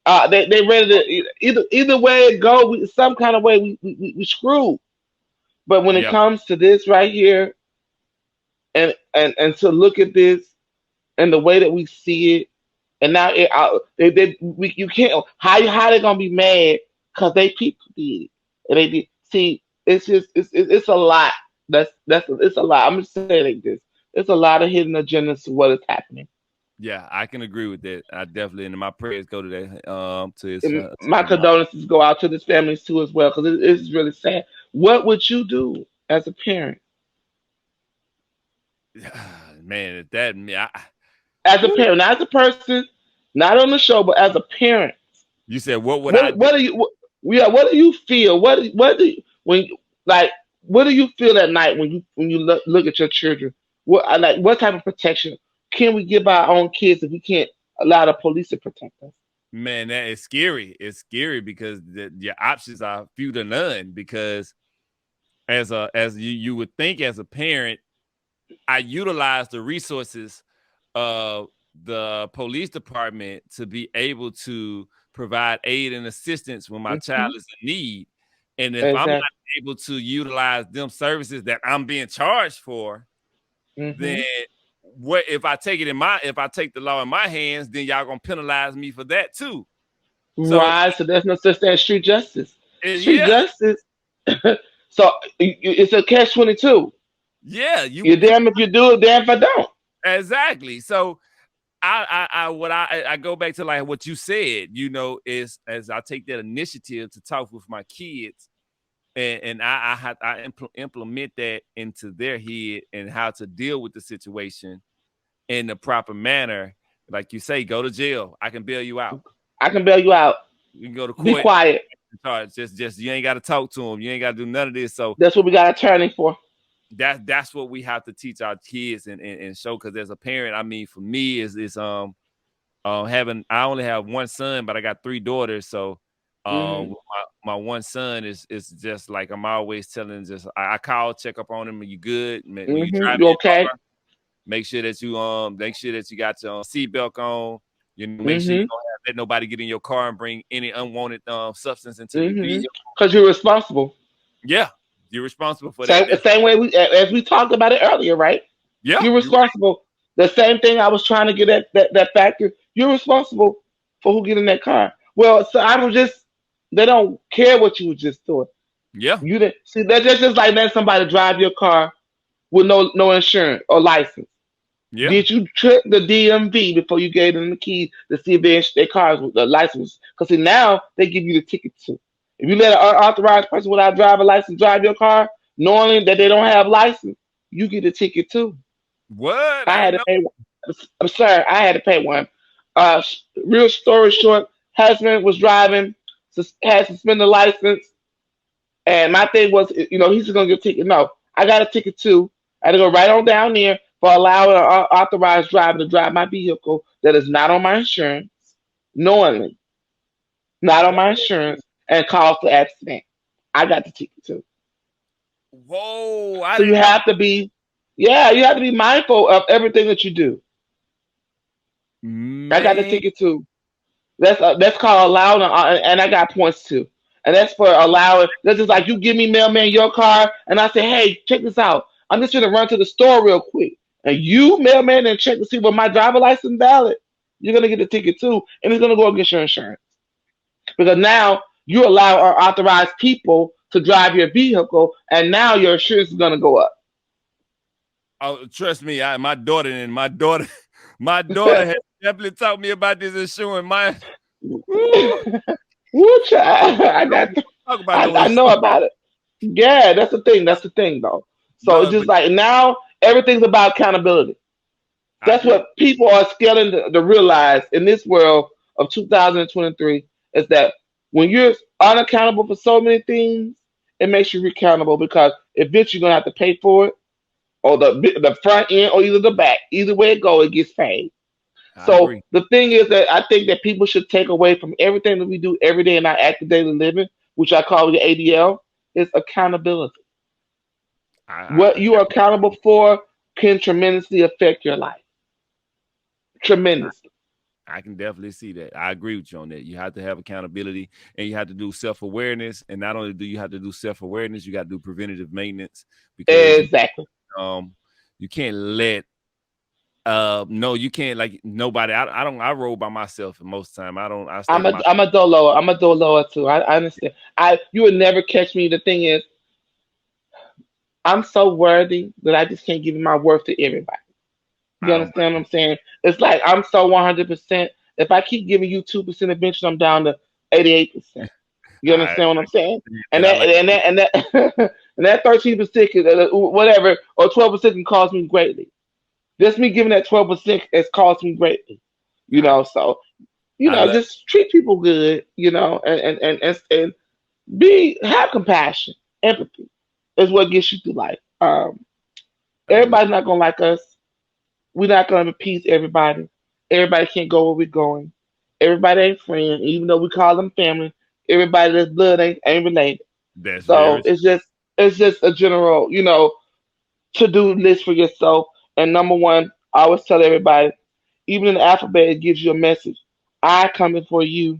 They ready to either way it go, some kind of way we screwed. But when it comes to this right here, and to look at this and the way that we see it, and now you can't how they gonna be mad because they people did it and they did see it's just it's a lot it's a lot. I'm just saying it like this. It's a lot of hidden agendas to what is happening. Yeah, I can agree with that. I definitely, and my prayers go to that. To his, my condolences go out to his families too as well because it's really sad. What would you do as a parent? Man, as a parent, not as a person, not on the show, but as a parent. You said, what would I do? What do you feel? What do you, what do you feel at night when you look at your children? What type of protection can we give our own kids if we can't allow the police to protect us? Man, that is scary. It's scary because your options are few to none. Because as you would think as a parent, I utilize the resources of the police department to be able to provide aid and assistance when my child is in need. And if I'm not able to utilize them services that I'm being charged for, then what if I take the law in my hands, then y'all gonna penalize me for that too. Right. So there's no such thing as street justice. Street justice. So it's a catch-22. Yeah, you're damn if you do it, damn if I don't. Exactly. So I go back to like what you said, is as I take that initiative to talk with my kids, and I implement that into their head and how to deal with the situation in the proper manner. Like you say, go to jail. I can bail you out. I can bail you out. You can go to Be court. quiet. Just you ain't got to talk to them. You ain't got to do none of this. So That's what we got attorney for. that's what we have to teach our kids and show. Because as a parent, I mean, for me, is having I only have one son, but I got three daughters. So Mm-hmm. my one son is just like I'm always telling. Just I call, check up on him. Are you good? When you Mm-hmm. drive You your okay? car, make sure that you got your seatbelt on. Make sure you Mm-hmm. don't let nobody get in your car and bring any unwanted substance into your Mm-hmm. vehicle. Because you're responsible. Yeah, you're responsible for that. Same way as we talked about it earlier, right? Yeah, You're you're right. responsible. The same thing I was trying to get at that factor. You're responsible for who get in that car. Well, so I was just they don't care what you were just doing. Yeah, You didn't see that's just like letting somebody drive your car with no insurance or license. yeah. Did you check the DMV before you gave them the key to see if their cars with the license? Because see now they give you the ticket too. If you let an unauthorized person without driver license drive your car, knowing that they don't have license, you get a ticket too. What? I I had to know. pay. I'm sorry, I had to pay one. Real story short, husband was driving, had suspended license, and my thing was, he's just gonna get a ticket. No, I got a ticket too. I had to go right on down there for allowing an authorized driver to drive my vehicle that is not on my insurance, knowingly not on my insurance, and cause the accident. I got the ticket too. Whoa! I So you didn't know. have to be, yeah, you have to be mindful of everything that you do. I got the Man, ticket too. That's called allowing, and I got points too. And that's for allowing. That's just like you give me mailman your car, and I say, hey, check this out. I'm just gonna run to the store real quick, and you mailman and check to see what my driver license valid. You're gonna get a ticket too, and it's gonna go against your insurance because now you allow authorized people to drive your vehicle, and now your insurance is gonna go up. oh, trust me, my daughter has definitely taught me about this insurance. Woo, Woo, child. don't even talk about no I know insurance, about it. Yeah, that's the thing. That's the thing, though. So it's bro. just But like now everything's about accountability. I That's agree. what people are scaling to realize in this world of 2023 is that when you're unaccountable for so many things, it makes you accountable because eventually you're gonna have to pay for it, or the front end, or either the back. Either way it go, it gets paid. I So agree. the thing is that I think that people should take away from everything that we do every day in our active daily living, which I call the ADL, is accountability. What I you are accountable for can tremendously affect your life. Tremendously. I can definitely see that. I agree with you on that. You have to have accountability and you have to do self awareness. And not only do you have to do self awareness, you got to do preventative maintenance because Exactly. um you can't let no, you can't like nobody. I don't. I roll by myself most of the time. I don't. I stay to myself. I'm a dolo. I'm a dolo too. I understand. You would never catch me. The thing is, I'm so worthy that I just can't give my worth to everybody. You I don't understand what blame I'm saying? It's like I'm so 100%. If I keep giving you 2% eventually I'm down to 88%. you. You understand what I'm saying? And And I that like and that and that and that 13% whatever or 12% can cost me greatly. Just me giving that 12% has cost me greatly. I So I love just treat people good. And be have compassion, empathy is what gets you through life. I love Everybody's not gonna like us. We're not gonna appease everybody. Everybody can't go where we're going. Everybody ain't friends, even though we call them family. Everybody that's blood ain't related. that's So very it's just a general, to do list for yourself. And number one, I always tell everybody, even in the alphabet, it gives you a message. I coming for you,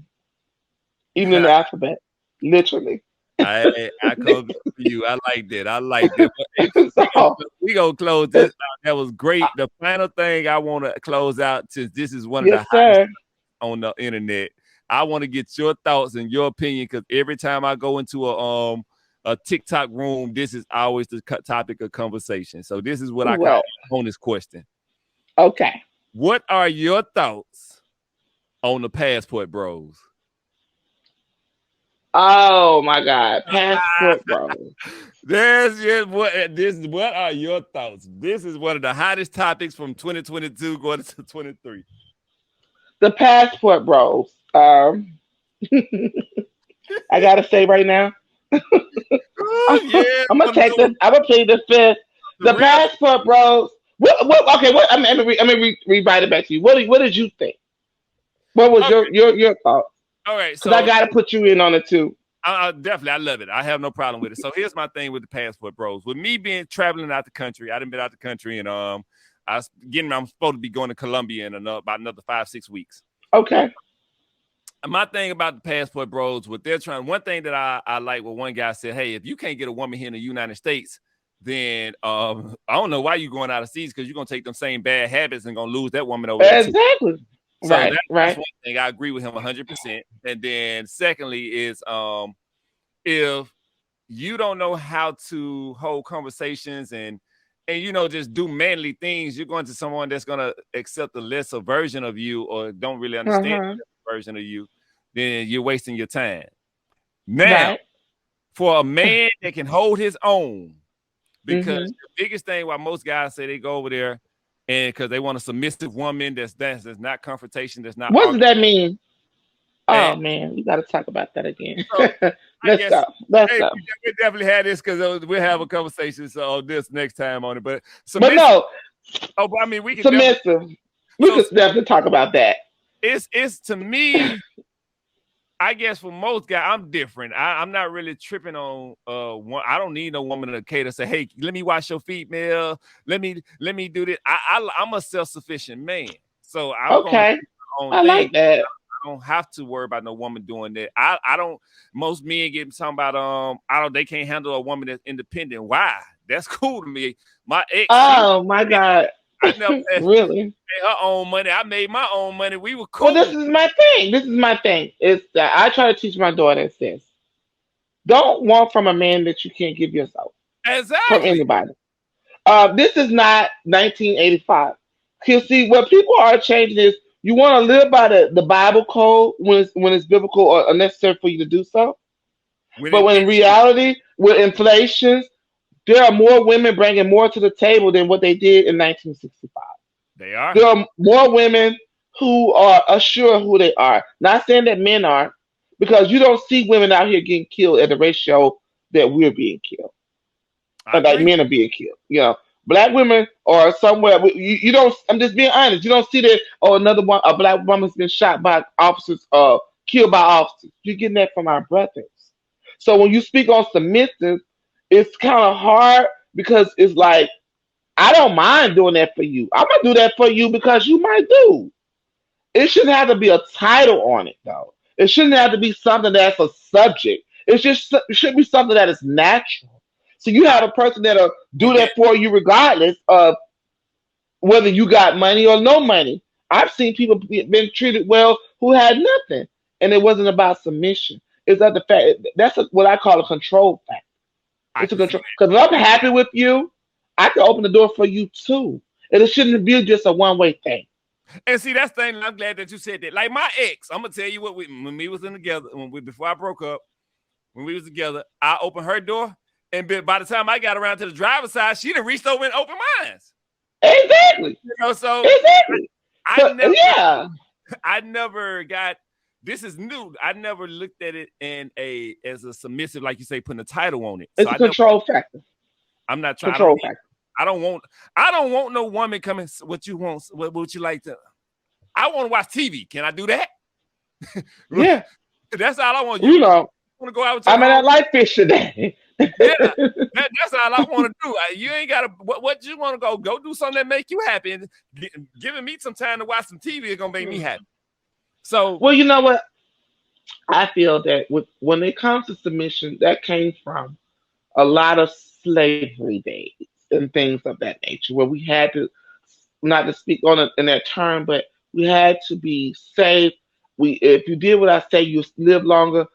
even in the alphabet, literally. I come for you. I like that. I like that. But, hey, So we gonna close this it's, out. That was great. The final thing I want to close out, since this is one of the yes, hottest sir. on the internet, I want to get your thoughts and your opinion because every time I go into a TikTok room, this is always the topic of conversation. So this is what I call What? bonus question. Okay. What are your thoughts on the passport bros? Oh my God, passport bro. That's just what this is. What are your thoughts? This is one of the hottest topics from 2022 going to 23. The passport bros. I gotta say right now, Oh I'm, yeah, I'm gonna take this. I'm gonna plead the fifth. the The real. passport bros. Okay. What? Rewrite it back to you. What did you think? What was Okay, your thought? all right. Because I So gotta put you in on it too. definitely, I love it. I have no problem with it. So here's my thing with the passport bros. With me being traveling out the country, I done been out the country, and I'm supposed to be going to Colombia in about another 5-6 weeks. Okay. My thing about the passport bros, what they're trying, one thing that I like what one guy said, hey, if you can't get a woman here in the United States, then I don't know why you're going out of seas because you're gonna take them same bad habits and gonna lose that woman over there too. Exactly. So Right. that's Right. one thing I agree with him 100%. And then secondly is if you don't know how to hold conversations and just do manly things, you're going to someone that's going to accept a lesser version of you or don't really Uh understand huh. the version of you, then you're wasting your time. Now, Right. for a man that can hold his own, because Mhm. the biggest thing why most guys say they go over there and because they want a submissive woman that's not confrontation, that's not What does arguing. that mean? And Oh man, we got to talk about that again. so I Let's guess go. Let's hey, go. we definitely had this because we'll have a conversation so this next time on it. But But submissive. no, Oh, but I mean, we can definitely. submissive. We So could definitely talk about that. it's to me. I guess for most guys, I'm different. I'm not really tripping on one. I don't need no woman to cater. Say, hey, let me wash your feet, Mel. Let me do this. I'm a self sufficient man, so I'm gonna do Okay. my own I thing. like that. I don't have to worry about no woman doing that. I don't. Most men get talking about I don't. They can't handle a woman that's independent. Why? That's cool to me. My ex, Oh my God. I never had Really? her own money. I made my own money. We were Well, this cool. is my thing. This is my thing. It's that I try to teach my daughters this. Don't want from a man that you can't give yourself from Exactly. anybody. This is not 1985. You see, what people are changing is you want to live by the Bible code when it's biblical or necessary for you to do so. When But it when in fits you, reality, with inflation, there are more women bringing more to the table than what they did in 1965. they are. There are more women who are assured of who they are. Not saying that men are, because you don't see women out here getting killed at the ratio that we're being killed, I like agree. men are being killed. Black women are somewhere. You don't. I'm just being honest. You don't see that. Oh, another one. A black woman's been shot by officers. Killed by officers. You're getting that from our brothers. So when you speak on submissive, it's kind of hard because it's like I don't mind doing that for you. I'm gonna do that for you because you might do. It shouldn't have to be a title on it though. It shouldn't have to be something that's a subject. It should be something that is natural. So you I, have a person that'll do and that that for you regardless of whether you got money or no money. I've seen people been treated well who had nothing, and it wasn't about submission. It's that the fact what I call a control factor. I It's a can see control because if I'm happy with you, I can open the door for you too, and it shouldn't be just a one way thing. that. And see, that's the thing. I'm glad that you said that. Like my ex, I'm gonna tell you what. When we was in together, before I broke up, when we was together, I opened her door, and by the time I got around to the driver's side, she done reached over and opened mine. Exactly. So Exactly. I So never, yeah, I never got. This is new. I never looked at it as a submissive, like you say, putting a title on it. So it's a I never. control factor. I'm not trying. Control factor. I don't want. I don't want no woman coming. What you want? What you like to? I want to watch TV. Can I do that? Yeah. That's all I want. You You know, want to go out with your I'm in home? that light fish today. Yeah, that's all I want to do. You ain't got to. What you want to go do something that make you happy. And giving me some time to watch some TV is gonna make me happy. So Well, you know what? I feel that when it comes to submission, that came from a lot of slavery days and things of that nature, where we had to, not to speak on it in that term, but we had to be safe. If you did what I say, you live longer.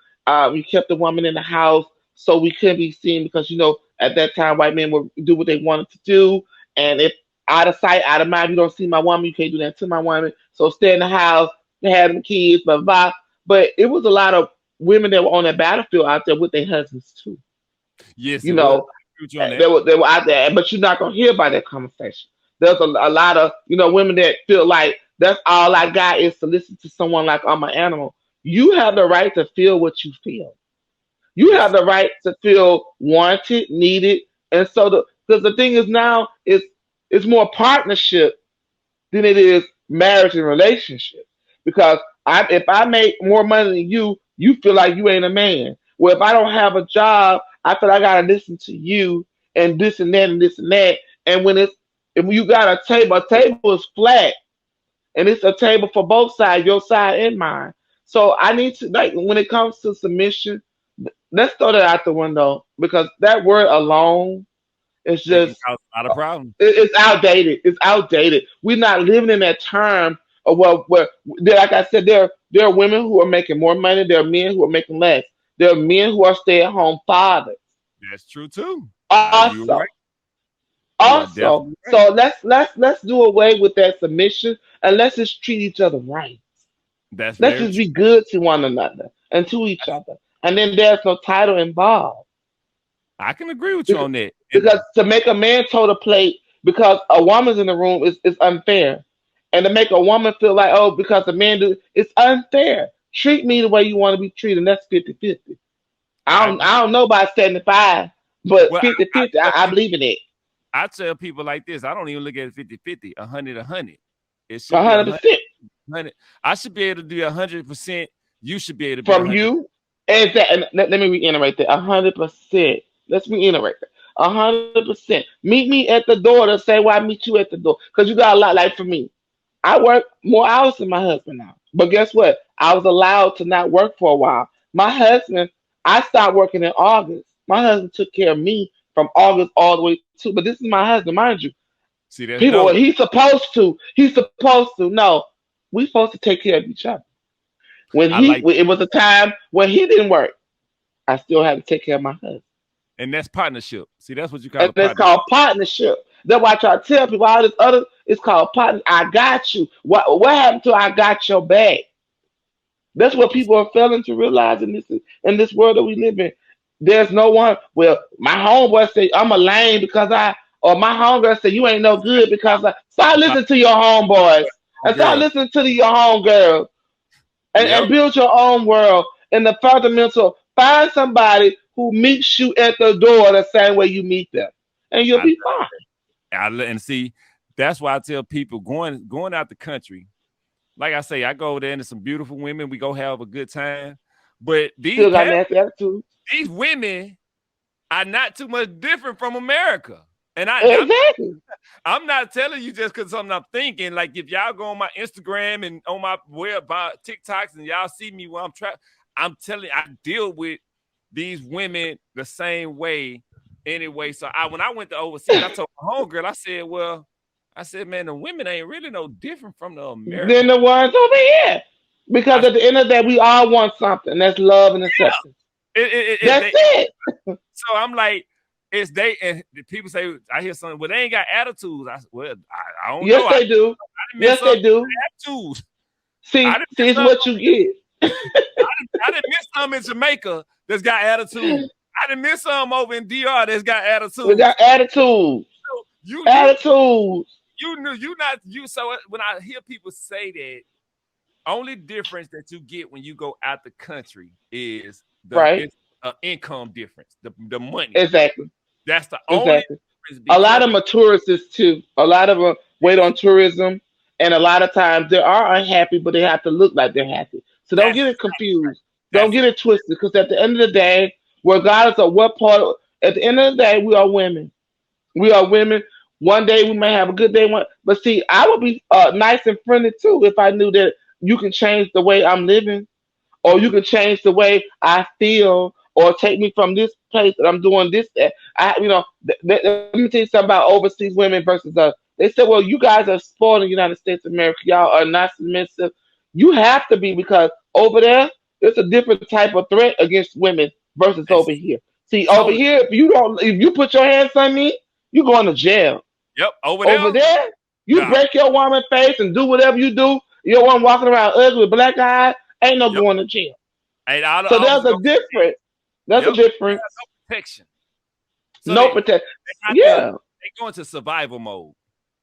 We kept the woman in the house so we couldn't be seen because at that time white men would do what they wanted to do, and if out of sight, out of mind. You don't see my woman, you can't do that to my woman. So stay in the house, have them kids, blah, blah, blah. But it was a lot of women that were on that battlefield out there with their husbands too. Yes, You it was. know, Agree with you on that. they were out there, but you're not gonna hear about that conversation. There's a lot of women that feel like that's all I got is to listen to someone like I'm an animal. You have the right to feel what you feel. You That's have true. the right to feel wanted, needed, and so because the thing is now is it's more partnership than it is marriage and relationship. Because if I make more money than you feel like you ain't a man. Well, if I don't have a job, I feel I gotta listen to you and this and that and this and that. And if you got a table is flat and it's a table for both sides, your side and mine. So I need to like when it comes to submission, let's throw that out the window because that word alone is It can just cause a lot of problems. it's outdated. It's outdated. We're not living in that term of where like I said, there are women who are making more money. There are men who are making less. There are men who are stay at home fathers. That's true too. You're Also, right. You are also, definitely right. so let's do away with that submission and let's just treat each other right. That's Let's very just true. be good to one another and to each other. And then there's no title involved. I can agree with you Because, on that. because And to make a man toe the plate because a woman's in the room is unfair. And to make a woman feel like, oh, because a man do it's unfair. Treat me the way you want to be treated, and that's 50-50. I agree. I don't know about 75, but Well, 50-50, I believe in it. I tell people like this. I don't even look at it 50-50, 100-100. It should be 100. 100% 100. I should be able to do 100%. You should be able to be from 100. you. And let me reiterate that 100%. Let's reiterate that 100%. Meet me at the door to say why I meet you at the door. Because you got a lot like for me. I work more hours than my husband now. But guess what? I was allowed to not work for a while. My husband, I stopped working in August. My husband took care of me from August all the way to, but this is my husband, mind you. See, that's People, well, dope. he's supposed to. He's supposed to. No, we supposed to take care of each other. I like, It was a time when he didn't work. I still had to take care of my husband. and that's partnership. See, that's what you call And a it's partnership. called partnership. That's why I try to tell people all this other. It's called partner. I got you. What happened to I got your back? That's what people are failing to realize in this world that we live in. There's no one. Well, my homeboy say I'm a lame because or my homegirl say you ain't no good because I. Start Stop, listening to your homeboys and start girl. listening to your homegirls and Yep. build your own world in the fundamental. Find somebody who meets you at the door the same way you meet them, and you'll I, be fine. and see, that's why I tell people going out the country. Like I say, I go over there and there's some beautiful women. We go have a good time. But Still got nasty attitude. these women are not too much different from America. And Exactly. I'm not telling you just because something I'm thinking. Like if y'all go on my Instagram and on my web TikToks and y'all see me while I'm trapped, I'm telling you, I deal with these women the same way anyway. So when I went to overseas, I told my homegirl, I said, man, the women ain't really no different from the Than American. the ones over here. Because I at the end of the day, we all want something. That's love and acceptance. That's they, it. so I'm like, it's they and the people say I hear something, well, they ain't got attitudes. I don't Yes, know. they do. Didn't miss Yes, some they do. attitudes. I See, didn't see, miss it's some. what you get. I didn't miss some in Jamaica that's got attitude. I didn't miss some over in DR that's got We attitudes. got attitude. So you Attitude. you knew you not you. So when I hear people say that, only difference that you get when you go out the country is Right? it's income difference, the money. Exactly. That's the only Exactly. difference A lot because of them are tourists too. A lot of them wait on tourism, and a lot of times they are unhappy, but they have to look like they're happy. So don't that's get it confused. Don't that's get it twisted, because at the end of the day, regardless of what part, at the end of the day, we are women. We are women. One day we may have a good day, but see, I would be nice and friendly too if I knew that you can change the way I'm living or you can change the way I feel, or take me from this place that I'm doing this. That let me tell you something about overseas women versus us. They said, "Well, you guys are spoiled in the United States of America. Y'all are not submissive. You have to be because over there, it's a different type of threat against women versus over it's here. See, over totally here, if you put your hands on me, you going to jail. Yep. Over Over there. there, you Nah. break your woman face and do whatever you do. Your one walking around ugly with black eyes, ain't no Yep. going to jail. Hey, So I there's was a gonna say, difference. There's a yep. difference. No protection. So No protect. they got to Yeah, they go into survival mode.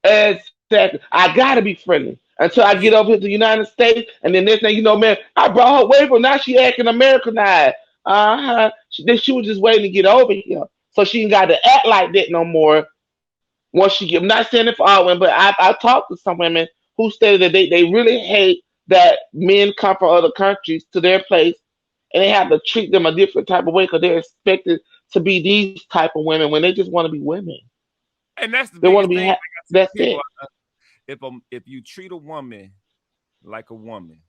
exactly. I gotta be friendly until I get Yeah. over here to the United States, and then next thing you know, man, I brought her away from now she acting Americanized. She was just waiting to get over here, so she ain't got to act like that no more. Once she get, I'm not saying it for all women, but I talked to some women who stated that they really hate that men come from other countries to their place, and they have to treat them a different type of way because they're expected to be these type of women when they just want to be women. And that's the They want to biggest be. thing. Like I tell That's people, it. if you treat a woman like a woman,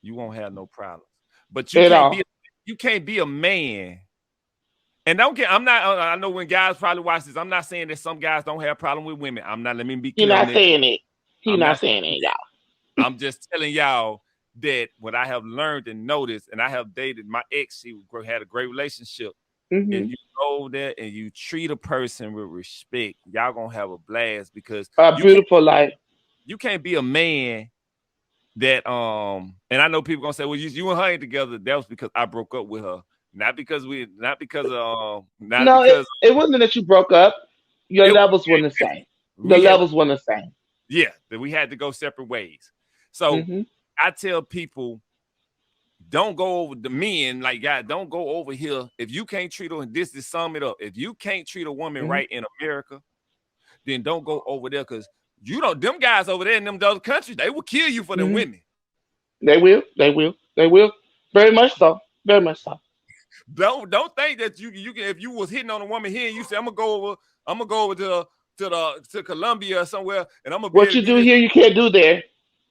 you won't have no problems. But At all. you can't be a man. And don't get. I'm not. I know when guys probably watch this. I'm not saying that some guys don't have problem with women. I'm not. Let me be He clear on not that. saying it. He I'm not not. saying it, y'all. I'm just telling y'all that what I have learned and noticed, and I have dated my ex. She had a great relationship, and Hmm. you go there and you treat a person with respect. Y'all gonna have a blast because A beautiful life. you can't be a man that and I know people gonna say, well, you and her ain't together. That was because I broke up with her. Not No, because it wasn't that you broke up. Your it levels weren't the same. The we had levels weren't the same. yeah, that we had to go separate ways. So Hmm. I tell people, don't go over the men, like God, don't go over here. If you can't treat her, and this is sum it up. If you can't treat a woman Hmm. right in America, then don't go over there because you don't them guys over there in them other countries, they will kill you for them Hmm. women. They will. They will. They will. Very much so. Very much so. Don't think that you can if you was hitting on a woman here and you say I'm gonna go over to Colombia or somewhere and I'm gonna be What able you to do do this. here, you can't do there.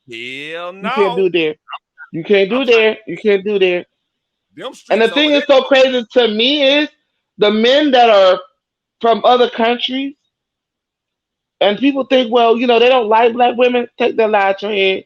Hell You can't no. do there. You can't I'm do trying there. You can't do there. them And the streets thing over there. is so crazy to me is the men that are from other countries, and people think, well, they don't like black women. Take that lie out your head.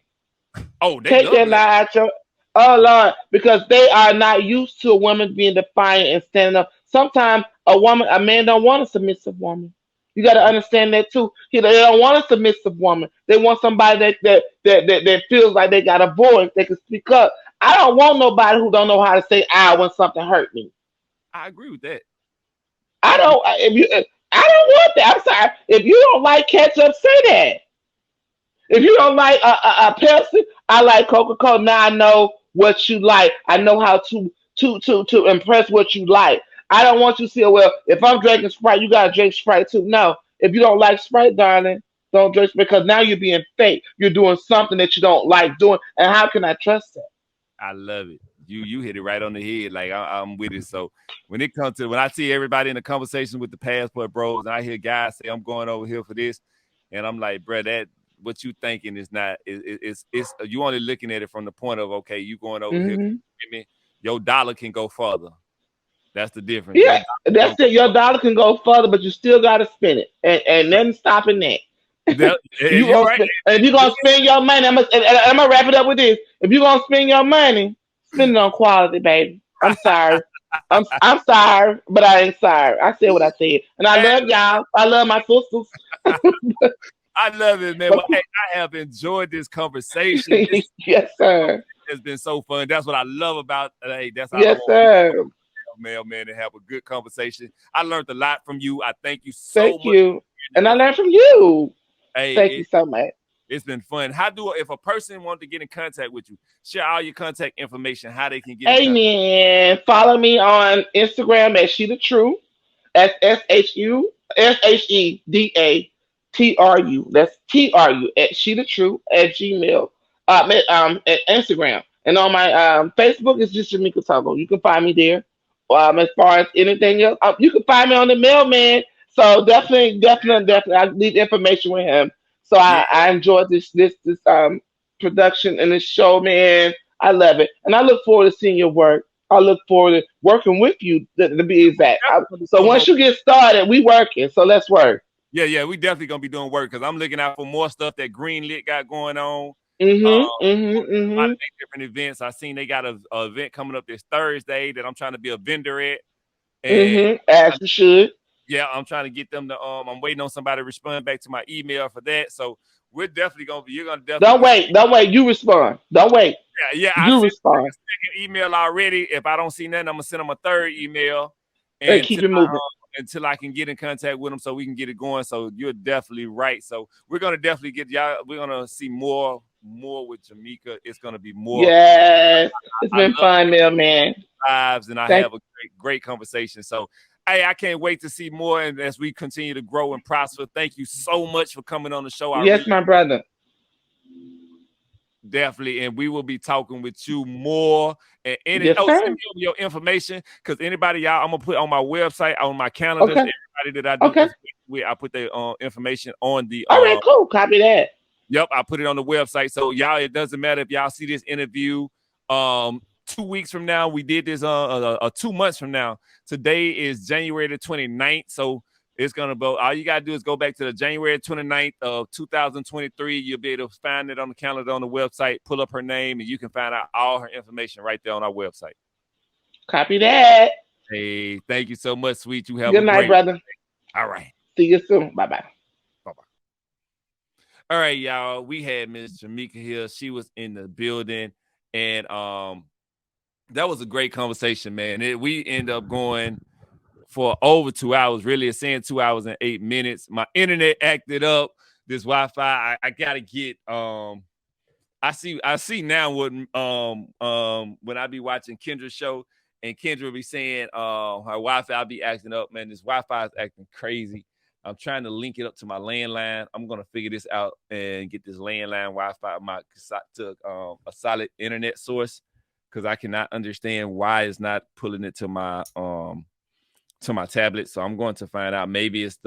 Oh, they Take love that black. lie out your. Oh Lord, because they are not used to a woman being defiant and standing up. Sometimes a man don't want a submissive woman. You got to Nope. understand that too. They don't want a submissive woman. They want somebody that feels like they got a voice. They can speak up. I don't want nobody who don't know how to say "I" when something hurt me. I agree with that. I I agree. don't. If you, I don't want that. I'm sorry. If you don't like ketchup, say that. If you don't like a Pepsi, I like Coca Cola. Now I know what you like. I know how to impress what you like. I don't want you to say, well, if I'm drinking Sprite, you gotta drink Sprite too. No, if you don't like Sprite, darling, don't drink because now you're being fake. You're doing something that you don't like doing, and how can I trust that? I love it. You hit it right on the head. Like I'm with it. So when I see everybody in the conversation with the passport bros, and I hear guys say I'm going over here for this, and I'm like, bro, that what you thinking is not it's you only looking at it from the point of okay, you going over here. Hmm. Your dollar can go further. That's the difference. Your Yeah, dollar can that's go it. Your further. dollar can go further, but you still gotta spend it, and nothing stopping that. You You gonna right. spend, and if you're gonna spend your money, I'm gonna wrap it up with this. If you're gonna spend your money, spend it on quality, baby. I'm sorry. I'm sorry, but I ain't sorry. I said what I said, and I love y'all. I love my sisters. I love it, man. But Well, hey, I have enjoyed this conversation. This yes, sir. has been so fun. That's what I love about. Hey, that's how I Yes, want people sir. to mail, man, and have a good conversation. I learned a lot from you. I thank you so Thank much you, for and I sharing learned from you. that information. Hey, Thank you so much. it's been fun. If a person wants to get in contact with you, share all your contact information, how they can get in contact. Amen. Follow me on Instagram at She the True. That's SHUSHEDATRU. That's TRU at She the True at Gmail. At Instagram. And on my Facebook it's just Jermeka Tuggle. You can find me there. As far as anything else, you can find me on the mailman. So definitely, I leave information with him. So Yeah, I enjoyed this production and this show, man. I love it, and I look forward to seeing your work. I look forward to working with you to be exact. definitely gonna be So doing more. once you get started, we working. So let's work. Yeah, we definitely gonna be doing work because I'm looking out for more stuff that Greenlit got going on. Mhm. Doing Mhm. a lot of Mhm. different events. I seen they got a event coming up this Thursday that I'm trying to be a vendor at, and Mhm. As you should. Yeah, I'm trying to get them to. I'm waiting on somebody to respond back to my email for that. So we're definitely gonna be. You're gonna definitely Don't be. wait. Don't wait. You respond. Don't wait. Yeah. I You sent respond a second email already. If I don't see nothing, I'm gonna send them a third email and and keep it moving. until I can get in contact with them so we can get it going. So you're definitely right. So we're gonna definitely get y'all. We're gonna see more with Jermeka. It's gonna be more. Yes. It's I been love fun, mailman. lives and I Thank have a great conversation. So, hey, I can't wait to see more and as we continue to grow and prosper. Thank you so much for coming on the show. I Yes, really my brother. definitely, and we will be talking with you more. And Yes, send sir. me over your information because anybody y'all, I'm gonna put on my website, on my calendars. Okay. Everybody that I do Okay. information with, I put their information on the All right, cool. Copy that. Yep, I put it on the website. So y'all, it doesn't matter if y'all see this interview 2 weeks from now. We did this 2 months from now. Today is January the 29th. So it's gonna go. All you gotta do is go back to the January 29th of 2023. You'll be able to find it on the calendar on the website, pull up her name, and you can find out all her information right there on our website. Copy that. Hey, thank you so much, sweet. You have a Good night, great brother. all right. See you soon. Bye bye. Bye-bye. All right, y'all. We had Miss Jermeka here. She was in the building, and that was a great conversation, man. We end up going for over 2 hours. Really, it's saying 2 hours and 8 minutes. My internet acted up. This Wi-Fi, I gotta get. I see now when I be watching Kendra's show, and Kendra be saying her Wi-Fi be acting up. Man, this Wi-Fi is acting crazy. I'm trying to link it up to my landline. I'm gonna figure this out and get this landline Wi-Fi to a solid internet source because I cannot understand why it's not pulling it to my tablet. So I'm going to find out. Maybe it's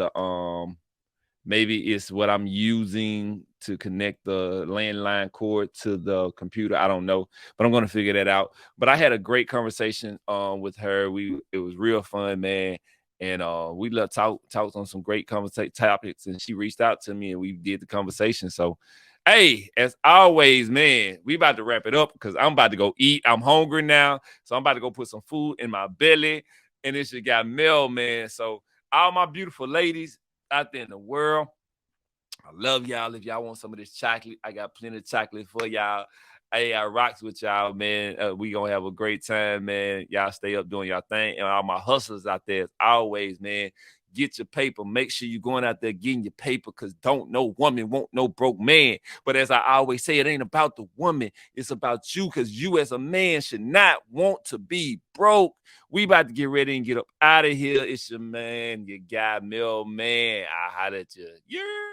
what I'm using to connect the landline cord to the computer. I don't know, but I'm going to figure that out. But I had a great conversation with her. It was real fun, man. And we talked on some great conversation topics, and she reached out to me, and we did the conversation. So, hey, as always, man, we about to wrap it up because I'm about to go eat. I'm hungry now, so I'm about to go put some food in my belly, and this shit got Mail Mann. So, all my beautiful ladies out there in the world, I love y'all. If y'all want some of this chocolate, I got plenty of chocolate for y'all. Hey, I rocks with y'all, man. We gonna have a great time, man. Y'all stay up doing y'all thing. And all my hustlers out there, as always, man, get your paper. Make sure you're going out there getting your paper because don't no woman want no broke man. But as I always say, it ain't about the woman. It's about you because you as a man should not want to be broke. We about to get ready and get up out of here. It's your man, your guy, Mail Mann. I holla at you. Yeah.